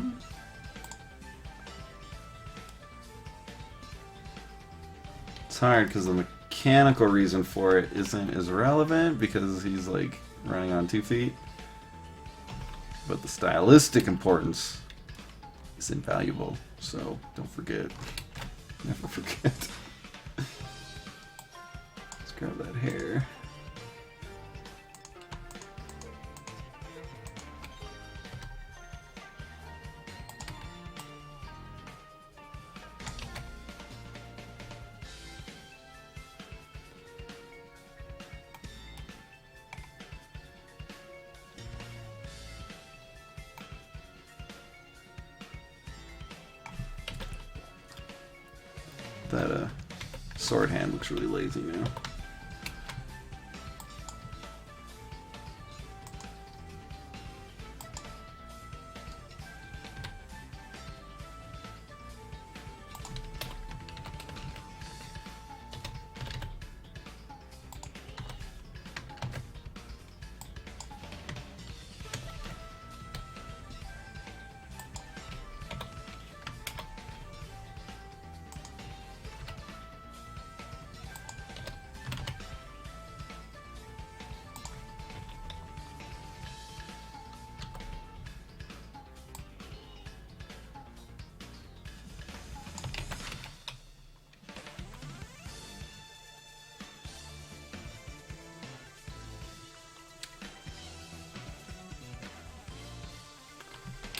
It's hard because the mechanical reason for it isn't as relevant because he's like running on 2 feet, but the stylistic importance is invaluable, so don't forget. Never forget. Let's grab that hair. That sword hand looks really lazy now.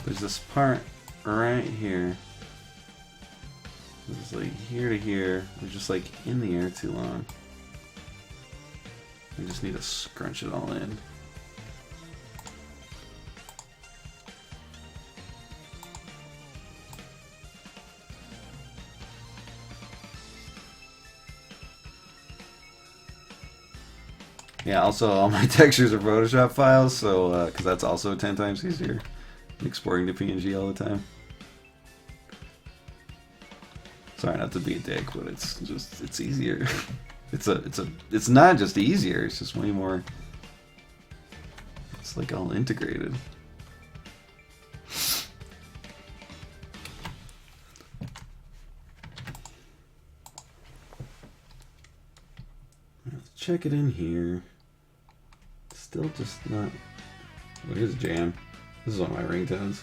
There's this part right here. It's like here to here. We're just like in the air too long. We just need to scrunch it all in. Yeah, also all my textures are Photoshop files, so because that's also 10 times easier than exporting to PNG all the time. Sorry, not to be a dick, but it's easier. It's not just easier, it's just way more. It's like all integrated. Let's check it in here. Still just not. Well, here's Jam. This is one of my ringtones.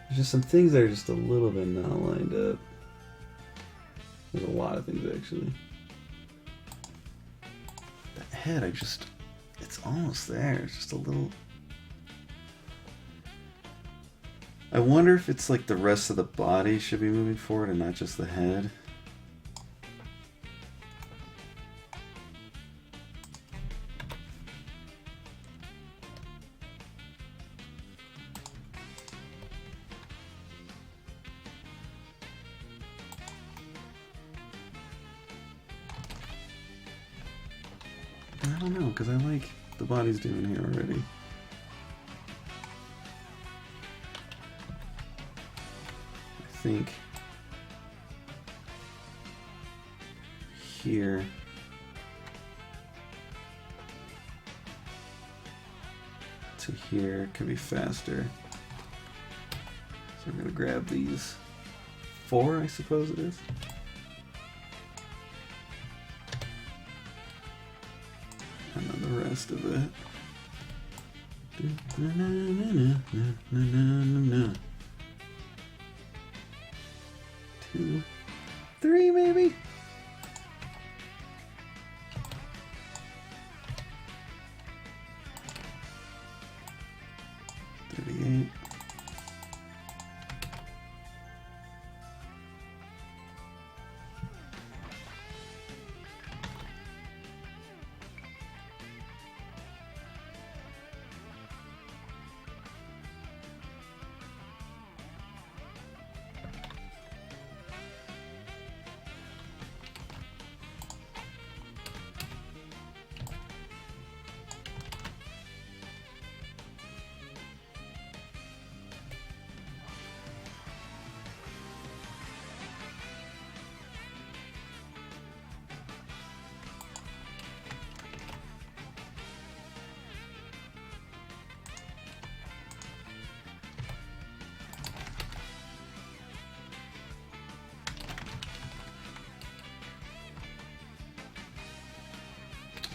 There's just some things that are just a little bit not lined up. There's a lot of things actually. That head, it's almost there. It's just a little. I wonder if it's like the rest of the body should be moving forward and not just the head. I don't know, because I like the body's doing here already. I think here to here could be faster. So I'm going to grab these 4, I suppose it is. And then the rest of it. 2, 3 maybe? 38.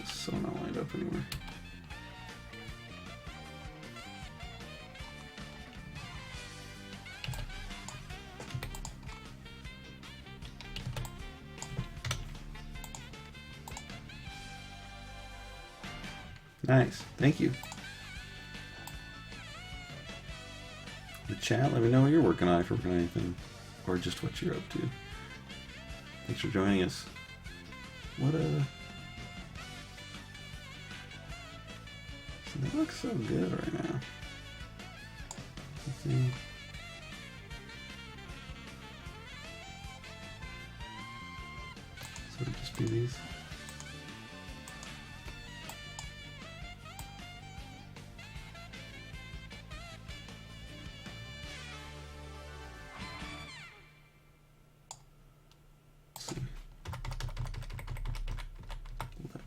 So not lined up anymore. Nice, thank you. The chat, let me know what you're working on if you're working on anything, or just what you're up to. Thanks for joining us. What a... They look so good right now. Let's see. So it'd just be these. Let's see.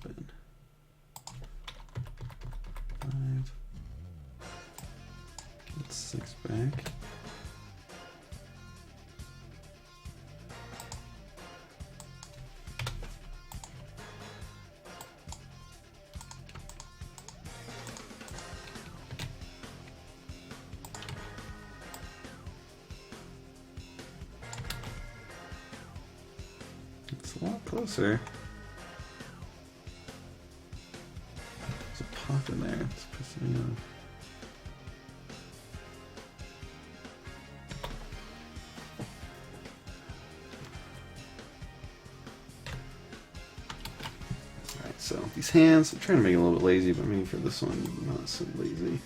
11. 5. That's 6 back. It's a lot closer. There's a pop in there. It's pissing me off. Alright, so these hands, I'm trying to make it a little bit lazy, but maybe for this one, not so lazy.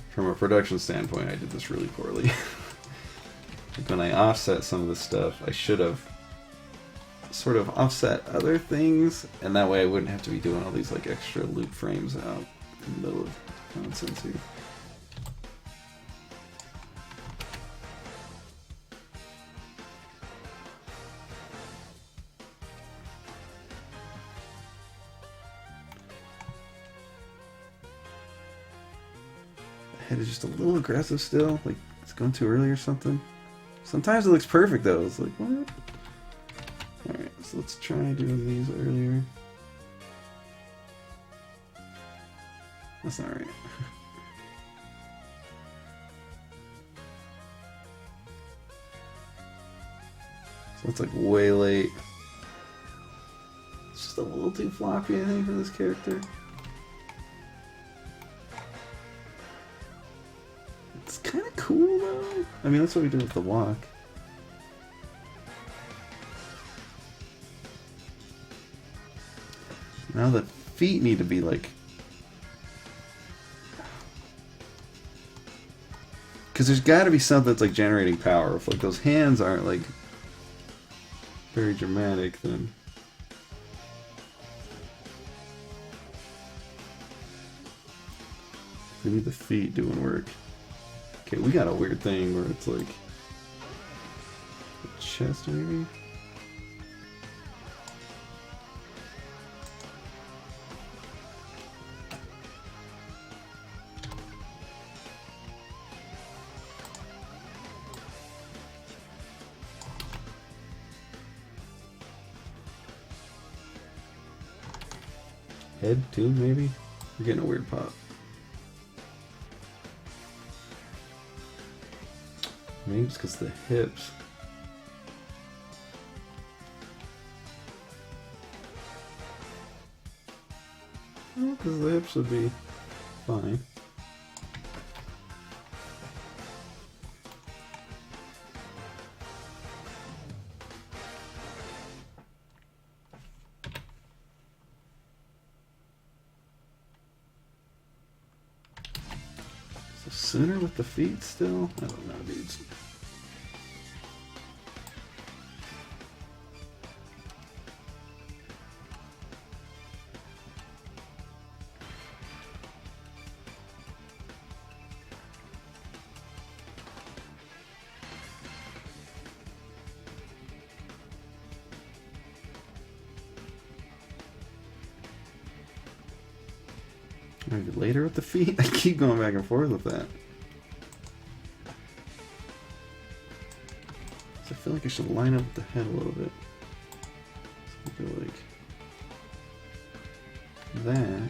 From a production standpoint, I did this really poorly. Like when I offset some of this stuff, I should have sort of offset other things, and that way I wouldn't have to be doing all these like extra loop frames out in the middle of nonsense here. Head is just a little aggressive still, like it's going too early or something. Sometimes it looks perfect though, it's like, what? Alright, so let's try doing these earlier. That's not right. So it's like way late. It's just a little too floppy, I think, for this character. It's kind of cool, though. I mean, that's what we did with the walk. Now the feet need to be, like... Because there's got to be something that's, like, generating power. If, like, those hands aren't, like, very dramatic, then... We need the feet doing work. Okay, we got a weird thing where it's like the chest, maybe. Head too, maybe. We're getting a weird pop. Maybe it's because the hips. Well, because the hips would be fine. So sooner with the feet still? I don't know, dudes. Maybe later with the feet? I keep going back and forth with that. So I feel like I should line up with the head a little bit. Something like that.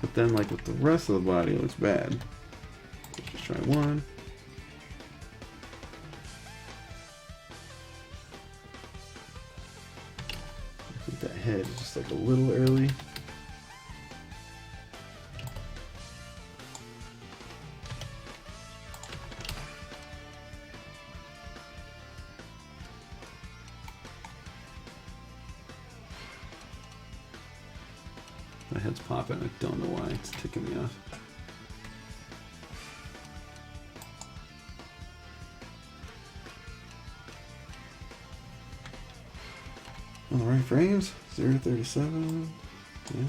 But then, like, with the rest of the body, it looks bad. Let's just try one. That head is just like a little early. My head's popping. I don't know why. It's ticking me off. On the right frames, 0 to 37. Yeah.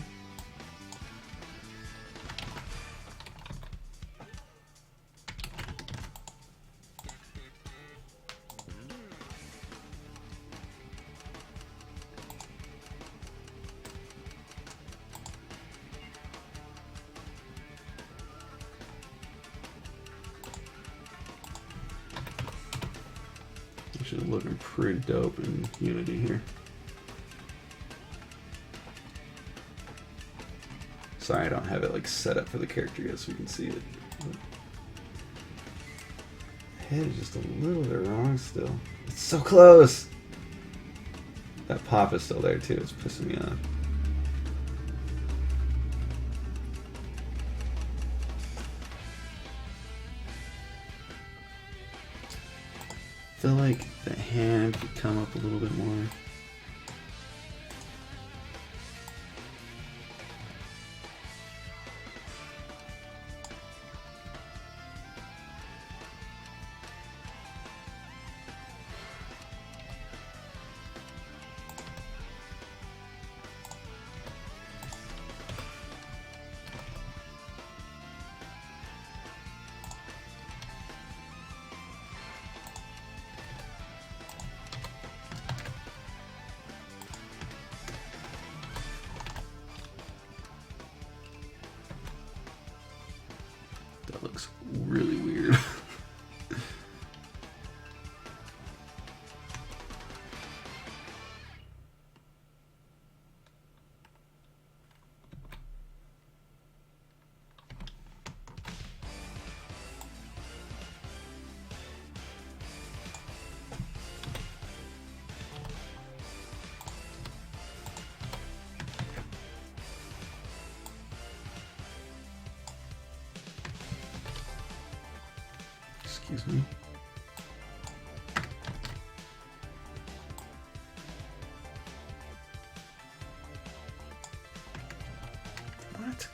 Actually looking pretty dope in Unity here. Sorry, I don't have it like set up for the character yet so we can see it. Head is just a little bit wrong still. It's so close! That pop is still there too, it's pissing me off. I feel like the hand could come up a little bit more. That looks really weird. Excuse me. What?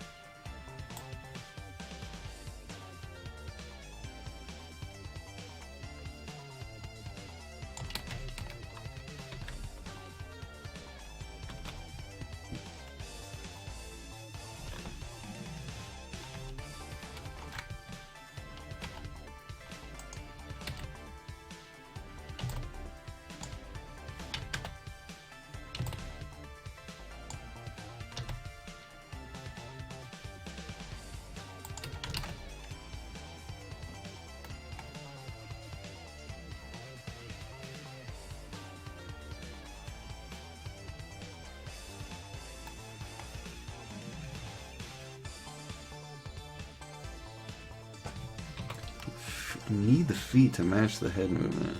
Need the feet to match the head movement.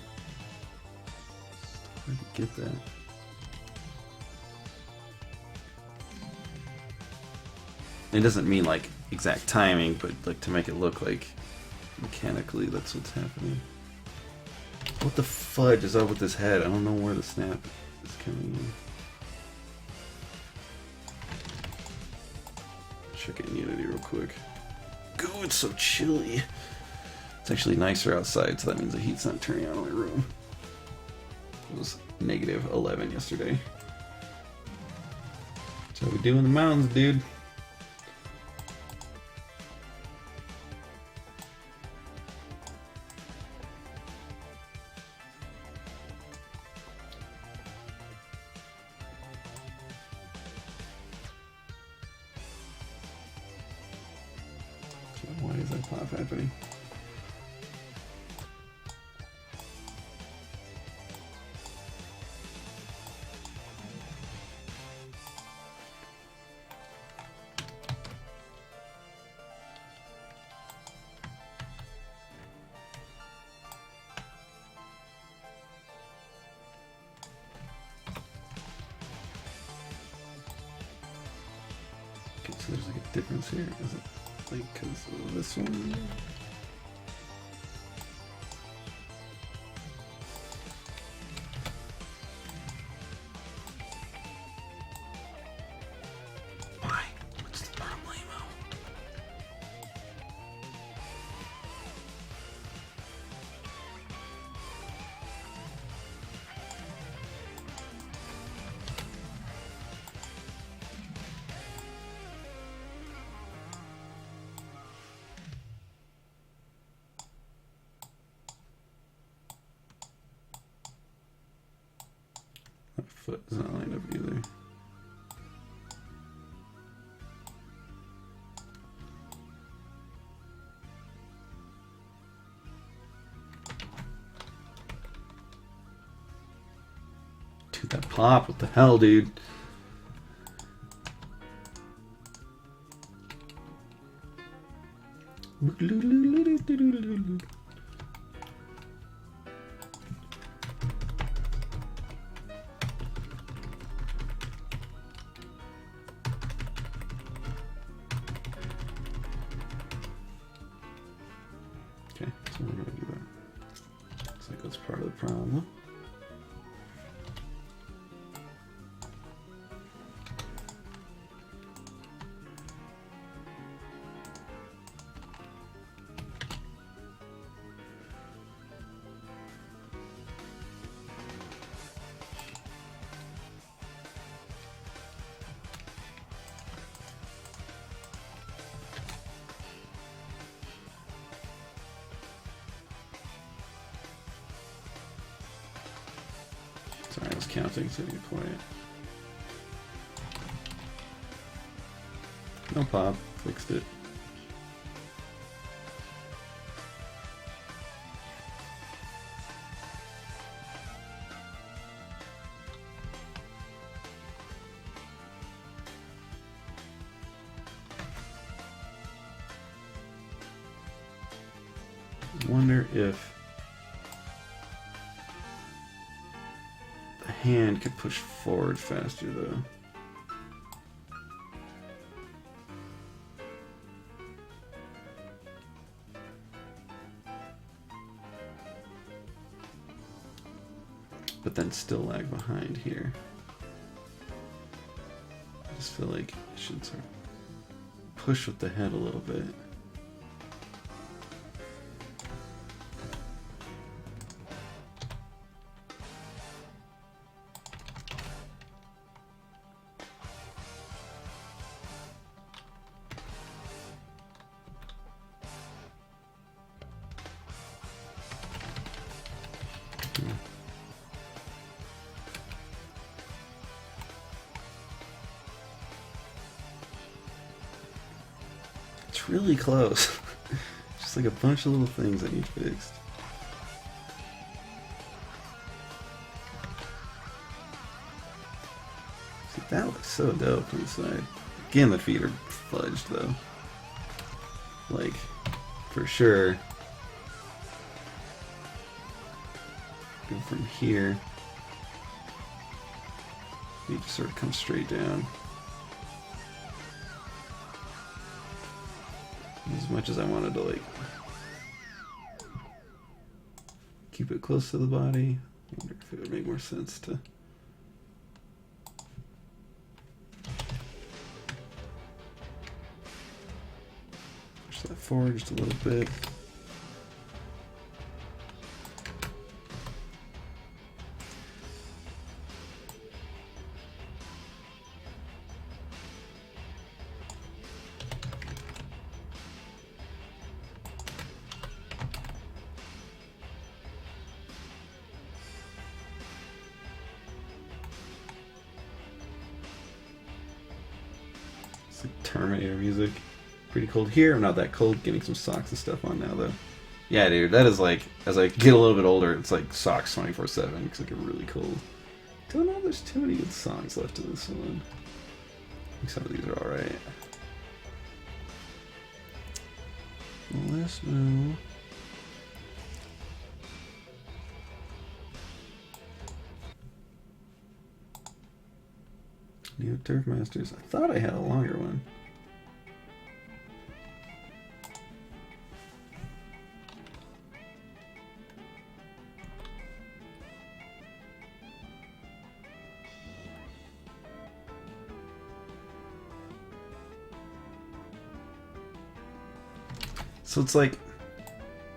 Hard to get that. It doesn't mean like exact timing, but like to make it look like mechanically that's what's happening. What the fudge is up with this head? I don't know where the snap is coming in. Check it in Unity real quick. Go, it's so chilly. It's actually nicer outside, so that means the heat's not turning on in my room. It was negative 11 yesterday. So we do in the mountains, dude. So why is that pop happening? Okay, so there's like a difference here. Is it like because of this one? Why? What's the problemo? That foot is not lined up either. Dude, that pop, what the hell, dude? Okay, so we're gonna do that. Looks like that's part of the problem. Sorry, I was counting, so you quiet. No pop, fixed it. Wonder if the hand could push forward faster though. but then still lag behind here. I just feel like I should sort of push with the head a little bit. It's really close. Just like a bunch of little things that need fixed. See, that looks so dope from the side. Again, the feet are fudged though. Like, for sure. Go from here. You just sort of come straight down. As much as I wanted to like keep it close to the body, I wonder if it would make more sense to push that forward just a little bit. Terminator music. Pretty cold here. I'm not that cold. Getting some socks and stuff on now, though. Yeah, dude, that is like, as I get a little bit older, it's like socks 24/7 because I get really cold. Don't know if there's too many good songs left in this one. I think some of these are alright. Last no. Neo Turf Masters. I thought I had a longer one. So it's like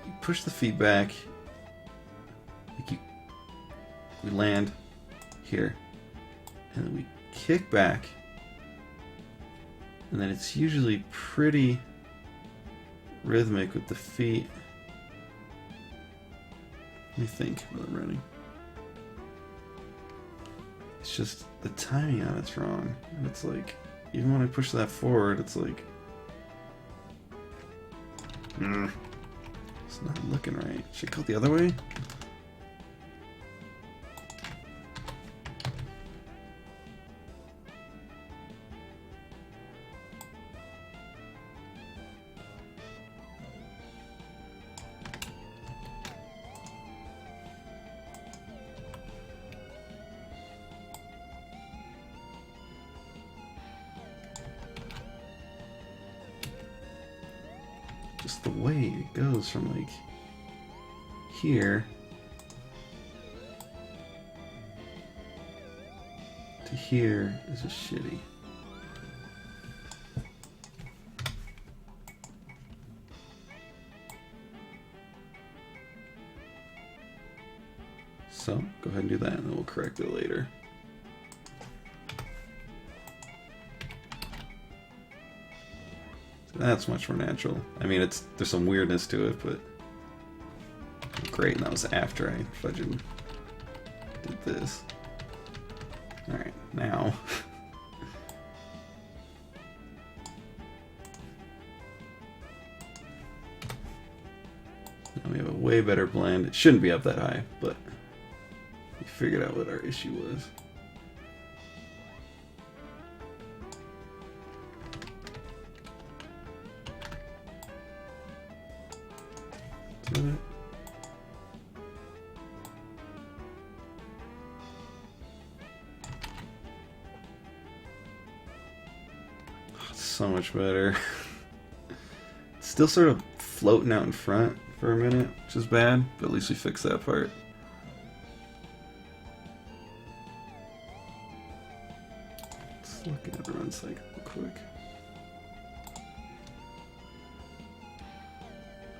you push the feet back, like we land here, and then we kick back, and then it's usually pretty rhythmic with the feet. Let me think while I'm running. It's just the timing on it's wrong, and it's like even when I push that forward, it's like it's not looking right. Should I go the other way? Just the way it goes from like here to here is just shitty. So go ahead and do that and then we'll correct it later. That's much more natural. I mean, there's some weirdness to it, but great. And that was after I fudging did this. All right, now now we have a way better blend. It shouldn't be up that high, but we figured out what our issue was. So much better. It's still sort of floating out in front for a minute, which is bad, but at least we fixed that part. Look at everyone's like real quick.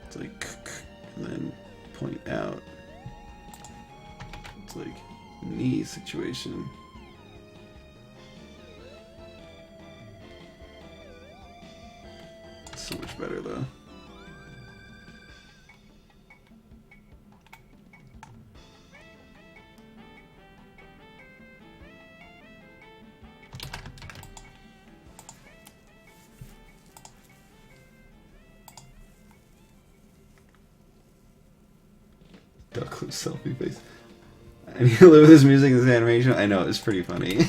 It's like, and then point out. It's like knee situation. It's so much better though. Duck with selfie face. I need to live with this music and this animation. I know, it's pretty funny.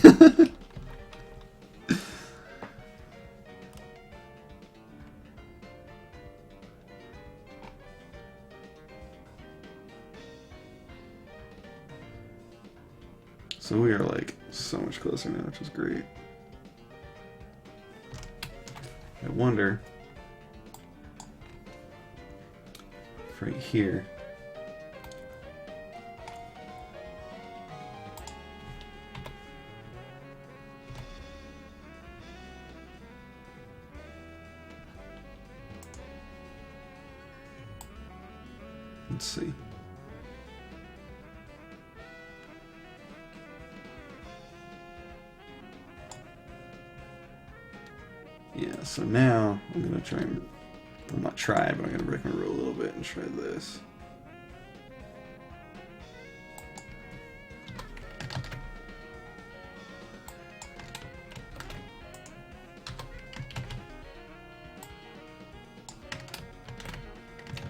So we are like so much closer now, which is great. I wonder if right here. Let's see. Yeah, so now I'm gonna try and, well, not try, but I'm gonna break my rule a little bit and try this.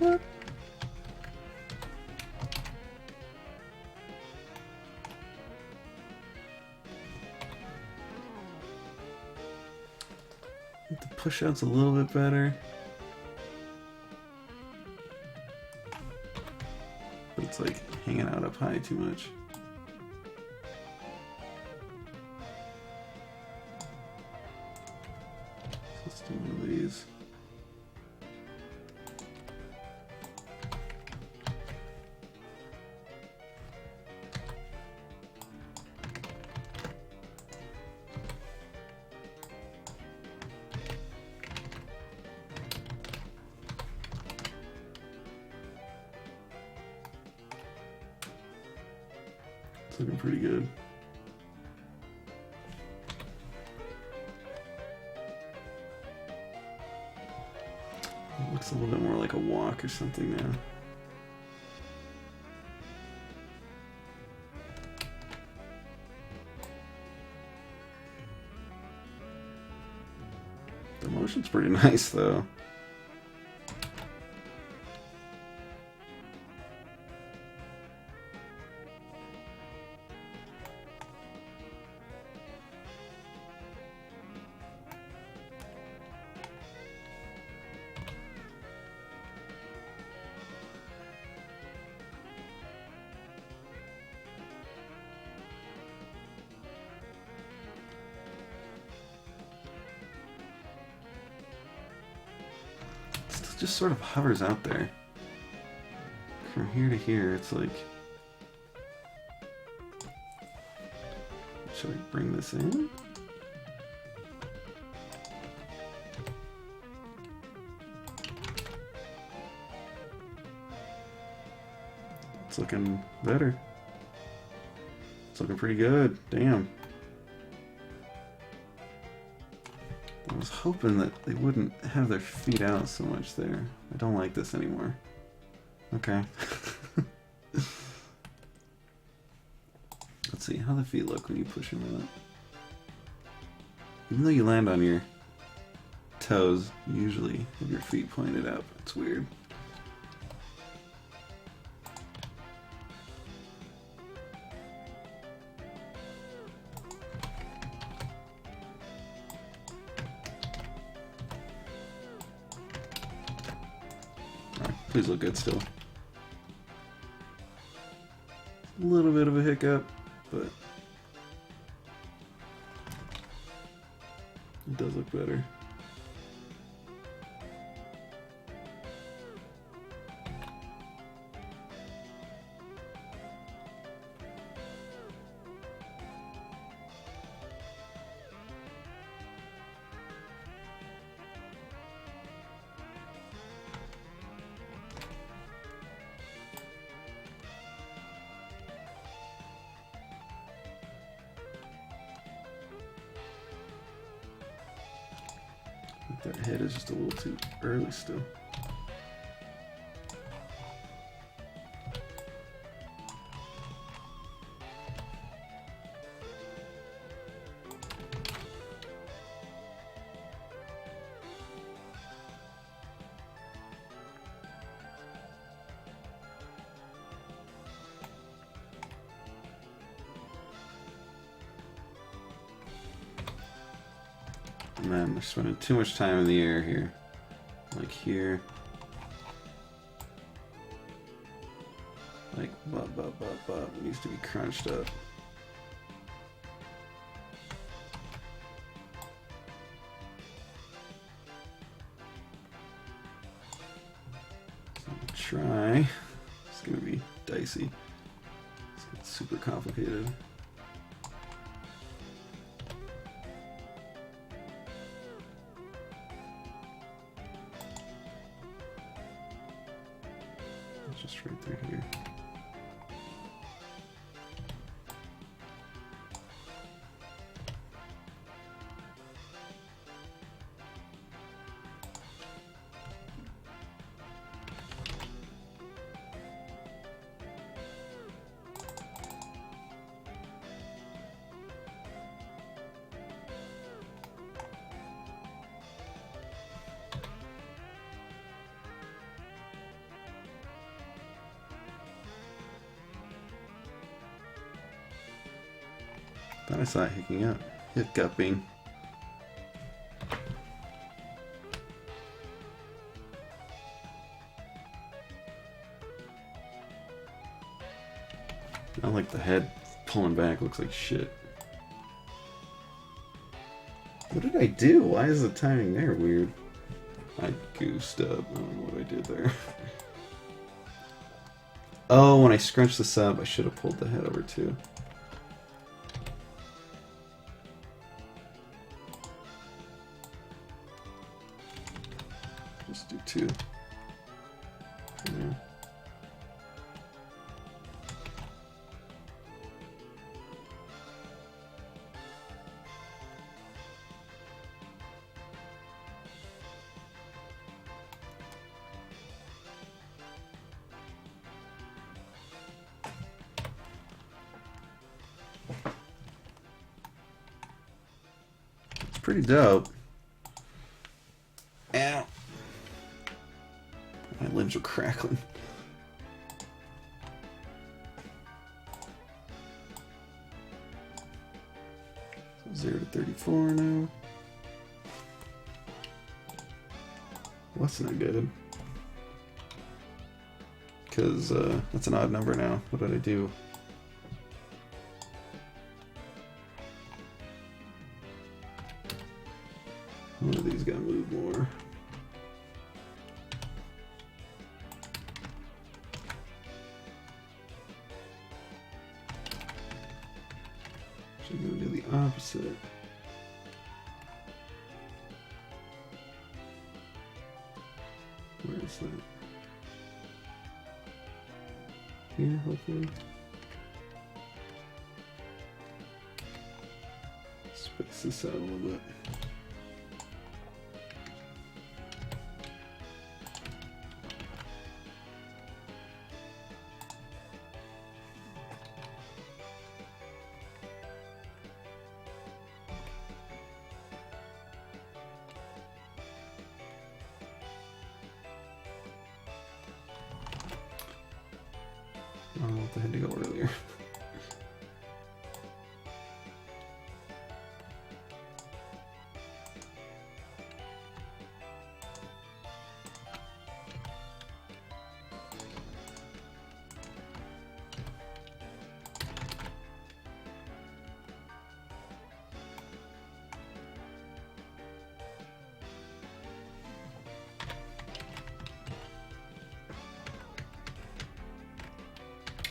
What? The push out's a little bit better. But it's like hanging out up high too much. Let's do one of these. It's looking pretty good. It looks a little bit more like a walk or something now. The motion's pretty nice though. It just sort of hovers out there. From here to here, it's like... Should I bring this in? It's looking better. It's looking pretty good. Damn. I was hoping that they wouldn't have their feet out so much there. I don't like this anymore. Okay. Let's see how the feet look when you push them out. Even though you land on your toes, you usually have your feet pointed up. It's weird. Please look good still. A little bit of a hiccup, but it does look better. That head is just a little too early still. Man, they're spending too much time in the air here. Like here. Like, it needs to be crunched up. So I'm gonna try. It's gonna be dicey. It's super complicated. Just right through here. Thought I saw it hiccuping. I like the head pulling back, looks like shit. What did I do? Why is the timing there weird? I goosed up. I don't know what I did there. Oh, when I scrunched this up, I should have pulled the head over too. Just do two. Yeah. It's pretty dope. Ow. My limbs are crackling. So 0 to 34 now. Well, that's not good. Because that's an odd number now. What did I do? One of these gotta move more. Should go do the opposite. Where is that? Here, hopefully. Space this out a little bit. I want the head to go earlier.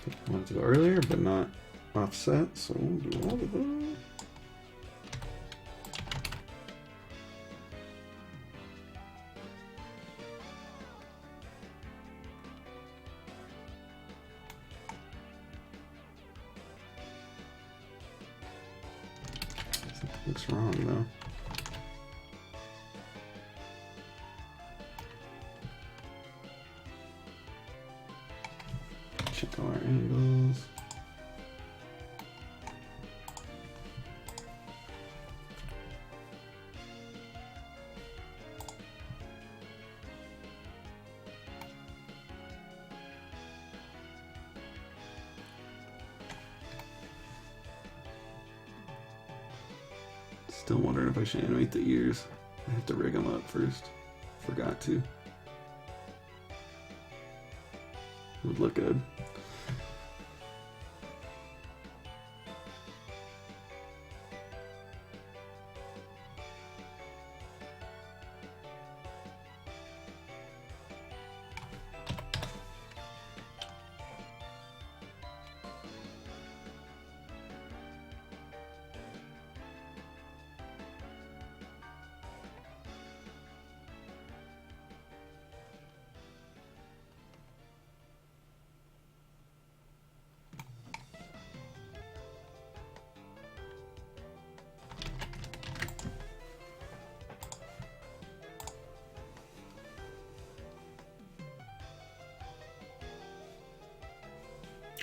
I want it to go earlier, but not offset, so we'll do all of them. Something looks wrong though. Still wondering if I should animate the ears. I have to rig them up first. Forgot to. Would look good.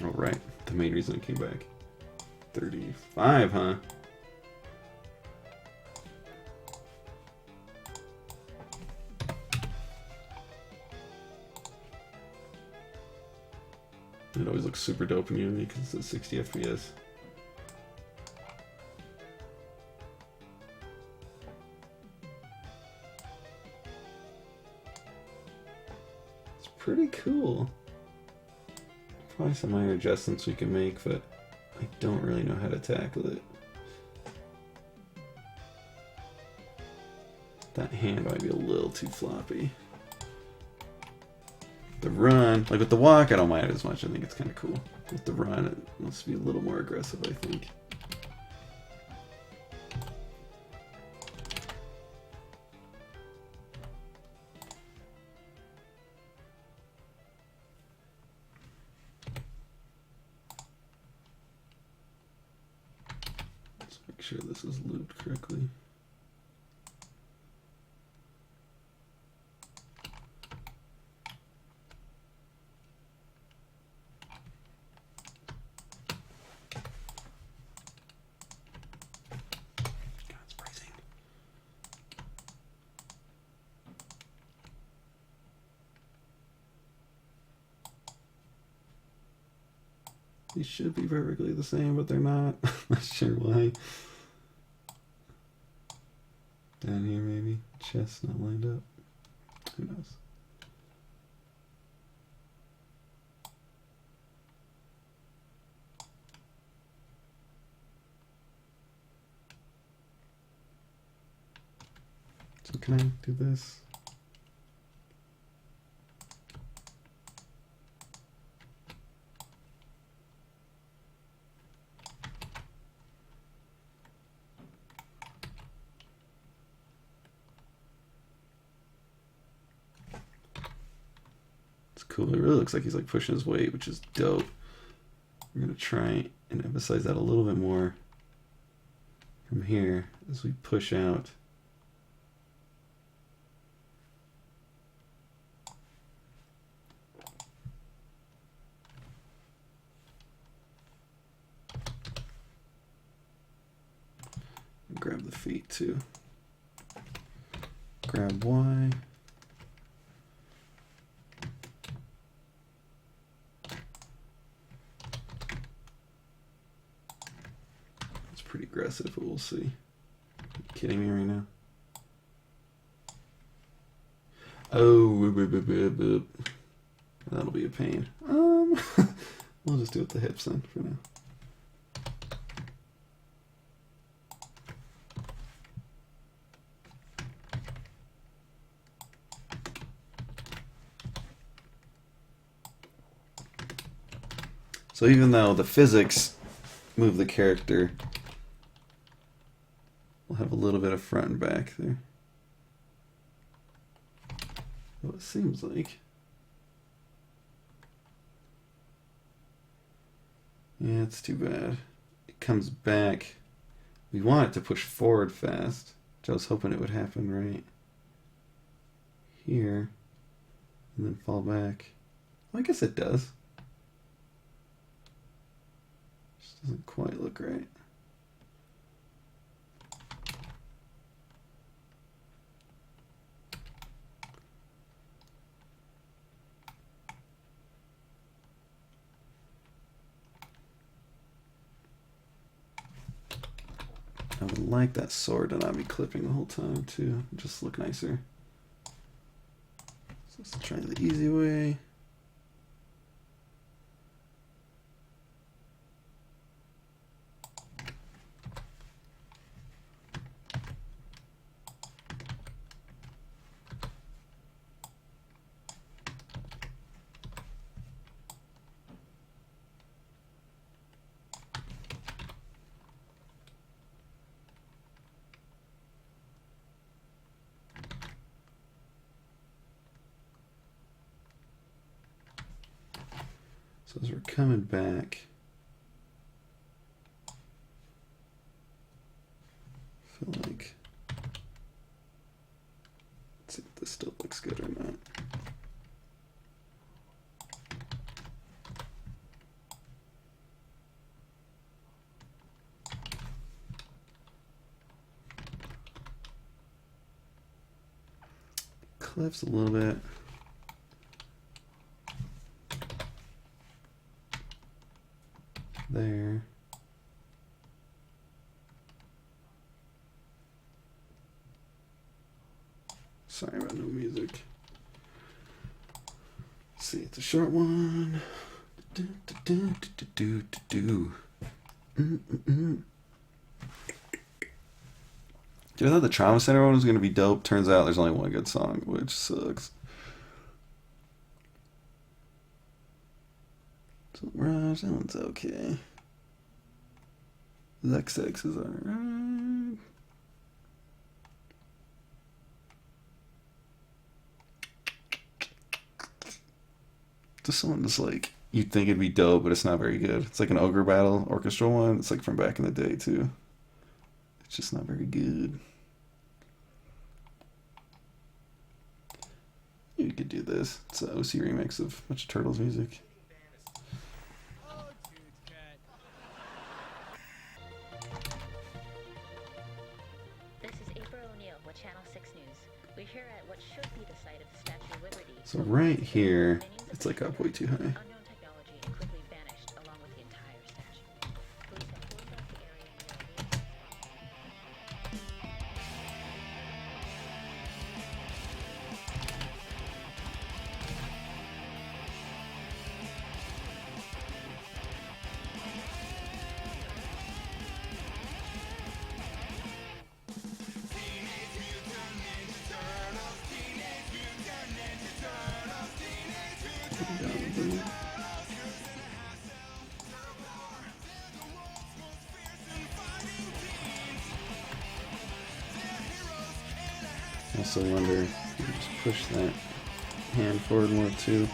Oh, right. The main reason it came back. 35, huh? It always looks super dope in Unity because it's at 60 FPS. It's pretty cool. Probably some minor adjustments we can make, but I don't really know how to tackle it. That hand might be a little too floppy. The run, like with the walk, I don't mind it as much. I think it's kind of cool. With the run, it must be a little more aggressive, I think. Let's make sure this is looped correctly. These should be perfectly the same, but they're not. Not sure why. Down here, maybe. Chest not lined up. Who knows? So can I do this? Cool. It really looks like he's like pushing his weight, which is dope. We're gonna try and emphasize that a little bit more from here as we push out. And grab the feet too. Grab Y. Pretty aggressive, but we'll see. Are you kidding me right now? Oh, that'll be a pain. We'll just do it with the hips then for now. So even though the physics move the character, we'll have a little bit of front and back there. Well, it seems like. Yeah, it's too bad. It comes back. We want it to push forward fast, which I was hoping it would happen right here, and then fall back. Well, I guess it does. Just doesn't quite look right. I would like that sword to not be clipping the whole time too. Just look nicer. So let's try the easy way. So as we're coming back, I feel like, let's see if this still looks good or not. Clips a little bit. There. Sorry about no music. Let's see, it's a short one. Do, do, do, do, do, do, do. Dude, I thought the Trauma Center one was going to be dope. Turns out there's only one good song, which sucks. So Raj, that one's okay. Lexx is alright. This one is like, you'd think it'd be dope, but it's not very good. It's like an Ogre Battle orchestral one. It's like from back in the day too. It's just not very good. You could do this. It's an OC remix of a bunch of Turtles music. So right here, it's like up way too high. Also wonder if you can just push that hand forward more too.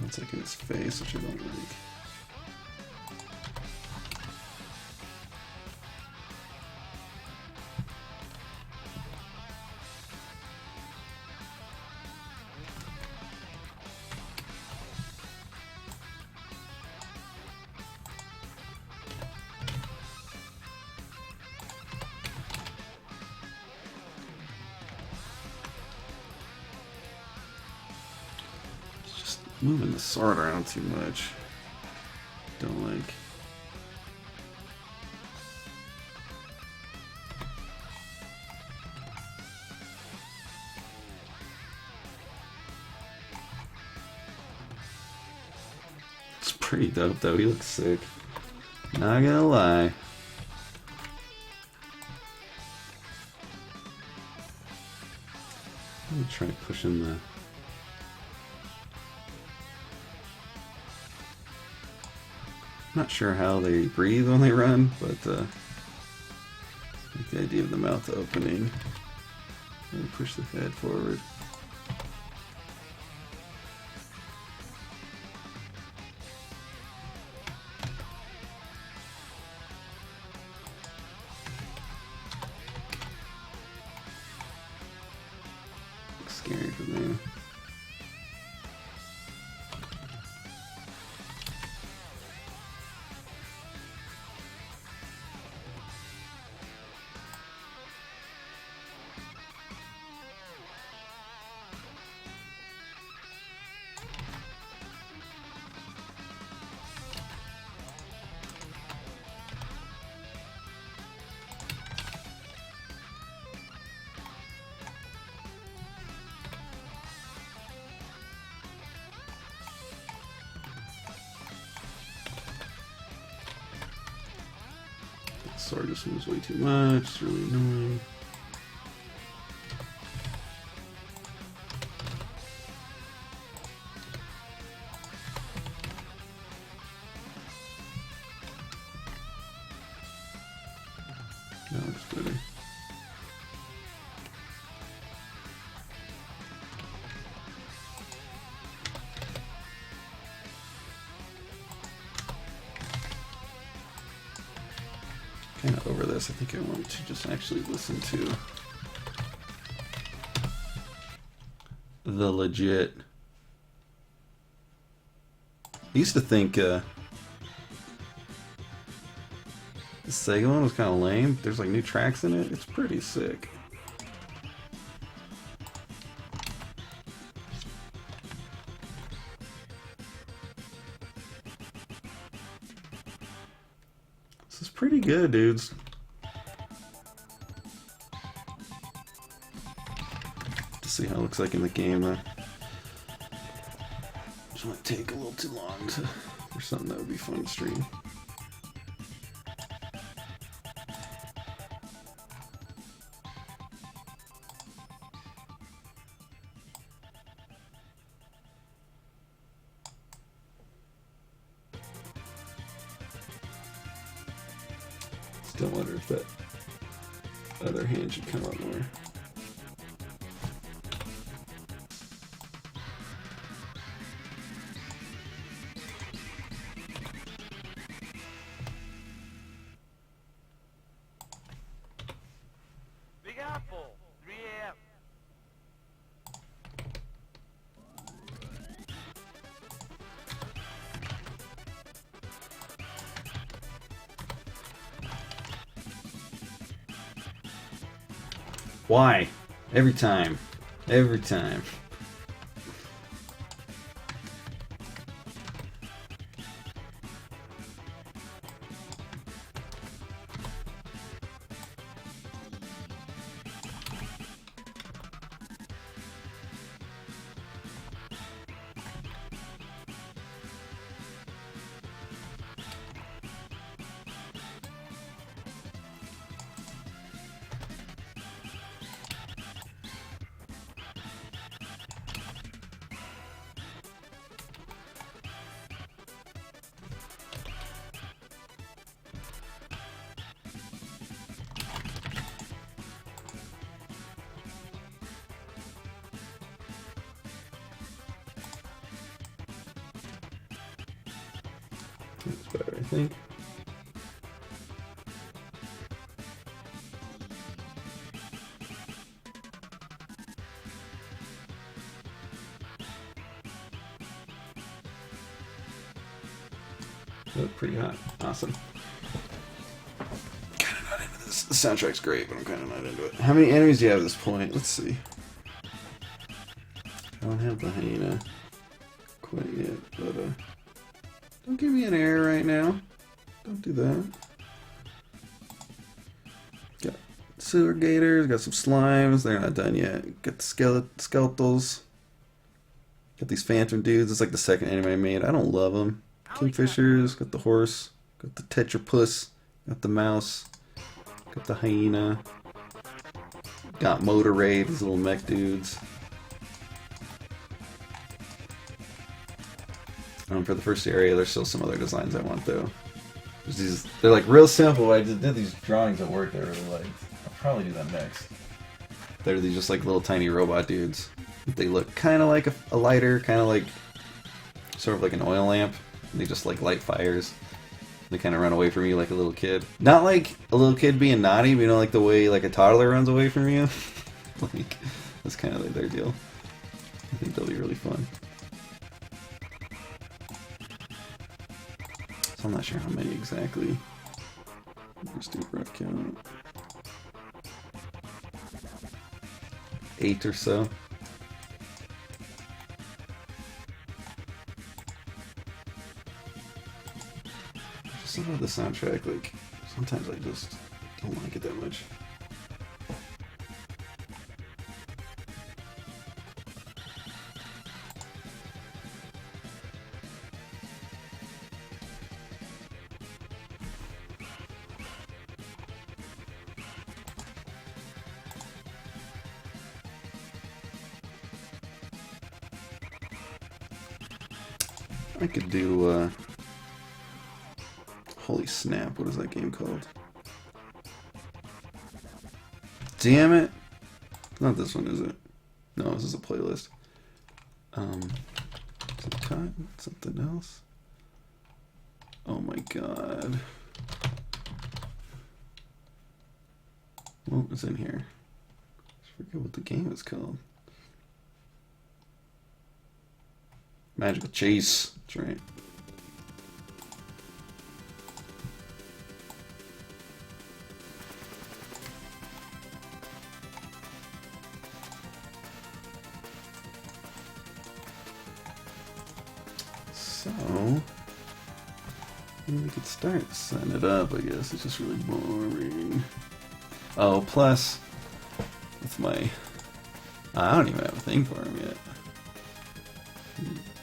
It's like in his face, which I don't like. Moving the sword around too much. Don't like. It's pretty dope though. He looks sick. Not gonna lie. I'm gonna try pushing the. Not sure how they breathe when they run, but I like the idea of the mouth opening and push the head forward. scary for me. Sword just moves way too much, it's really annoying. That looks better. Kind of over this. I think I want to just actually listen to the legit. I used to think the Sega one was kind of lame. There's like new tracks in it. It's pretty sick. This is pretty good, dudes. To see how it looks like in the game. This might take a little too long for something that would be fun to stream. Still wonder if that other hand should come up more. Big Apple, 3 a.m. Why? Every time. Every time. That's better, I think. Look pretty hot. Awesome. Kinda not into this. The soundtrack's great, but I'm kinda not into it. How many enemies do you have at this point? Let's see. I don't have the hyena quite yet, but don't give me an error right now. Don't do that. Got sewer gators, got some slimes, they're not done yet. Got the skeletals. Got these phantom dudes, it's like the second enemy I made. I don't love them. Kingfishers, got the horse, got the tetrapus, got the mouse, got the hyena, got motor raid, these little mech dudes. For the first area, there's still some other designs I want though. There's these, they're like real simple. I just did these drawings at work that I really liked. I'll probably do that next. They're these just like little tiny robot dudes. They look kind of like a lighter, kind of like sort of like an oil lamp. They just like light fires. They kind of run away from you like a little kid. Not like a little kid being naughty, but you know, like the way like a toddler runs away from you. Like that's kind of like their deal. I think they'll be really fun. So I'm not sure how many exactly. Just do rough count. 8 or so. Just about the soundtrack, like, sometimes I just don't like it that much. I could do, holy snap, what is that game called? Damn it! Not this one, is it? No, this is a playlist. Is it cut? Something else? Oh my god. What was in here? I forget what the game is called. Magical Chase. That's right. So, we could start setting it up, I guess. It's just really boring. Oh, plus, with my... I don't even have a thing for him yet.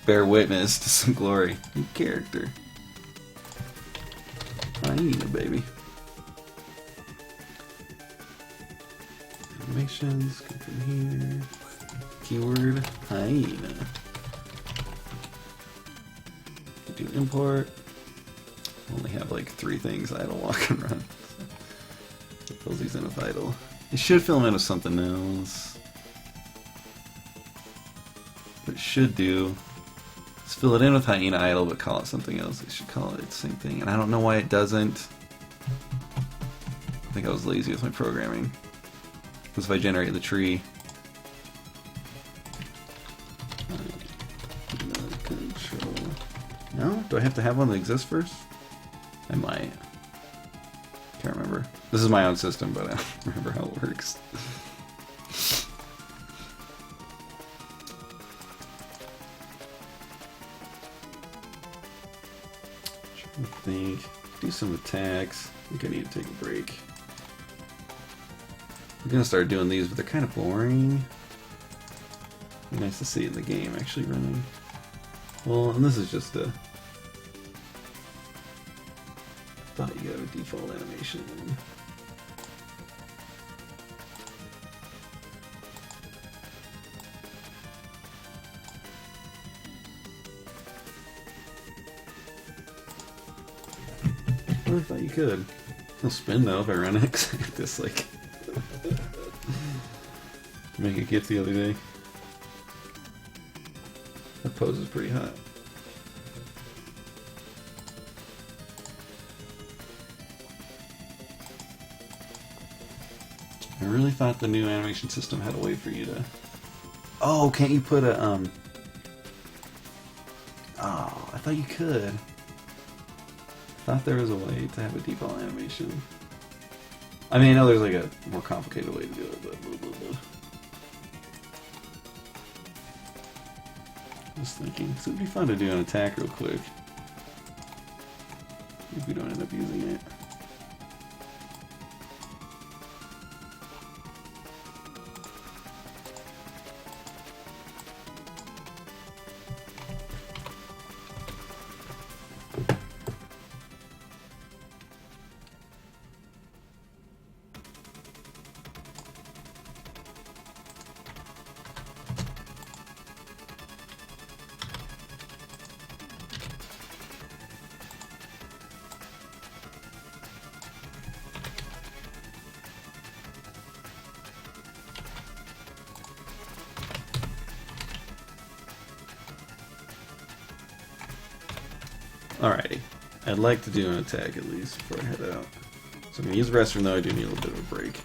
Bear witness to some glory. New character. Hyena, baby. Animations, come from here. Keyword, hyena. Do import. Only have like 3 things, idle, walk, and run. So, fills these in with idle. It should fill them in with something else. What it should do is fill it in with hyena idle, but call it something else. It should call it the same thing, and I don't know why it doesn't. I think I was lazy with my programming. Because if I generate the tree, control. No? Do I have to have one that exists first? I might. Can't remember. This is my own system, but I don't remember how it works. Trying to think. Do some attacks. I think I need to take a break. I'm gonna start doing these, but they're kind of boring. Be nice to see it in the game actually running. Well, and this is just a... I thought you got a default animation. I thought you could. It'll spin though if I run it. This like make a GIF the other day. That pose is pretty hot. I really thought the new animation system had a way for you to... Oh, can't you put a, Oh, I thought you could. I thought there was a way to have a default animation. I mean, I know there's like a more complicated way to do it, but... Just thinking. So it'd be fun to do an attack real quick. If we don't end up using it. Alrighty. I'd like to do an attack at least before I head out. So I'm going to use the restroom though, I do need a little bit of a break.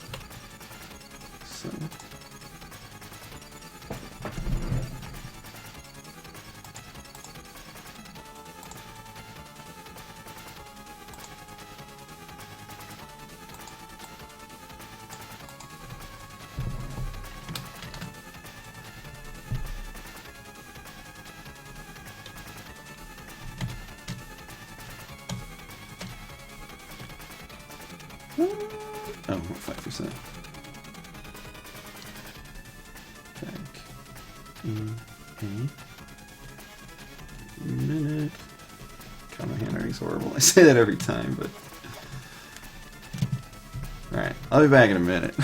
So. Oh, 5%. Back in a minute. God, my handwriting's horrible. I say that every time, but... Alright, I'll be back in a minute.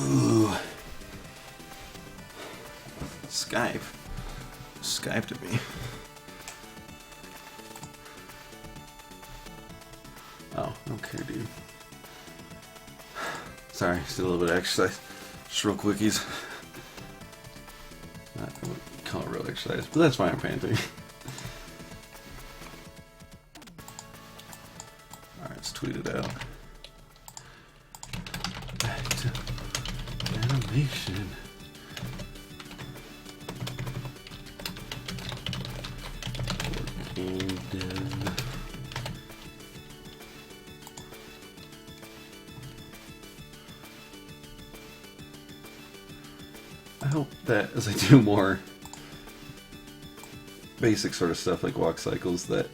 Ooh. Skype. Skyped at me. Oh, okay, dude. Sorry, just did a little bit of exercise. Just real quickies. Not what you call it real exercise, but that's why I'm panting. Alright, let's tweet it out. Back to animation. And I hope that as I do more basic sort of stuff like walk cycles, that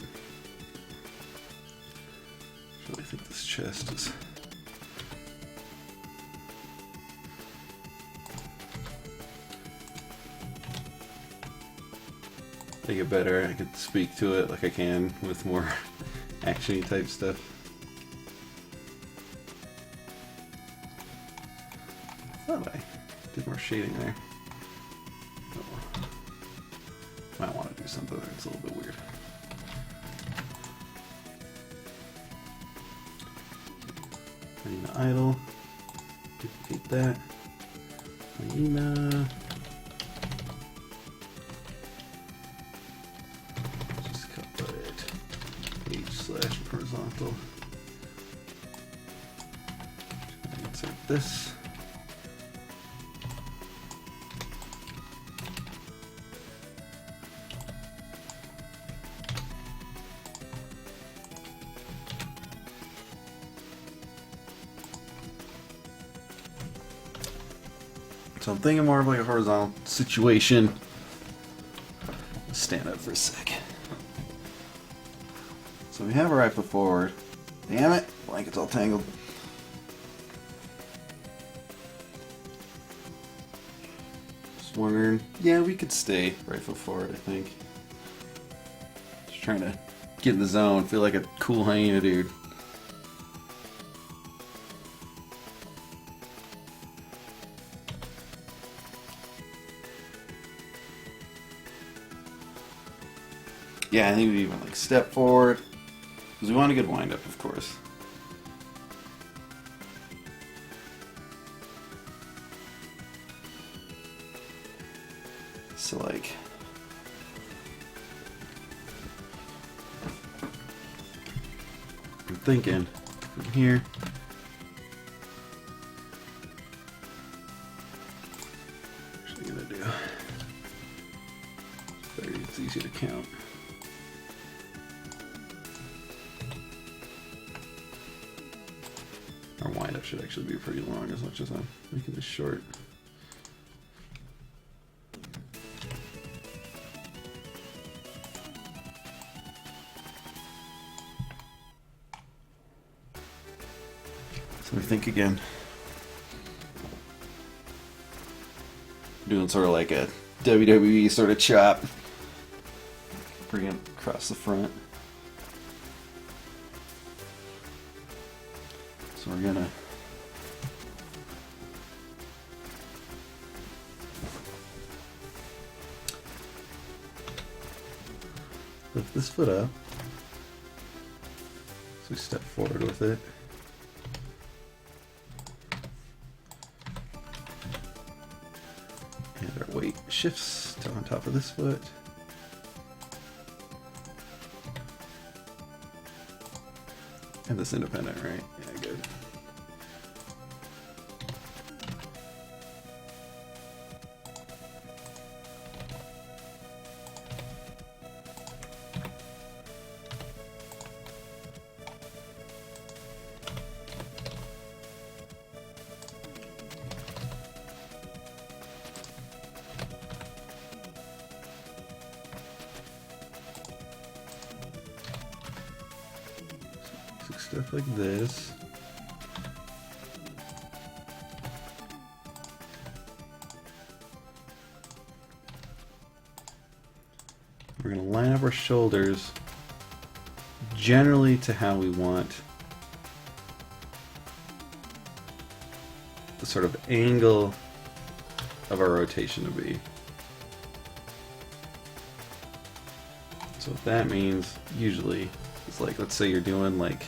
it's really chest is. Make it better. I could speak to it like I can with more action-y type stuff. Thought I did more shading there. Oh. Might want to do something that's a little bit weird. I need an idle. Duplicate that. Hyena. Just cut it. Page/horizontal. Insert this. So I'm thinking more of like a horizontal situation. Let's stand up for a sec. So we have a rifle forward. Damn it, blanket's all tangled. Just wondering, yeah, we could stay rifle forward, I think. Just trying to get in the zone, feel like a cool hyena dude. Yeah, I think we even like step forward because we want a good wind up, of course. So like, I'm thinking from here. Actually, gonna do. It's easy to count. Our wind up should actually be pretty long as much as I'm making this short. So we think again. Doing sort of like a WWE sort of chop. Bring it across the front. So we're gonna lift this foot up. So we step forward with it. And our weight shifts to on top of this foot. And this independent, right? Yeah, good. Stuff like this. We're going to line up our shoulders generally to how we want the sort of angle of our rotation to be. So what that means usually is like, let's say you're doing like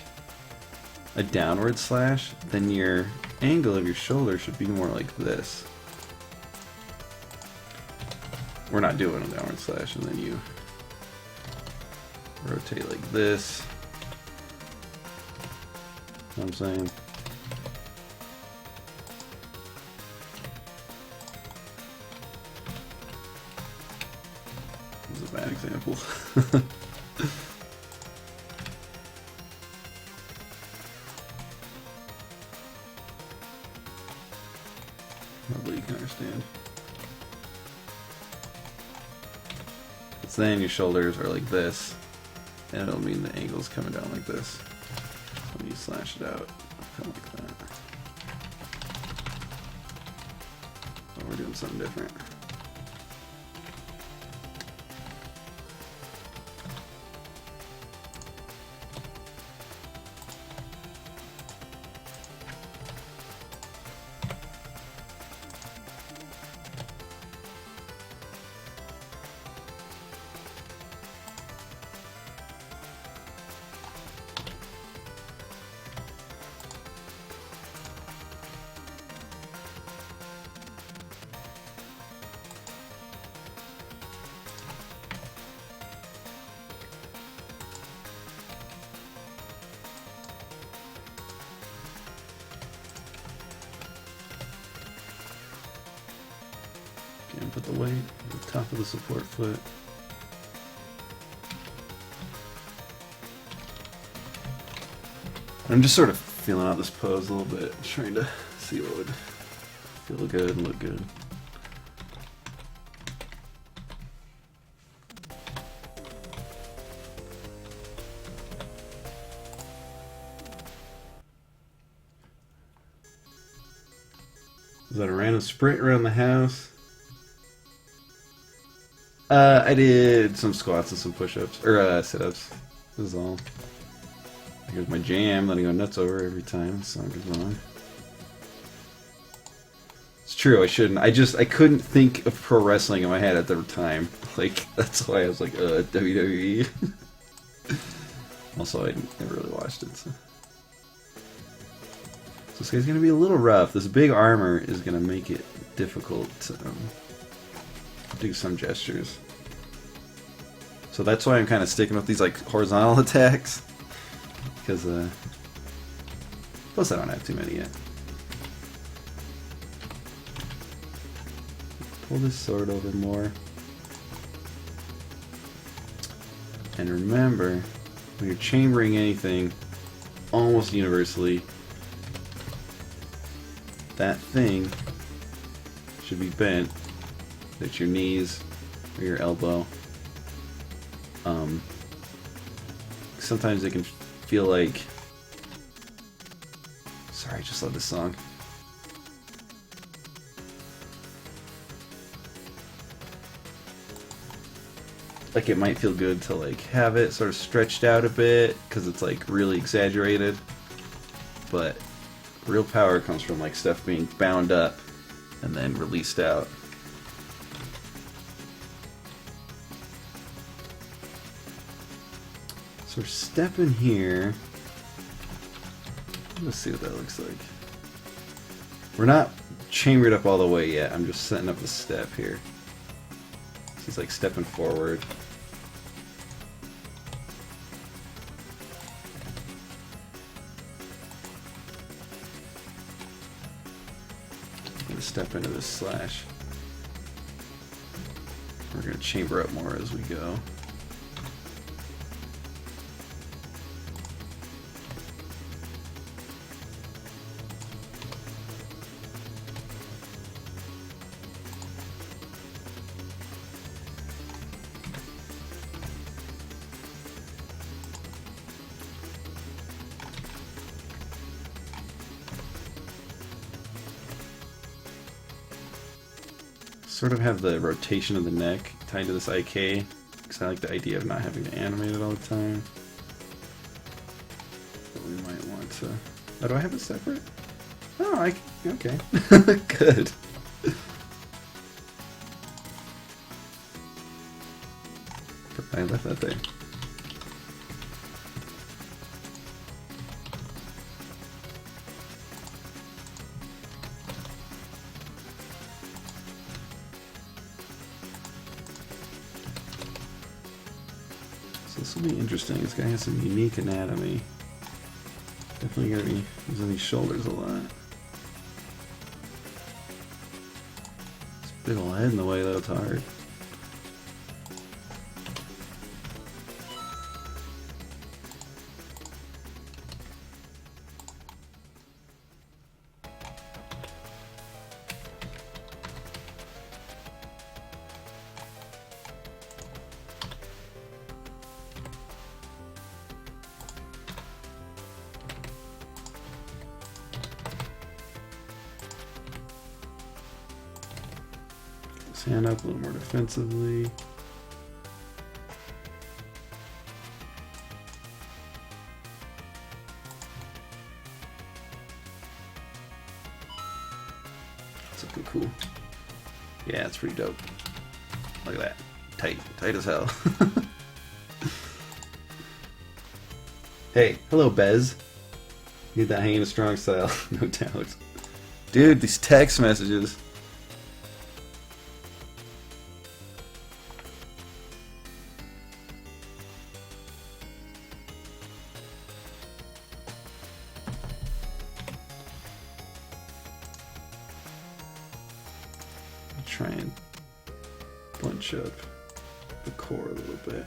a downward slash, then your angle of your shoulder should be more like this. We're not doing a downward slash, and then you rotate like this. You know what I'm saying? This is a bad example. Hopefully you can understand. So then your shoulders are like this, and it'll mean the angle's coming down like this. Let me slash it out. Kind of like that. Oh, we're doing something different. And put the weight at the top of the support foot. I'm just sort of feeling out this pose a little bit, trying to see what would feel good and look good. Is that a random sprint around the house? I did some squats and some push-ups, or sit-ups. This is all. Here's my jam, letting go nuts over every time the song goes on. It's true, I shouldn't. I couldn't think of pro wrestling in my head at the time. Like, that's why I was like, WWE. Also, I never really watched it, so. So this guy's gonna be a little rough. This big armor is gonna make it difficult to do some gestures. So that's why I'm kind of sticking with these like horizontal attacks. Because, plus I don't have too many yet. Pull this sword over more. And remember, when you're chambering anything, almost universally, that thing should be bent at your knees or your elbow. Sometimes it can feel like... Sorry, I just love this song. Like it might feel good to like have it sort of stretched out a bit because it's like really exaggerated, but real power comes from like stuff being bound up and then released out. So we're stepping here. Let's see what that looks like. We're not chambered up all the way yet. I'm just setting up the step here. This is like stepping forward. I'm gonna step into this slash. We're gonna chamber up more as we go. Sort of have the rotation of the neck tied to this IK, because I like the idea of not having to animate it all the time. But we might want to... Oh, do I have it separate? Oh, okay. Good. I left that there. This will be interesting. This guy has some unique anatomy. Definitely gonna be using these shoulders a lot. This big ol' head in the way though, it's hard. Stand up a little more defensively. It's looking cool. Yeah, it's pretty dope. Look at that. Tight. Tight as hell. Hey, hello Bez. Need that hanging a strong style, no doubt. Dude, these text messages. Try and bunch up the core a little bit.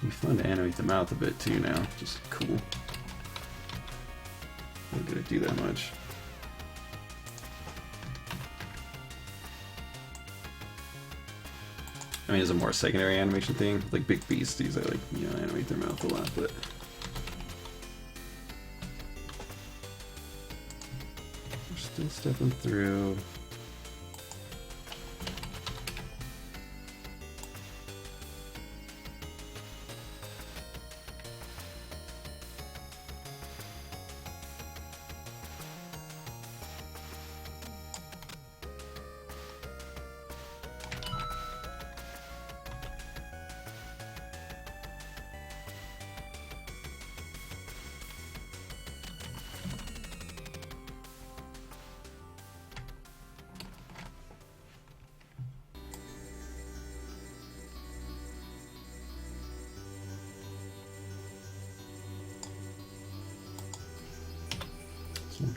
It'd be fun to animate the mouth a bit too now, just cool. Not gonna do that much. I mean, it's a more secondary animation thing. Like big beasties, I like, you know, animate their mouth a lot, but we're still stepping through.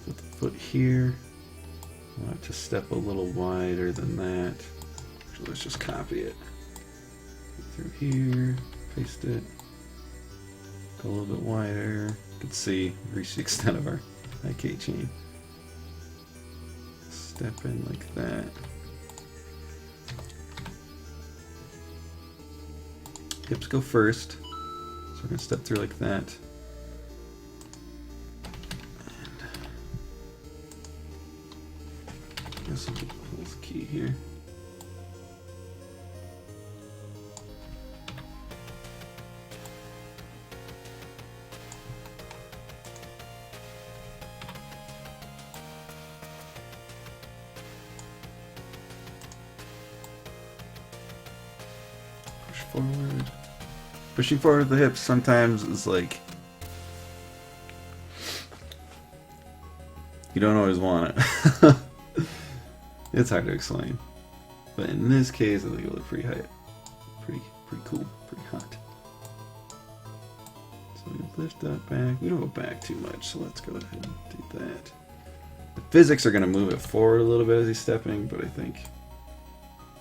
Put the foot here. I want it to step a little wider than that. So let's just copy it. Through here, paste it. Go a little bit wider. You can see, reach the extent of our IK chain. Step in like that. Hips go first. So we're going to step through like that. Guess I'll hold the key here. Push forward. Pushing forward the hips sometimes is like you don't always want it. It's hard to explain, but in this case, I think it looked pretty high, pretty cool, pretty hot. So we lift that back. We don't go back too much, so let's go ahead and do that. The physics are going to move it forward a little bit as he's stepping, but I think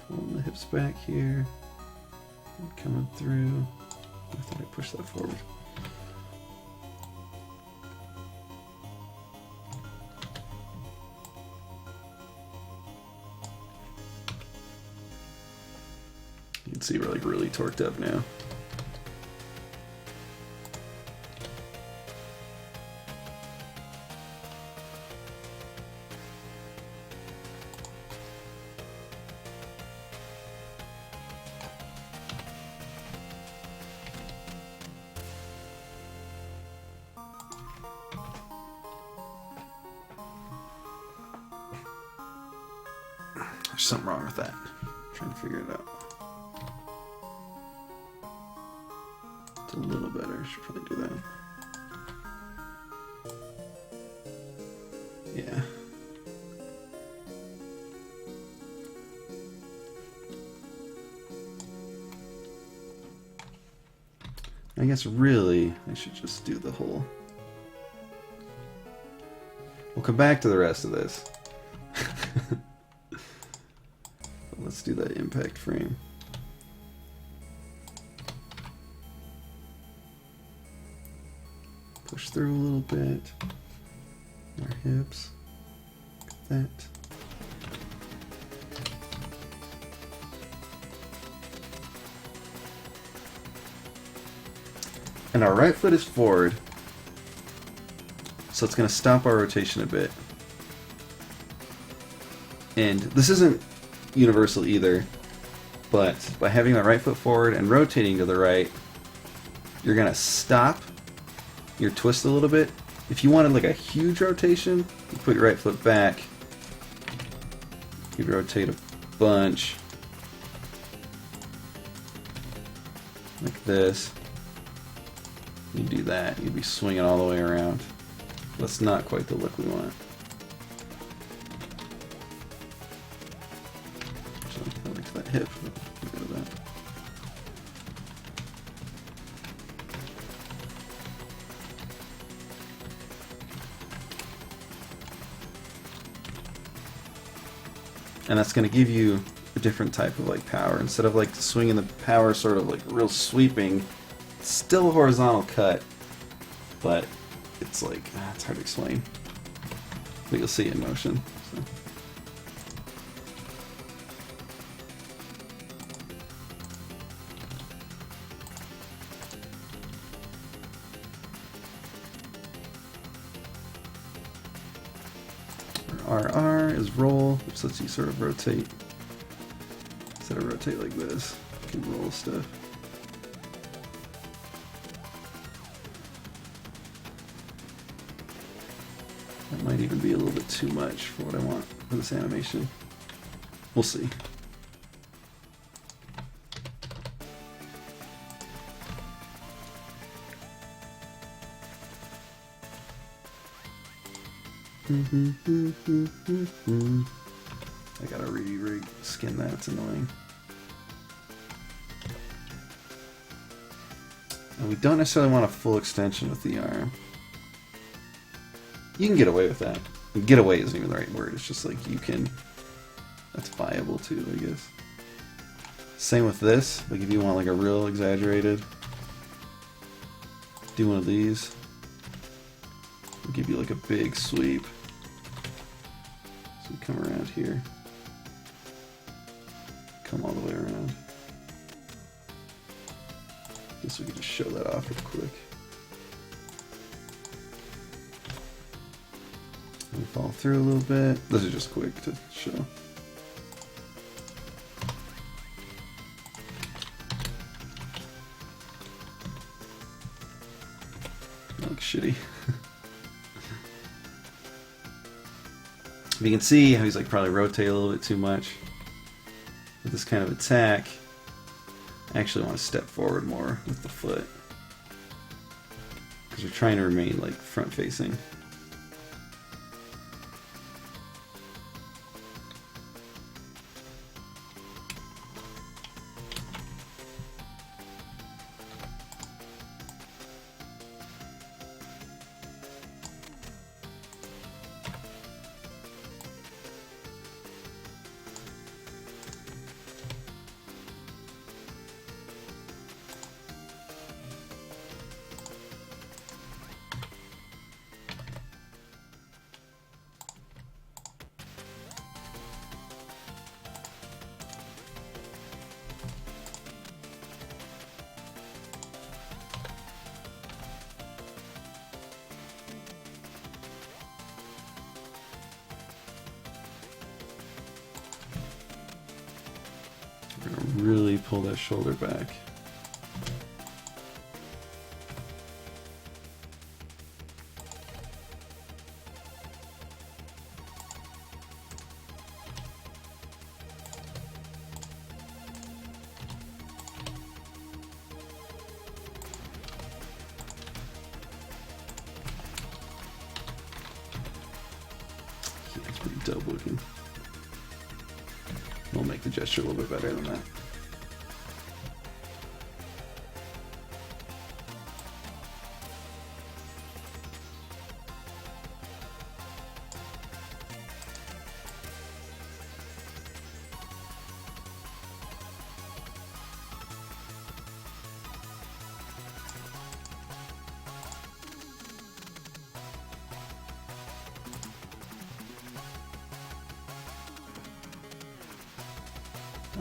pulling the hips back here and coming through. I thought I pushed that forward. You can see we're like really torqued up now. There's something wrong with that. I'm trying to figure it out. It's a little better. Should probably do that. Yeah. I guess really I should just do the whole. We'll come back to the rest of this. Let's do that impact frame. Push through a little bit. Our hips. Like that. And our right foot is forward, so it's going to stop our rotation a bit. And this isn't universal either, but by having the right foot forward and rotating to the right, you're going to stop your twist a little bit. If you wanted like a huge rotation, you put your right foot back, you'd rotate a bunch, like this. You do that, you'd be swinging all the way around. That's not quite the look we want. So, go back to that hip. Get rid of that. And that's going to give you a different type of like power. Instead of like swinging the power sort of like real sweeping, still a horizontal cut, but it's like, it's hard to explain. But you'll see it in motion. So. RR is roll, which lets you sort of rotate. Instead of rotate like this, you can roll stuff. That might even be a little bit too much for what I want for this animation. We'll see. I gotta re-skin that, it's annoying. And we don't necessarily want a full extension with the arm. You can get away with that. Get away isn't even the right word, it's just like you can, that's viable too, I guess. Same with this, like if you want like a real exaggerated, do one of these. It'll give you like a big sweep. So we come around here. Come all the way around. Guess we can just show that off real quick. We fall through a little bit. This is just quick to show. Looks shitty. You can see how he's like probably rotate a little bit too much with this kind of attack. I actually want to step forward more with the foot because you're trying to remain like front facing. We're gonna really pull that shoulder back. Yeah, it's pretty dope looking. We'll make the gesture a little bit better than that.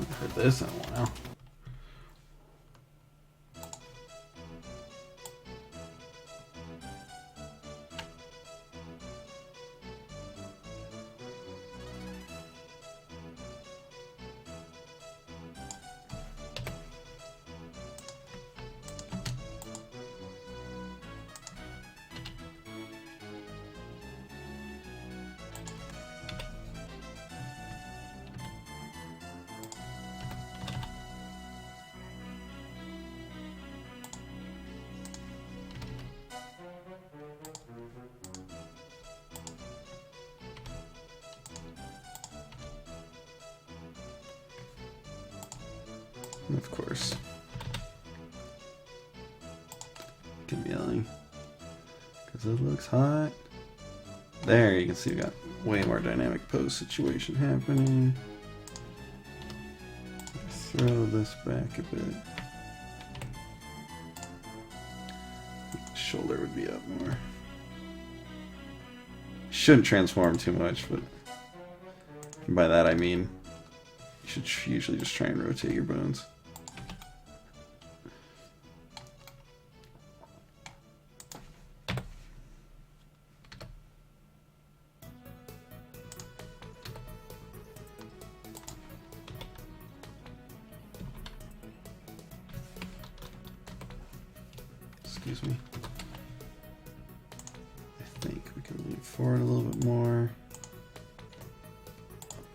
Haven't heard this in a while. And of course, keep yelling because it looks hot. There, you can see we got way more dynamic pose situation happening. Throw this back a bit. Shoulder would be up more. Shouldn't transform too much, but by that I mean you should usually just try and rotate your bones. Excuse me. I think we can lean forward a little bit more.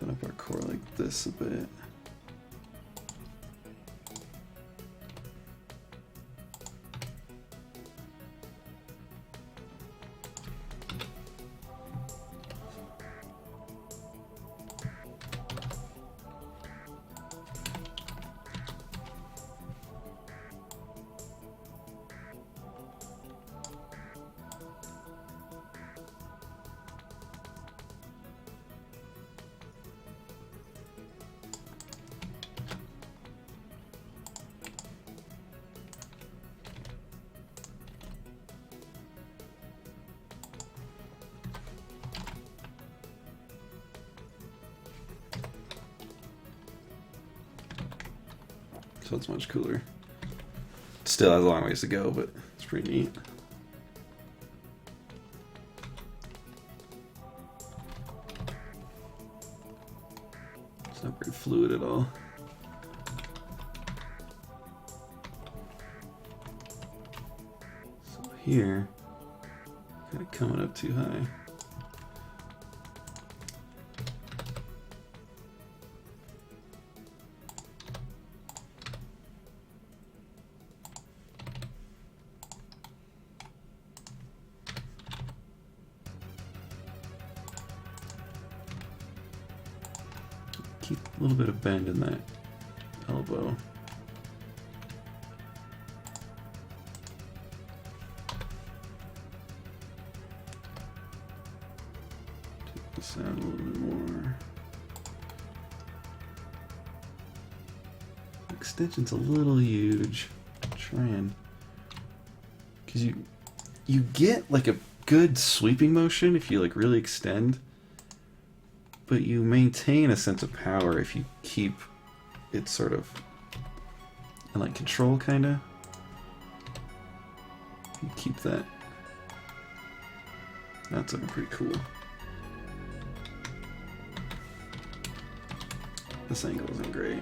Open up our core like this a bit. So it's much cooler. Still has a long ways to go, but it's pretty neat. It's not very fluid at all. So here, kind of coming up too high. Keep a little bit of bend in that elbow. Take this out a little bit more. Extension's a little huge. Try and, because you get like a good sweeping motion if you like really extend. But you maintain a sense of power if you keep it sort of in like control, kinda. You keep that. That's looking pretty cool. This angle isn't great.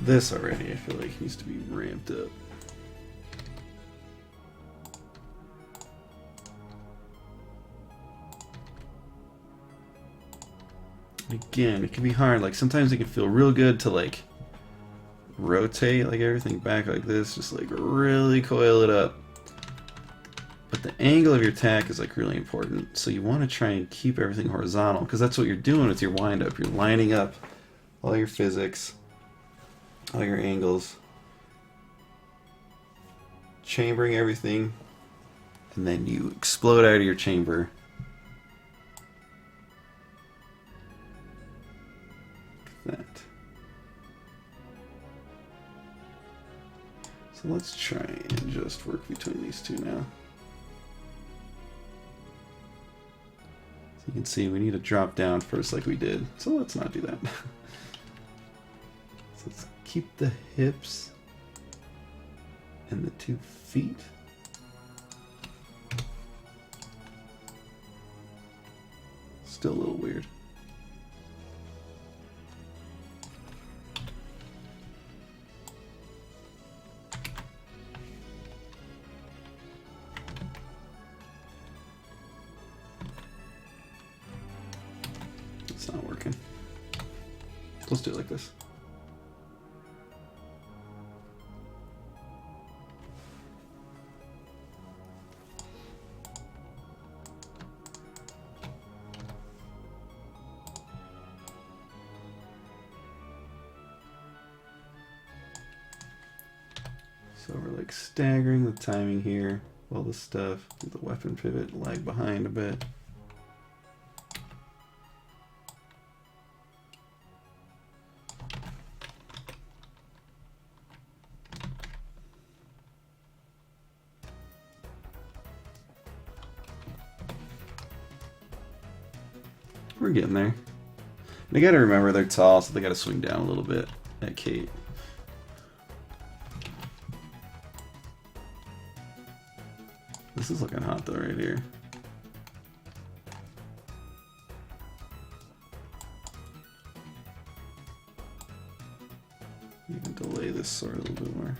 This already, I feel like, needs to be ramped up. Again, it can be hard. Like, sometimes it can feel real good to, like, rotate, like, everything back like this. Just, like, really coil it up. But the angle of your attack is like really important. So you want to try and keep everything horizontal because that's what you're doing with your windup. You're lining up all your physics, all your angles, chambering everything, and then you explode out of your chamber. Like that. So let's try and just work between these two now. So you can see we need to drop down first like we did. So let's not do that. So let's keep the hips and the 2 feet. Still a little weird. It's not working. Let's do it like this. So we're like staggering the timing here, all this stuff, do the weapon pivot, lag behind a bit. We're getting there. They gotta remember they're tall, so they gotta swing down a little bit at Kate. This is looking hot though right here. You can delay this sword a little bit more.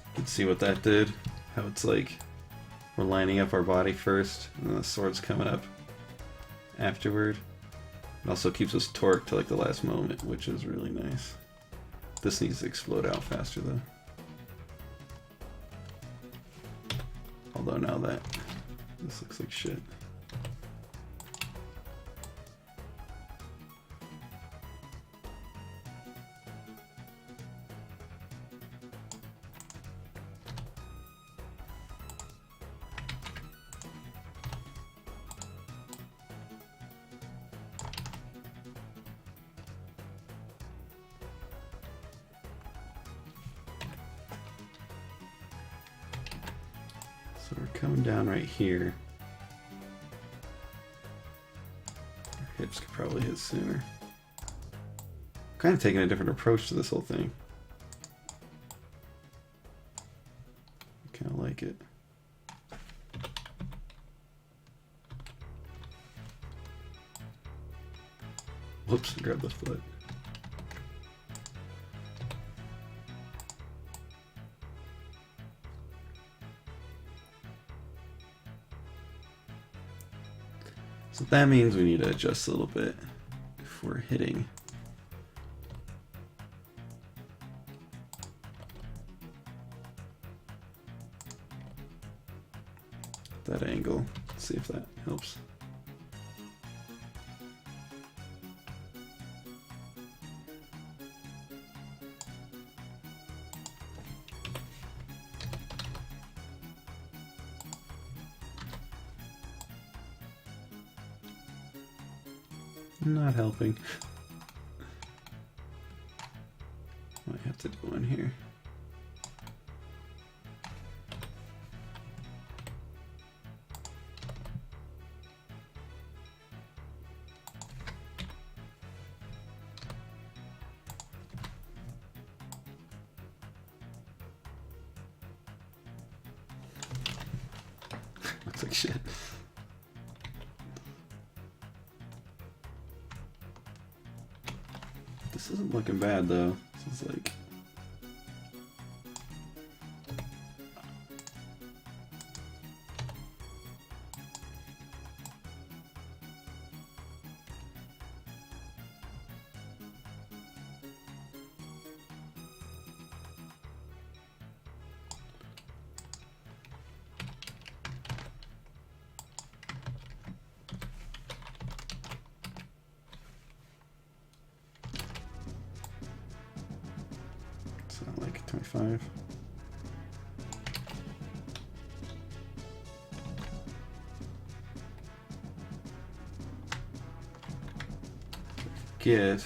You can see what that did. How it's like we're lining up our body first, and then the sword's coming up afterward. It also keeps us torqued to like the last moment, which is really nice. This needs to explode out faster though. Although now that this looks like shit. So we're coming down right here. Our hips could probably hit sooner. Kind of taking a different approach to this whole thing. Kind of like it. Whoops, grab the foot. So that means we need to adjust a little bit if we're hitting. That angle. Let's see if that helps. Not helping. Might have to do one here. Looks like shit. This isn't looking bad though. This is like... So like 25. Get.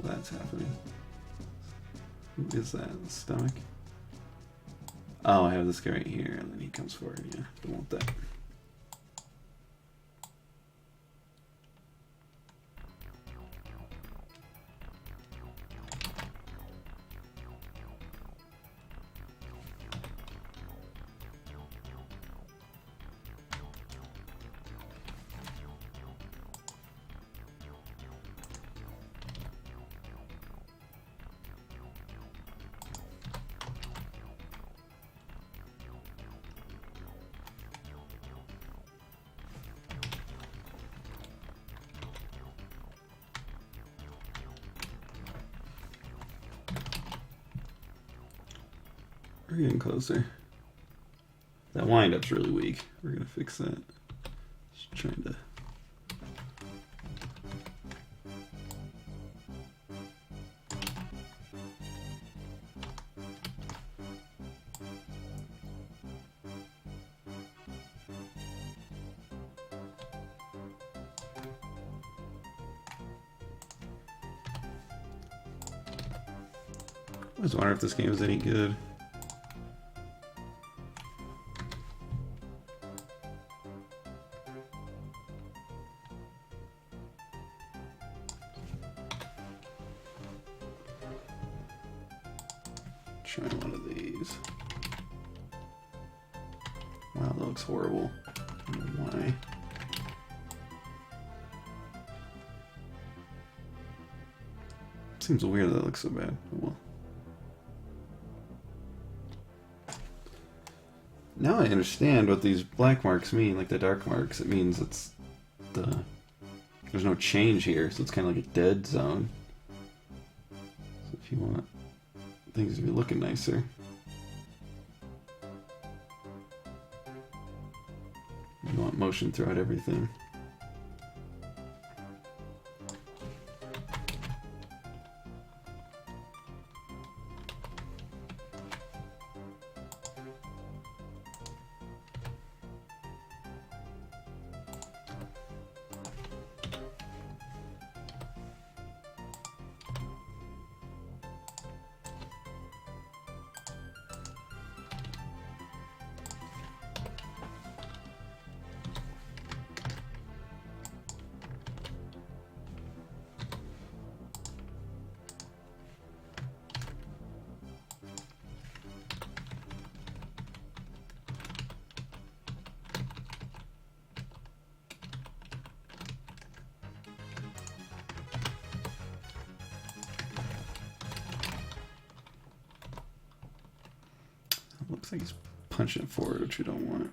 That's happening. Who is that? The stomach? Oh, I have this guy right here, and then he comes forward. Yeah, don't want that. We're getting closer. That wind-up's really weak. We're gonna fix that. Just trying to... I was wondering if this game is any good. Try one of these. Wow, that looks horrible. I don't know why. Seems weird that looks so bad. Oh well. Now I understand what these black marks mean, like the dark marks. It means it's the... There's no change here, so it's kind of like a dead zone. So if you want things to be looking nicer, you want motion throughout everything. Looks like he's punching it forward, which you don't want.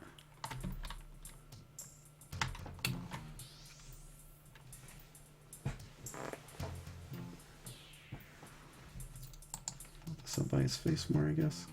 Put this up by his face more, I guess.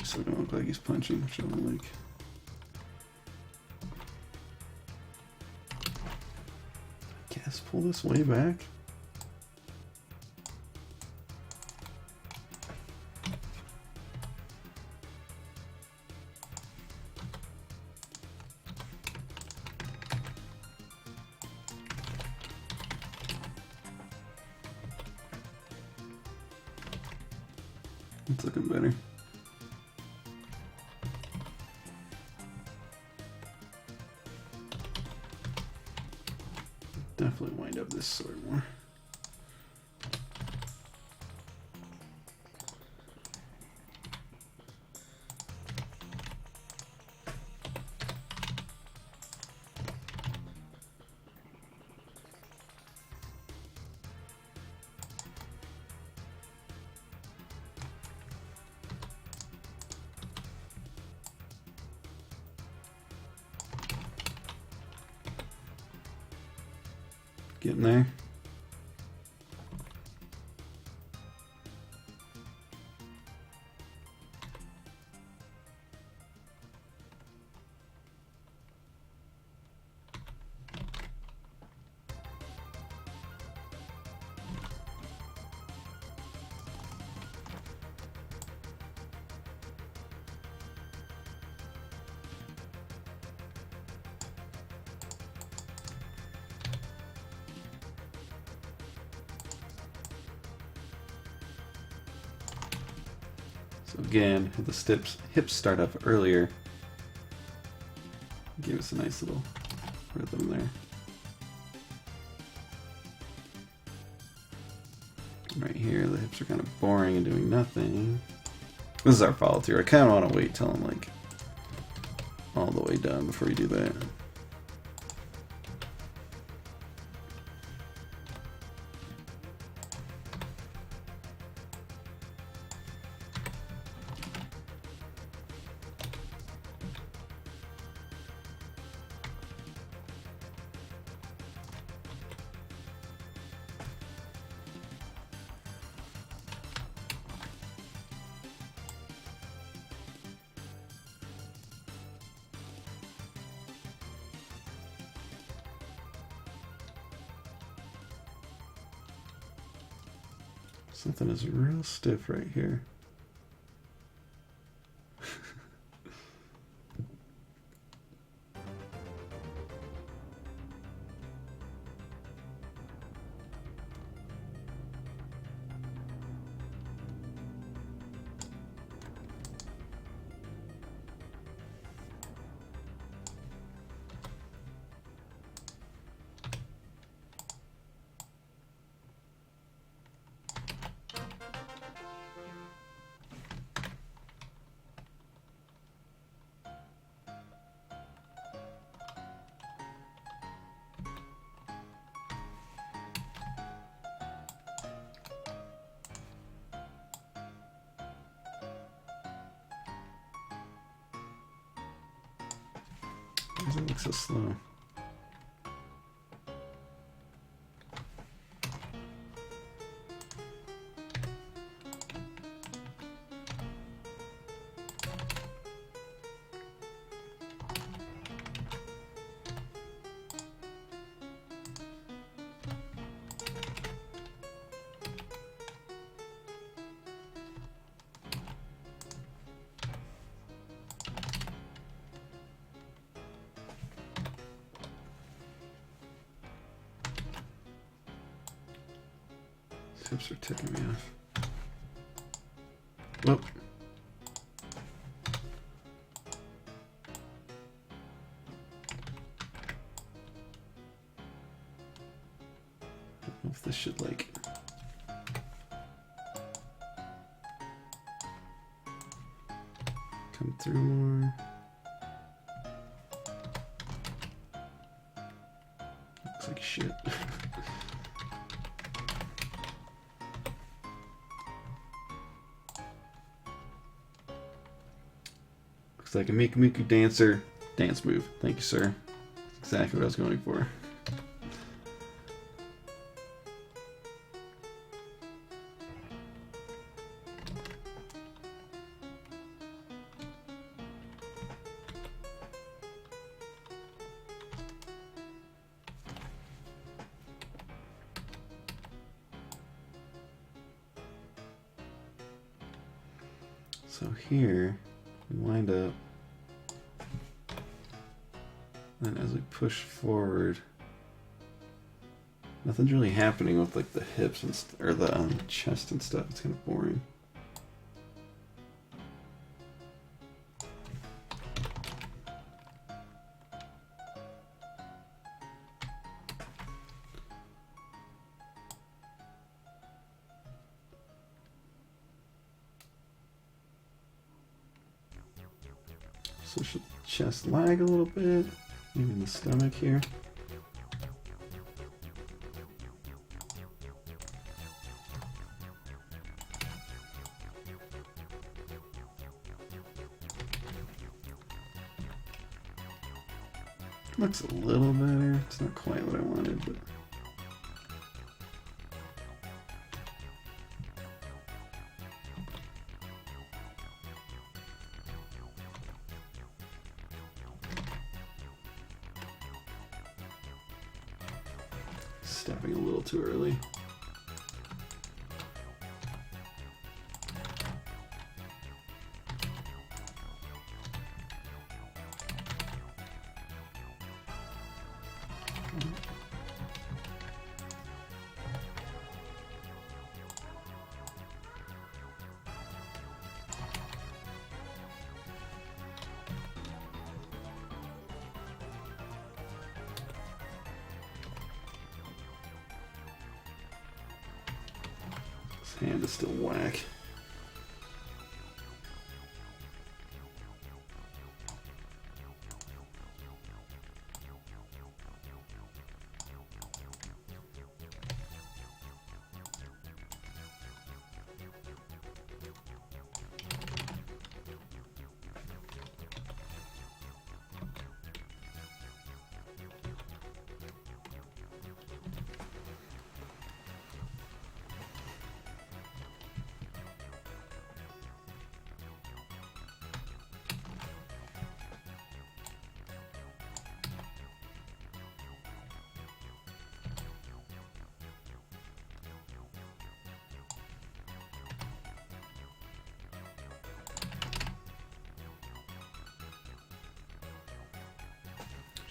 So it don't look like he's punching, which I don't like. I guess pull this way back. It's looking better. Definitely wind up this sword more. Getting there. So again, the hips start up earlier. Give us a nice little rhythm there. Right here, the hips are kind of boring and doing nothing. This is our follow through. I kind of want to wait till I'm like all the way done before we do that. Something is real stiff right here. Why does it look so slow? Hips are ticking me off. Whoop. I don't know if this should like come through more. Looks like shit. Like a Miku Miku dancer dance move. Thank you, sir. That's exactly what I was going for. So here we wind up. And as we push forward, nothing's really happening with like the hips and or the chest and stuff. It's kind of boring. So should chest lag a little bit. Maybe in the stomach here. Looks a little better. It's not quite what I wanted, but Stepping a little too early. His hand is still whack.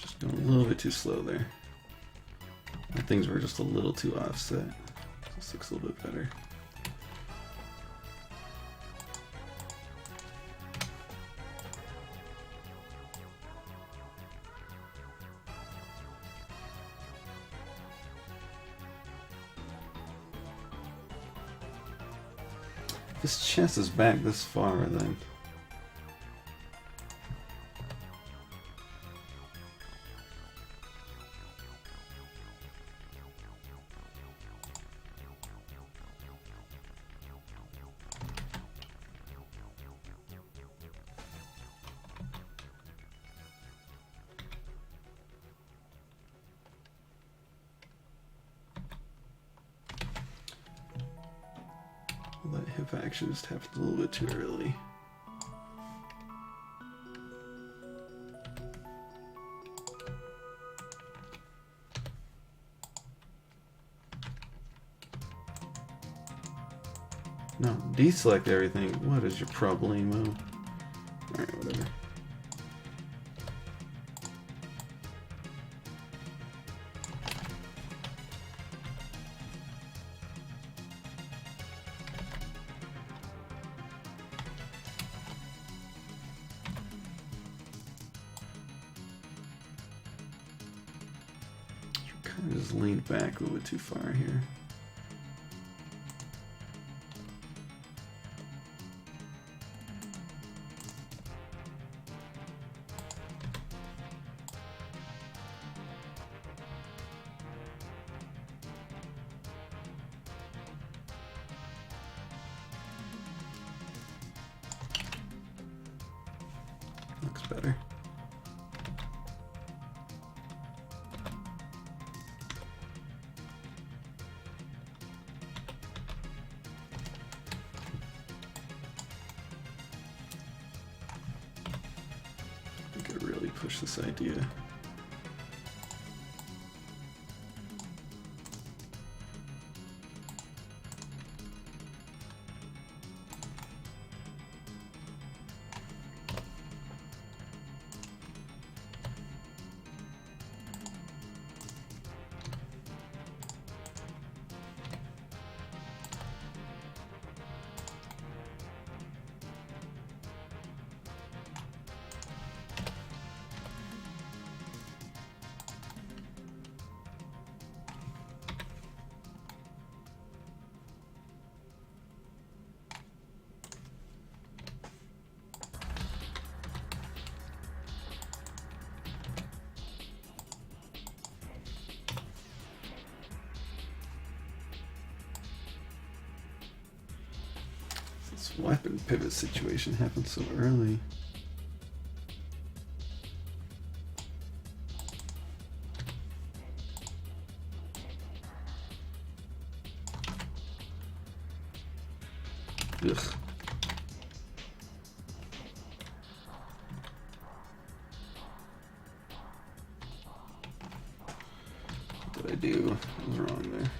Just going a little bit too slow there. Things were just a little too offset. This looks a little bit better. This chest is back this far then. That hip action just happened a little bit too early. No, deselect everything. What is your problemo? Alright, whatever. Kind of just leaned back a little bit too far here. Looks better. I could really push this idea. This weapon pivot situation happened so early. Ugh. What did I do? I was wrong there.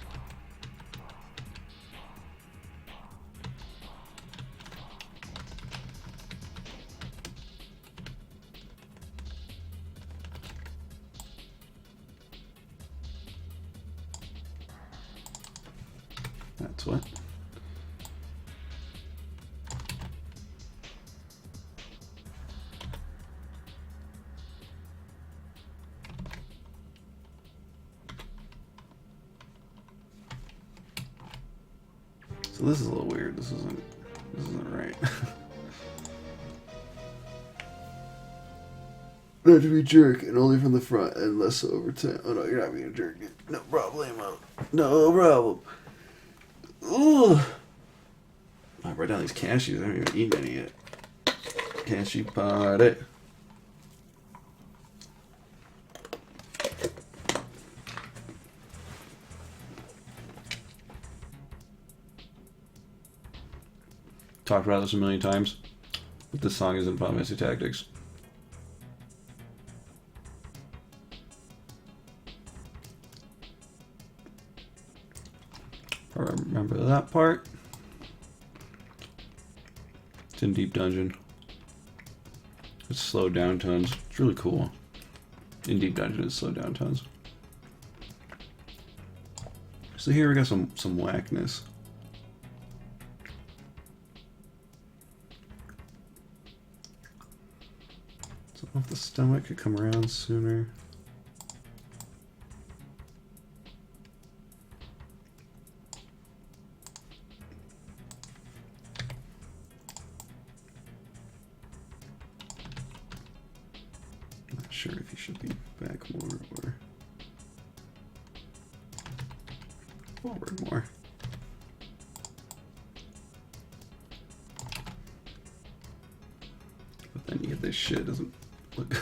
That's what. So this is a little weird. This isn't right. Not to be jerk, and only from the front, and less so over time. Oh no, you're not being a jerk. No problemo. No problem. Ugh. I write down these cashews. I haven't even eaten any yet. Cashew party. Talked about this a million times, but this song is in Final Fantasy Tactics. I remember that part. It's in Deep Dungeon. It's slowed down tons. It's really cool. In Deep Dungeon, it's slowed down tons. So here we got some whackness. So if the stomach could come around sooner. Not sure if he should be back more or forward more. But then you get this shit, doesn't look good.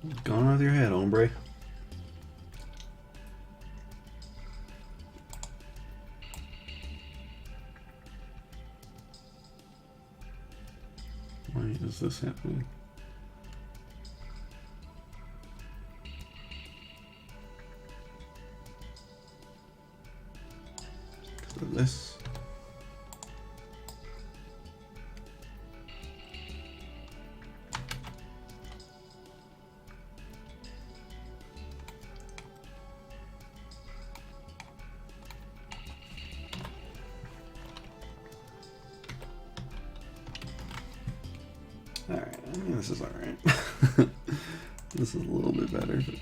What's going on with your head, hombre? Why is this happening? Because of this. Alright, I mean, this is alright. This is a little bit better, but...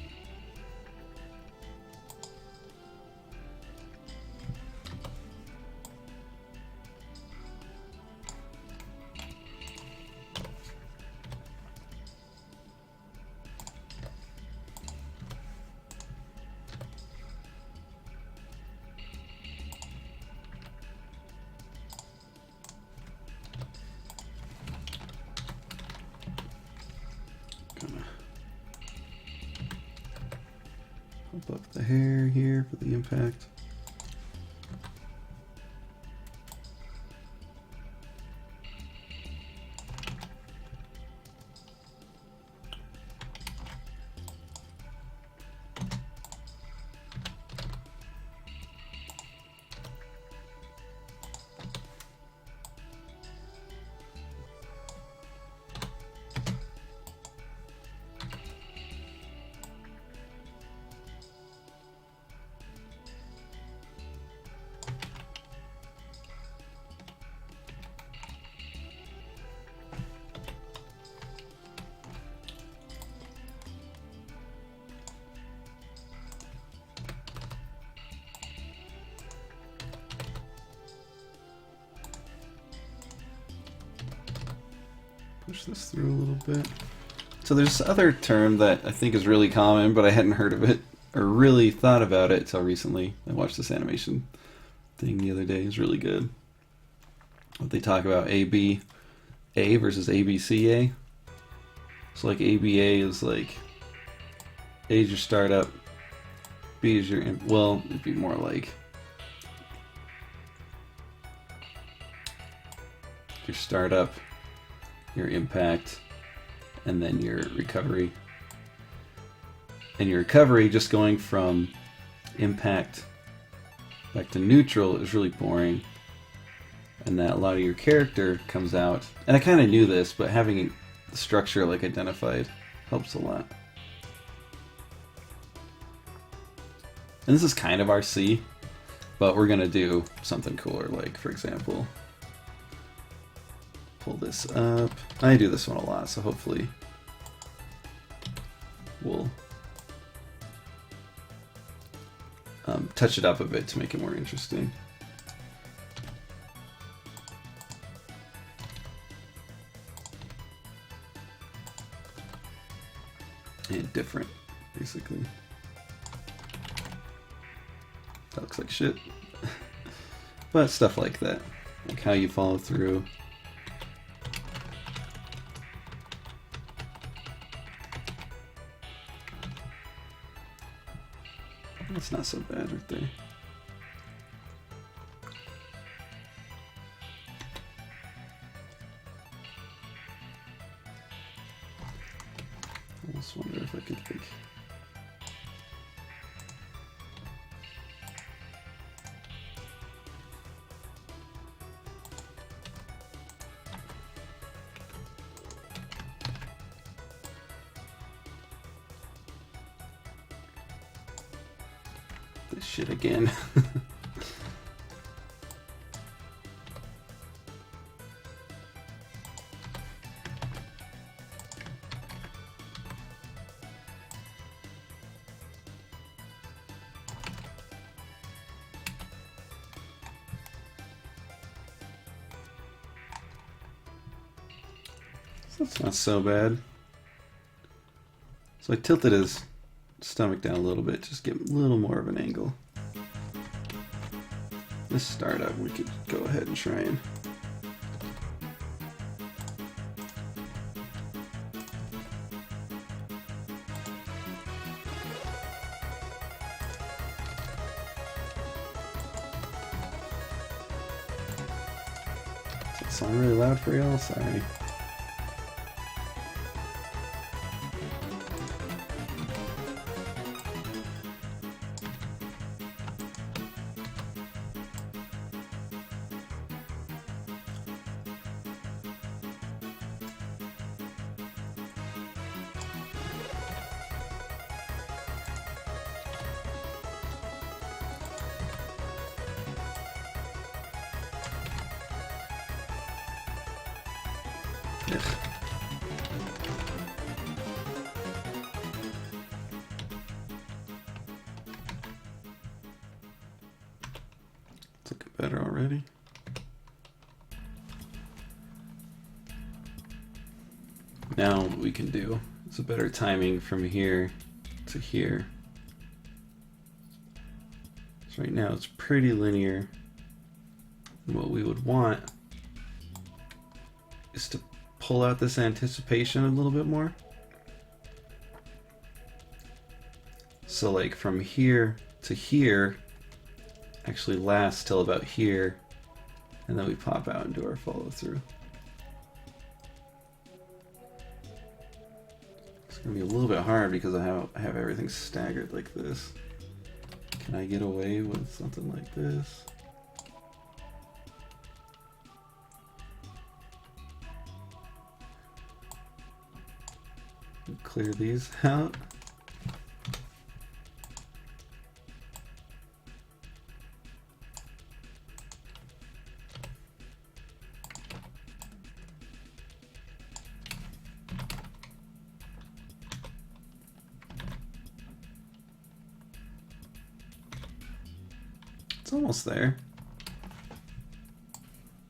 Pump up the hair here for the impact. push this through a little bit. So there's this other term that I think is really common, but I hadn't heard of it or really thought about it until recently. I watched this animation thing the other day. It's really good. What they talk about ABA versus ABCA. So like ABA is like A is your startup, B is your well, it'd be more like your startup, your impact, and then your recovery. And your recovery, just going from impact back to neutral, is really boring. And that a lot of your character comes out. And I kind of knew this, but having the structure like identified helps a lot. And this is kind of RC, but we're gonna do something cooler. Like, for example, pull this up. I do this one a lot, so hopefully we'll touch it up a bit to make it more interesting. And different, basically. That looks like shit. But stuff like that. Like how you follow through. That's not so bad right there. I just wonder if I could think. This shit again. That's not so bad. So I tilted his stomach down a little bit, just get a little more of an angle. This startup, we could go ahead and try and does that sound really loud for y'all? Sorry. Ugh. It's looking better already. Now what we can do is a better timing from here to here. So right now it's pretty linear. And what we would want is to pull out this anticipation a little bit more. So like from here to here actually lasts till about here, and then we pop out and do our follow through. It's gonna be a little bit hard because I have everything staggered like this. Can I get away with something like this? Clear these out. It's almost there.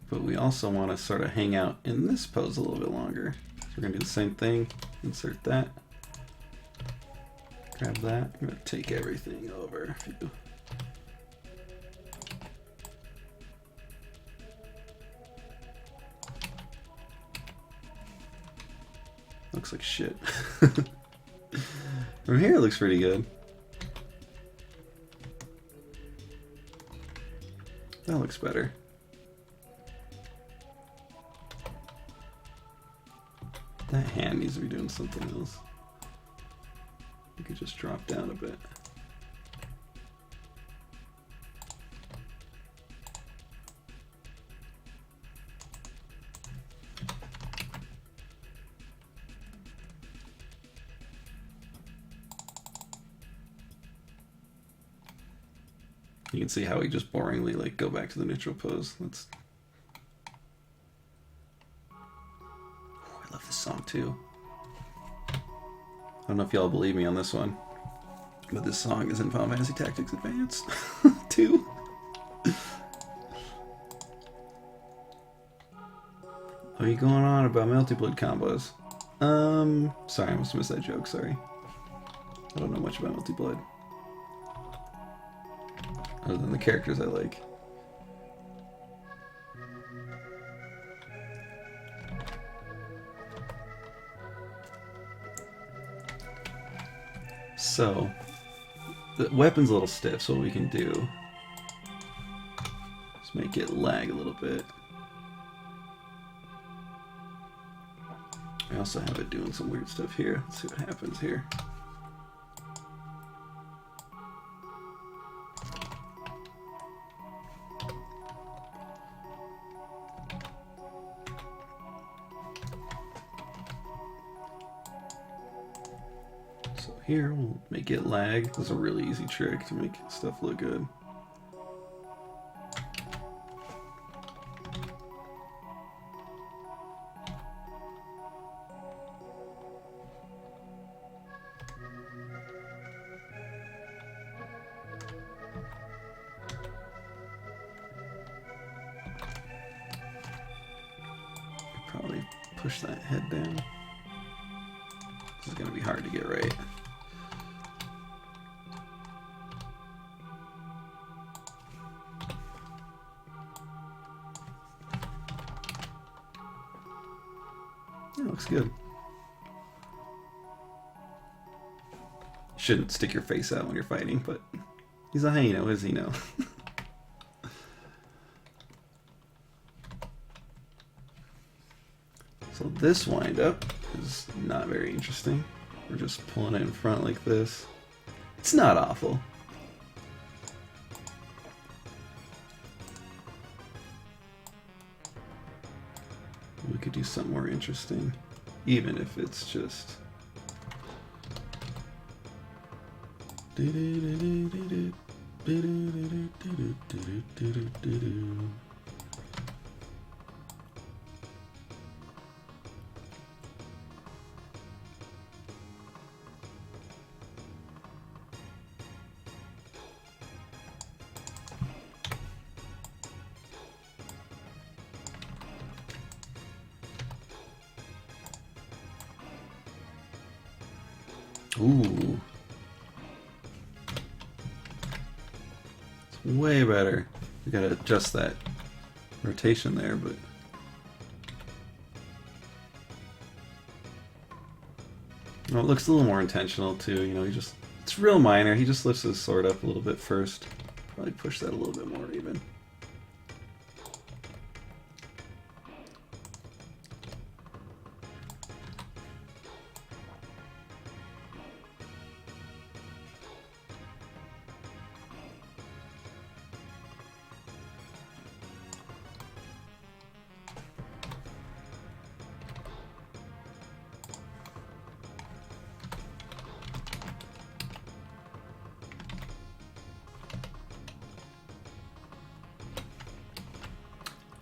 But we also want to sort of hang out in this pose a little bit longer. we're gonna do the same thing. Insert that. Grab that. I'm gonna take everything over. Looks like shit. From here it looks pretty good. That looks better. That hand needs to be doing something else. You could just drop down a bit. You can see how we just boringly like go back to the neutral pose. Let's. I love this song too. I don't know if y'all believe me on this one, but this song is in Final Fantasy Tactics Advance 2. What are you going on about multi-blood combos? Sorry, I must have missed that joke, sorry. I don't know much about multi-blood. Other than the characters I like. So, the weapon's a little stiff, so what we can do is make it lag a little bit. I also have it doing some weird stuff here. Let's see what happens here. Here, we'll make it lag. This is a really easy trick to make stuff look good. Probably push that head down. This is going to be hard to get right. That looks good. Shouldn't stick your face out when you're fighting, but he's a hyena, what does he know? So this wind-up is not very interesting. We're just pulling it in front like this. It's not awful. We could do something more interesting, even if it's just... Ooh. It's way better. We gotta adjust that rotation there, but... Oh, it looks a little more intentional too, you know, he just... It's real minor, he just lifts his sword up a little bit first. Probably push that a little bit more even.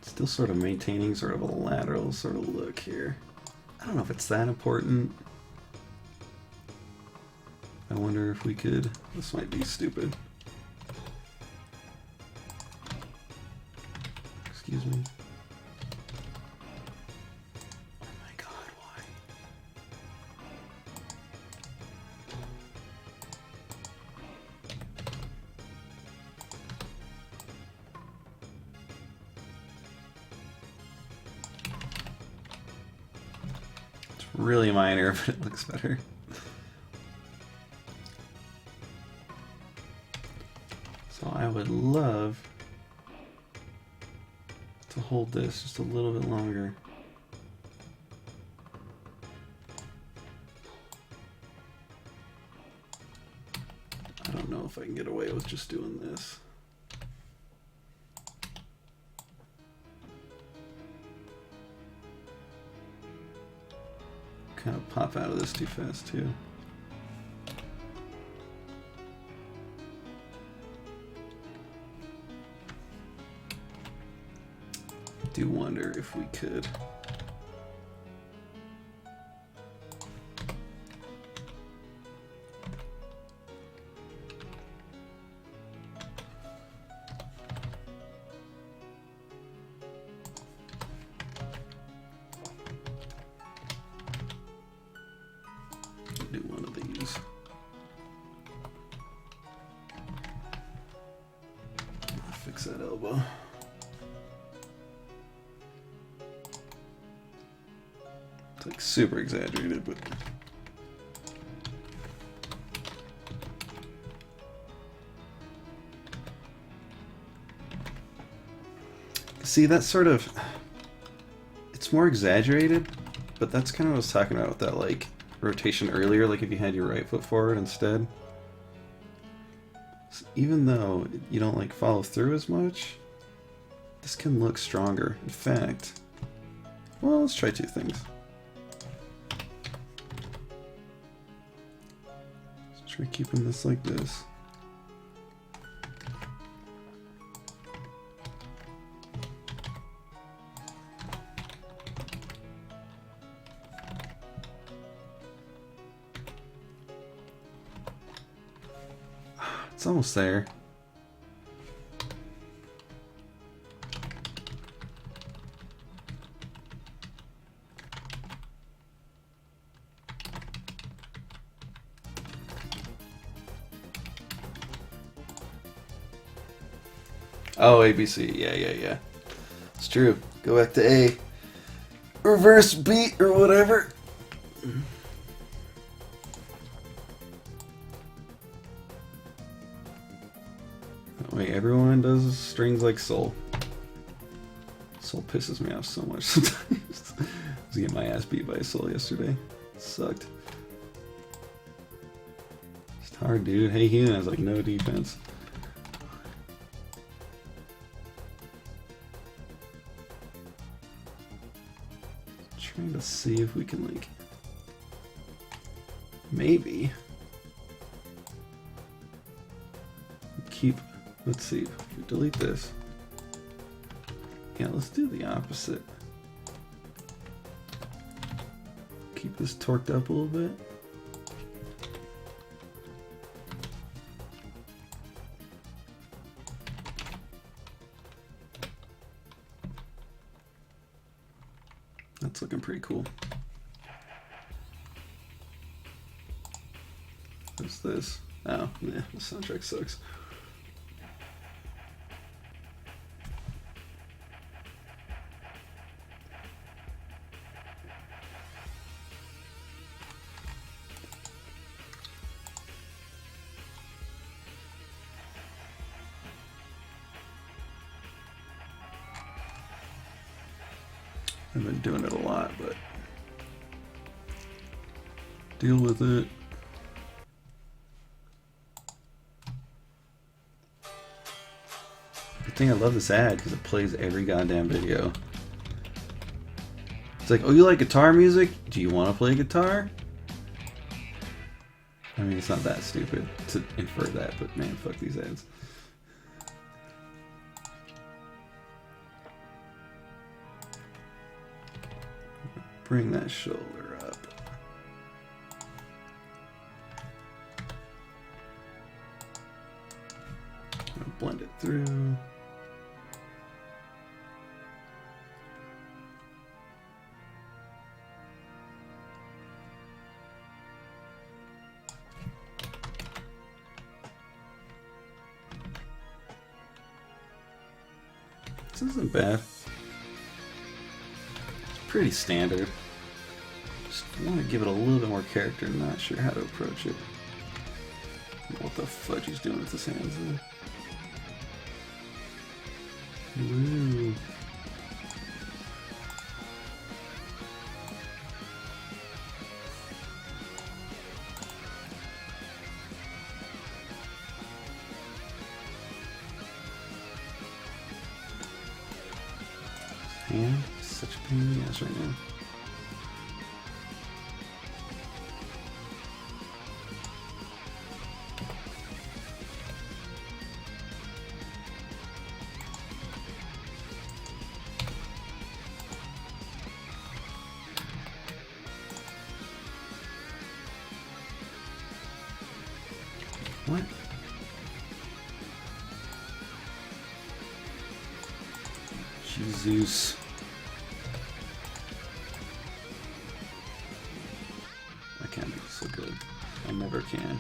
Still sort of maintaining sort of a lateral sort of look here. I don't know if it's that important. I wonder if we could... This might be stupid. Excuse me. Oh my god, why? really minor, but it looks better. So I would love to hold this just a little bit longer. I don't know if I can get away with just doing this. Kind of pop out of this too fast too. Do wonder if we could. Do one of these. Fix that elbow. It's like super exaggerated, but see, that's sort of, it's more exaggerated, but that's kind of what I was talking about with that like rotation earlier, like if you had your right foot forward instead. So even though you don't like follow through as much, this can look stronger. In fact, well, let's try two things. Let's try keeping this like this. It's almost there. Oh, ABC. Yeah. It's true. Go back to A. Reverse B or whatever. That way everyone does strings like Soul. Soul pisses me off so much sometimes. I was getting my ass beat by Soul yesterday. It sucked. It's hard, dude. Hey, Human has like no defense. Trying to see if we can like maybe keep, let's see, if we delete this. Yeah, let's do the opposite. Keep this torqued up a little bit. That's looking pretty cool. What's this? Oh, yeah, the soundtrack sucks. I've been doing it a lot, but deal with it. The thing I love this ad because it plays every goddamn video. It's like, oh, you like guitar music? Do you want to play guitar? I mean, it's not that stupid to infer that, but man, fuck these ads. Bring that shoulder up. Blend it through. This isn't bad. It's pretty standard. Just I want to give it a little bit more character, not sure how to approach it. What the fudge he's doing with his hands there. Woo. Hand? Such a pain in the ass right now. What? Jesus. I can't be so good. I never can.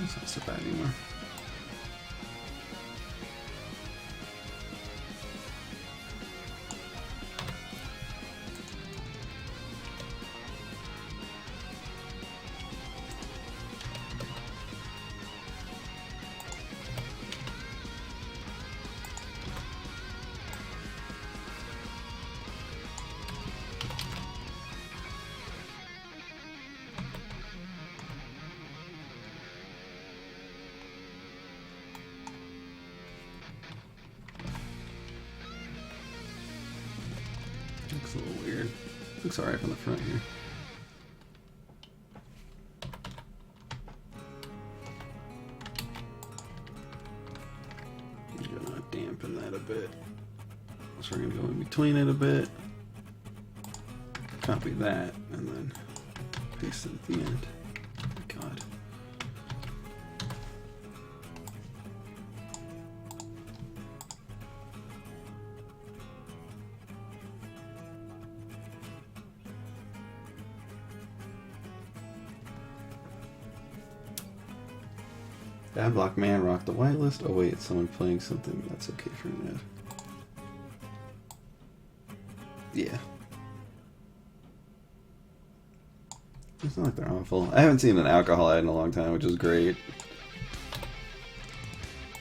It's not so bad anymore. Looks a little weird. Looks alright from the front here. I'm gonna dampen that a bit. So we're gonna go in between it a bit. Copy that and then paste it at the end. God. Bad block man rock the whitelist. Oh wait, it's someone playing something. That's okay for Ned. Yeah. It's not like they're awful. I haven't seen an alcohol ad in a long time, which is great.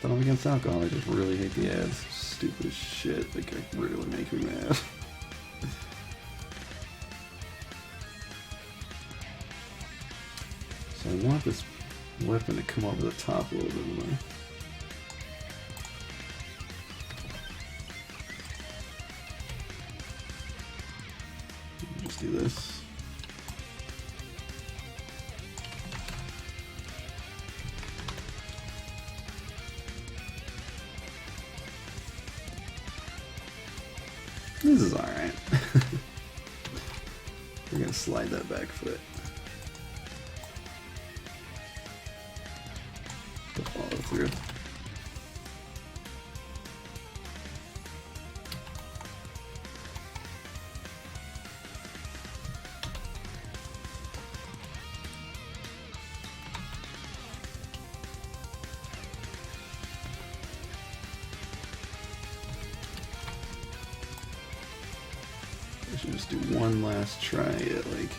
But I'm against alcohol. I just really hate the ads. Stupid as shit. They can really make me mad. So I want this weapon to come over the top a little bit more. Just do this. This is alright. We're gonna slide that back foot. To follow through. I should just do one last try at like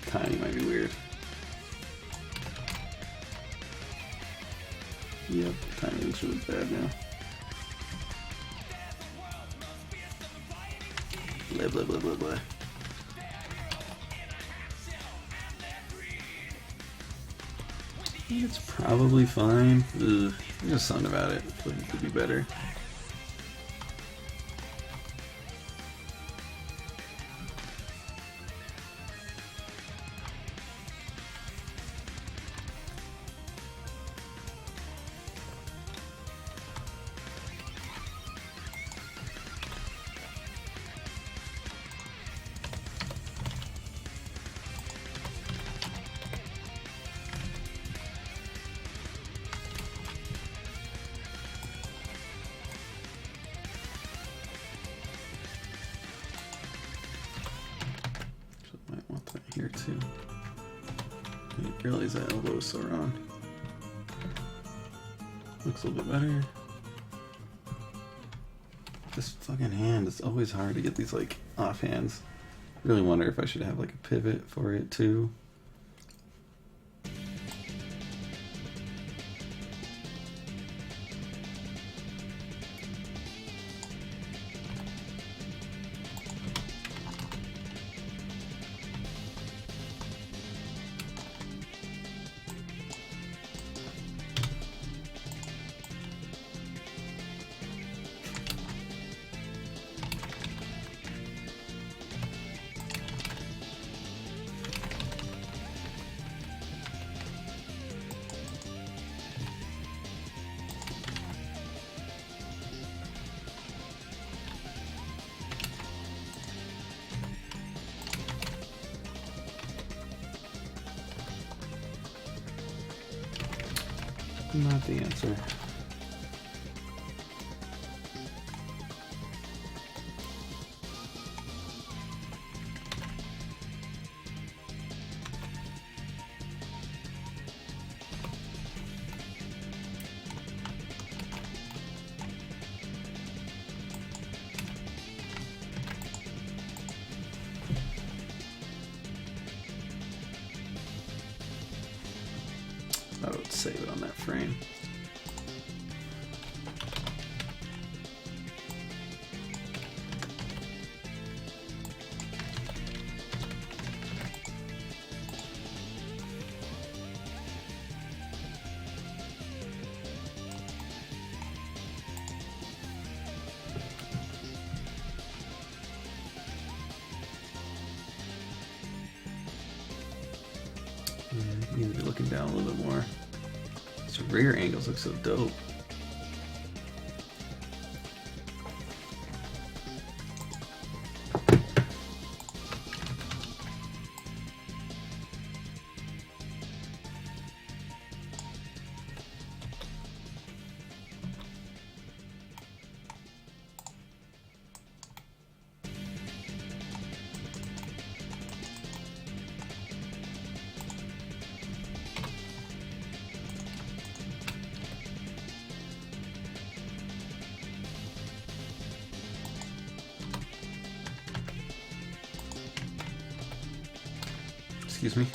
tiny might be weird. Yep, timing looks really bad now. Blah, blah, blah, blah, blah. It's probably fine. Ugh, there's something about it. I feel like it could be better. Might want that here too. I didn't realize that elbow was so wrong. Looks a little bit better. This fucking hand, it's always hard to get these like offhands. Really wonder if I should have like a pivot for it too. Not the answer. I would save it on that frame. You need to be looking down a little bit more. These rear angles look so dope. Excuse me.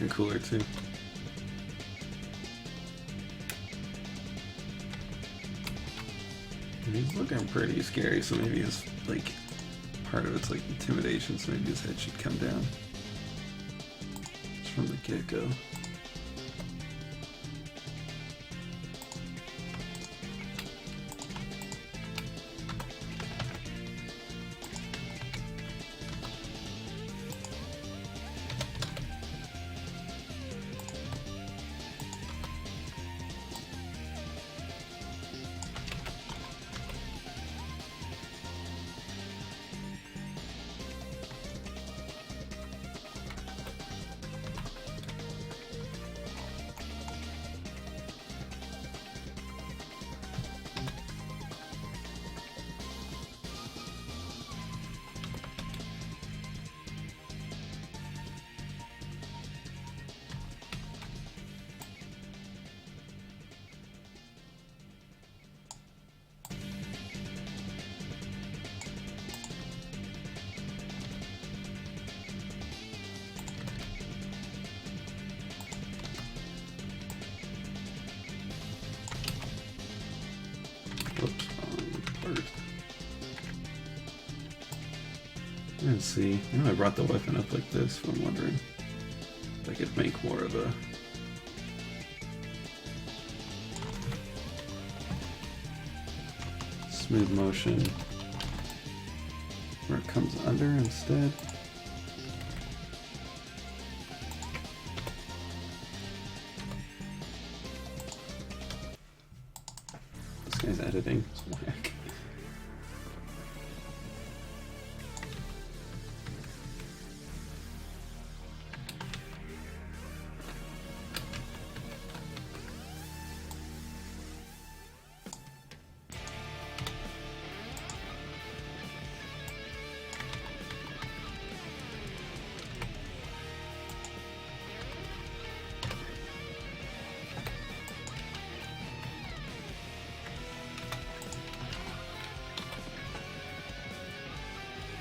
Looking cooler too. He's looking pretty scary, so maybe his like part of it's like intimidation, so maybe his head should come down. Just from the get-go. Let's see. I know I brought the weapon up like this, but I'm wondering if I could make more of a smooth motion where it comes under instead. This guy's editing. It's whack.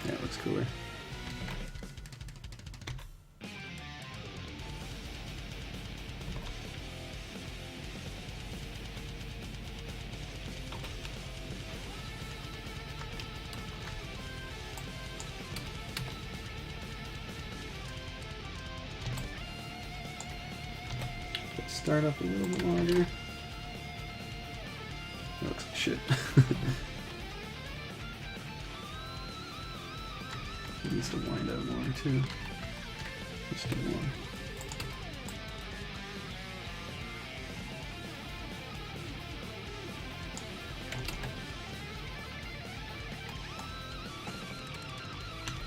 Yeah, it looks cooler. Let's start up a little bit longer. That looks like shit. It needs to wind up more too. Let's do more.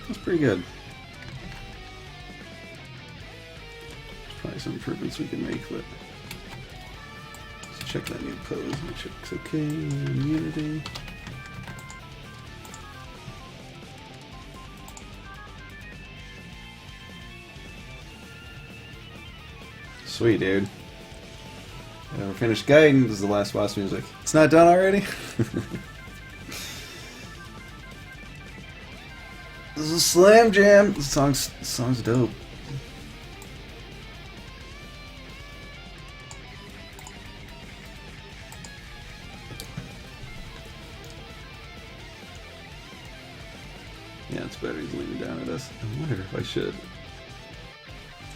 That's pretty good. There's probably some improvements we can make, but let's check that new pose. Make sure it's okay. Immunity. Sweet, dude. Yeah, we're finished guiding. This is the last boss music. It's not done already? This is a slam jam. This song's dope. Yeah, it's better. He's leaning down at us. I wonder if I should.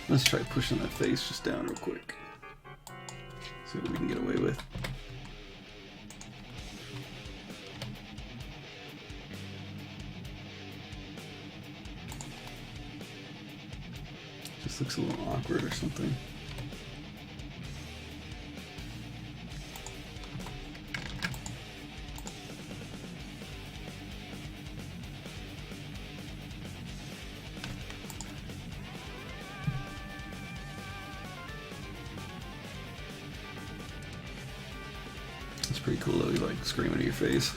Let's try pushing that face just down real quick. See what we can get away with. Just looks a little awkward or something. It's pretty cool though, he's like screaming at your face.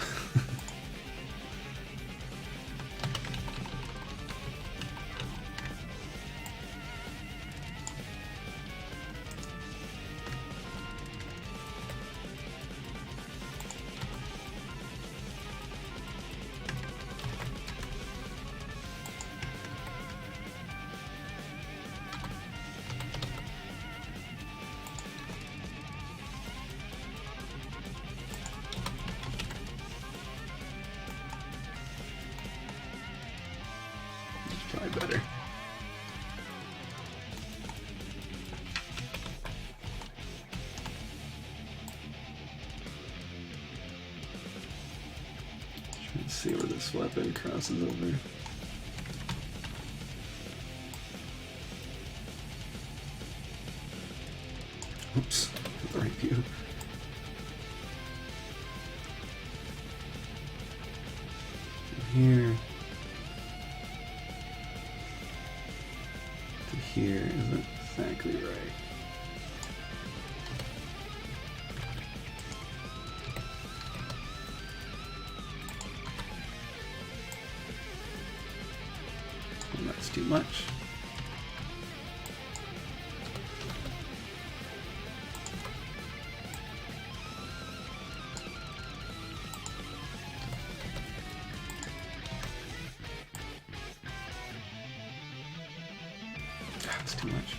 Probably better. Trying to see where this weapon crosses over. Oops, hit the right view. Here. Here isn't exactly right. And that's too much. That's too much.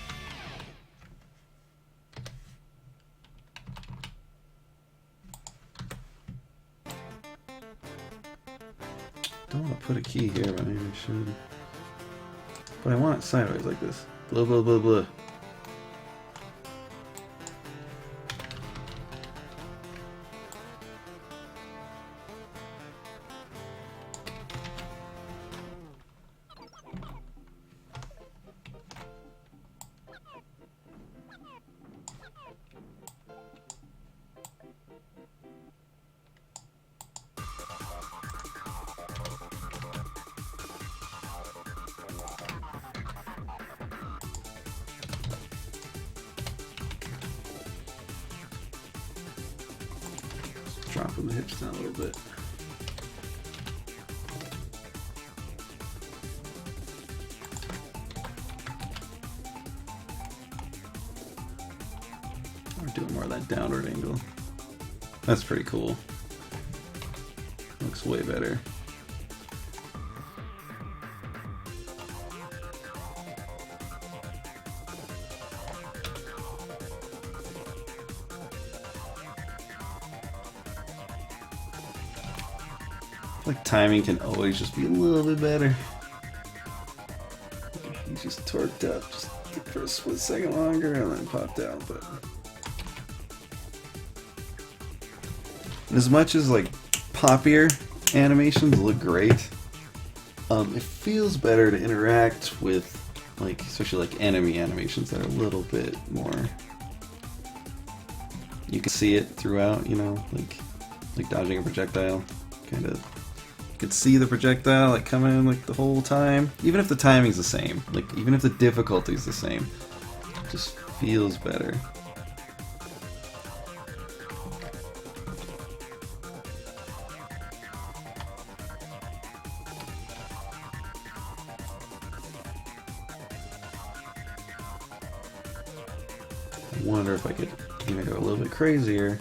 Don't want to put a key here, but maybe I should. But I want it sideways like this. Blah, blah, blah, blah. Dropping the hips down a little bit. We're doing more of that downward angle. That's pretty cool. Looks way better. Like timing can always just be a little bit better. He's just torqued up just for a split second longer and then popped out. But as much as like poppier animations look great, it feels better to interact with like especially like enemy animations that are a little bit more. You can see it throughout, you know, like dodging a projectile, kind of. You can see the projectile like coming in like the whole time, even if the timing's the same, like even if the difficulty's the same, it just feels better. I wonder if I could even go a little bit crazier.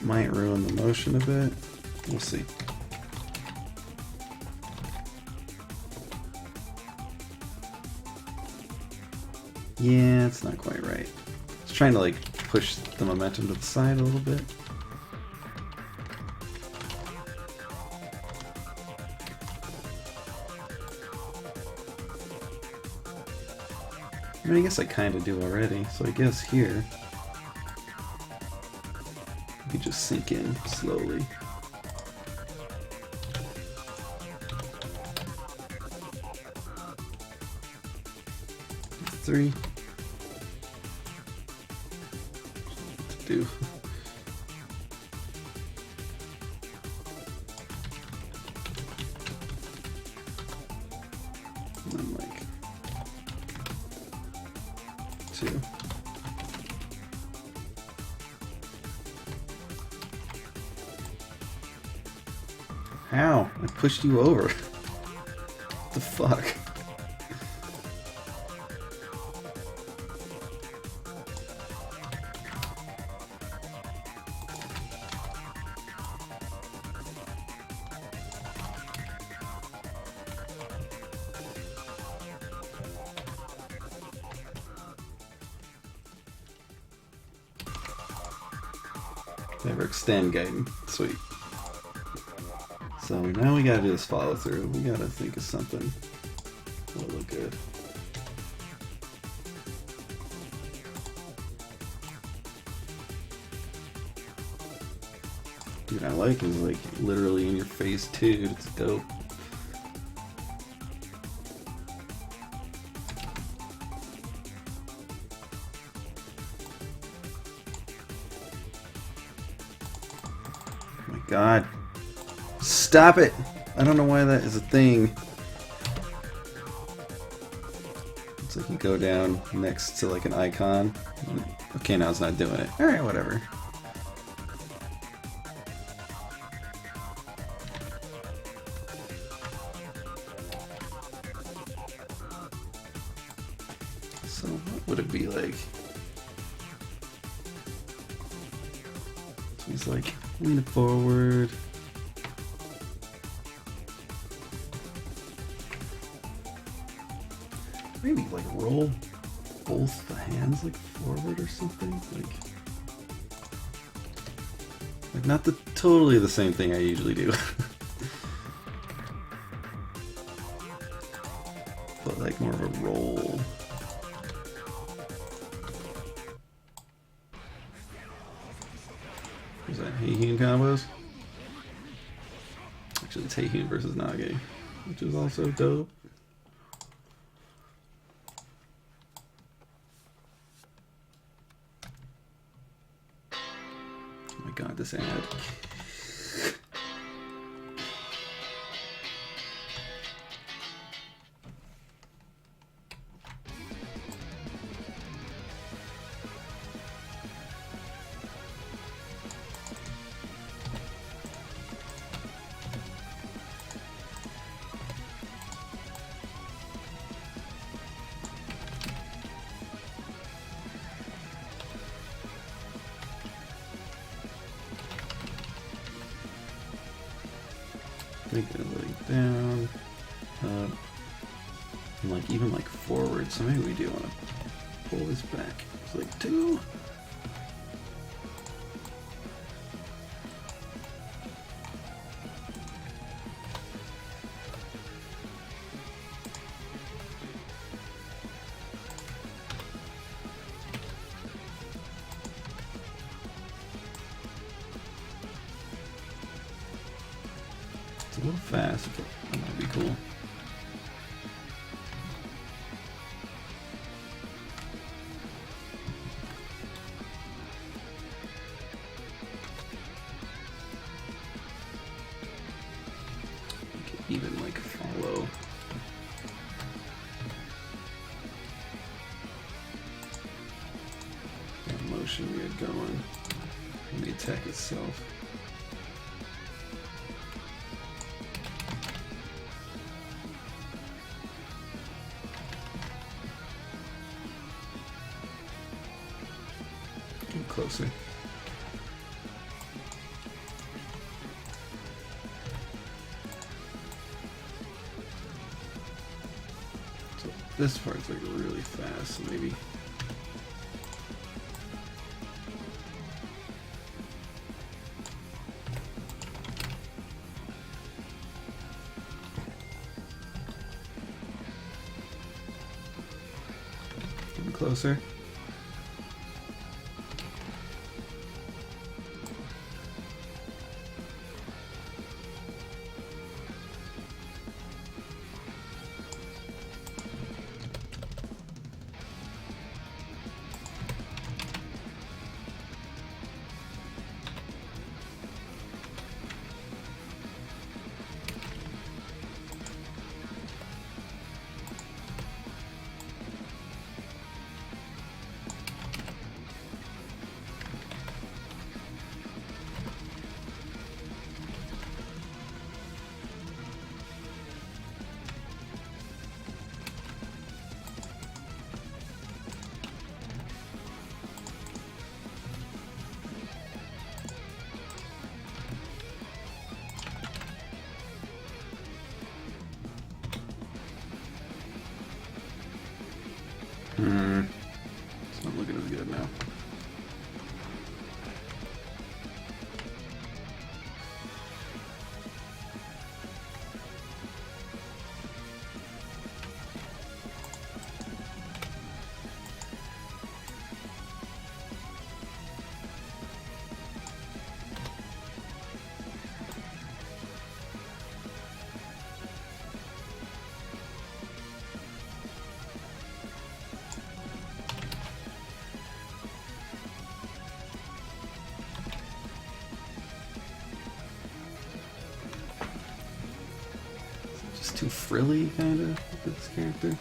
Might ruin the motion a bit. We'll see. Yeah, it's not quite right. It's trying to like push the momentum to the side a little bit. I mean, I guess I kind of do already, so I guess here you could just sink in slowly. Three. What to do? And then like 2. How? I pushed you over. What the fuck? Never extend guiding. Sweet. So now we gotta do this follow through. We gotta think of something that'll look good. Dude, I like is like literally in your face too. It's dope. Oh my god. Stop it! I don't know why that is a thing. It's like you go down next to like an icon. Okay, now it's not doing it. Alright, whatever. So what would it be like? So he's like leaning forward. maybe like roll both the hands like forward or something, like not totally the same thing I usually do. But like more of a roll. Is that Heihun combos? Actually, it's Heihun versus Nage, which is also dope. Oh my god, this ad. Make it like down, up, and like even like forward. So maybe we do want to pull this back. It's like 2. It's a little fast, but that might be cool. You can even like follow. That motion we had going in the attack itself. Closer. So this part's like really fast, so maybe. Getting closer. It's not looking as good now. Just too frilly, kind of, with this character.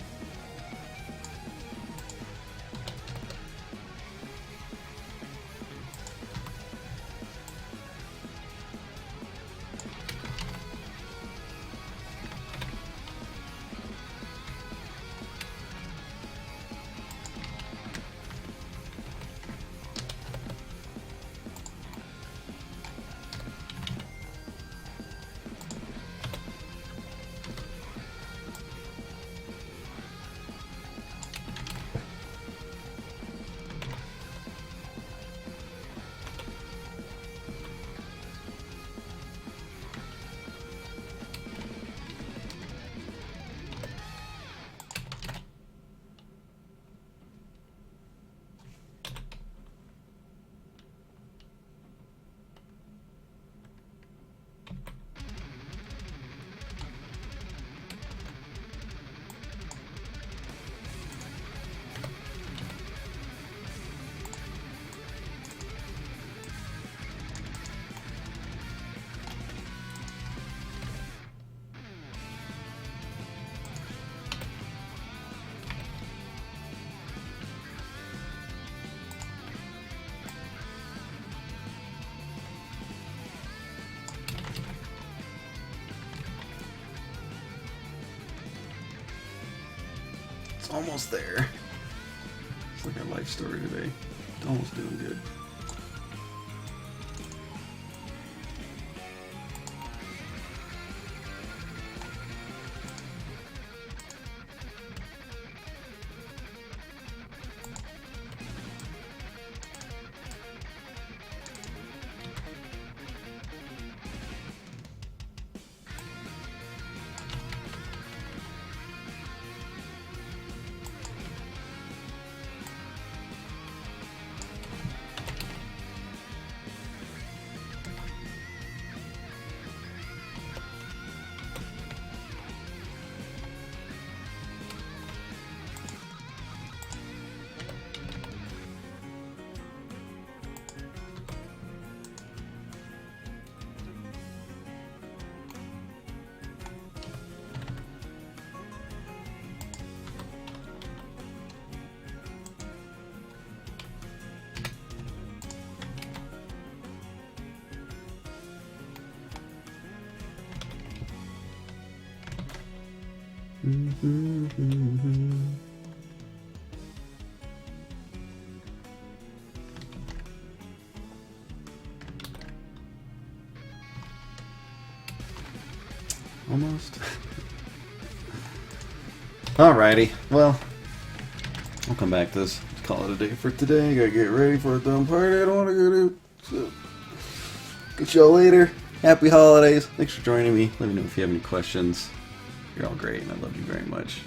Almost there. It's like our life story today. Almost doing good. Almost. Alrighty, well, I'll come back to this. Call it a day for today. I gotta get ready for a dumb party I don't want to go to. So, get y'all later. Happy holidays. Thanks for joining me. Let me know if you have any questions. You're all great, and I love you very much.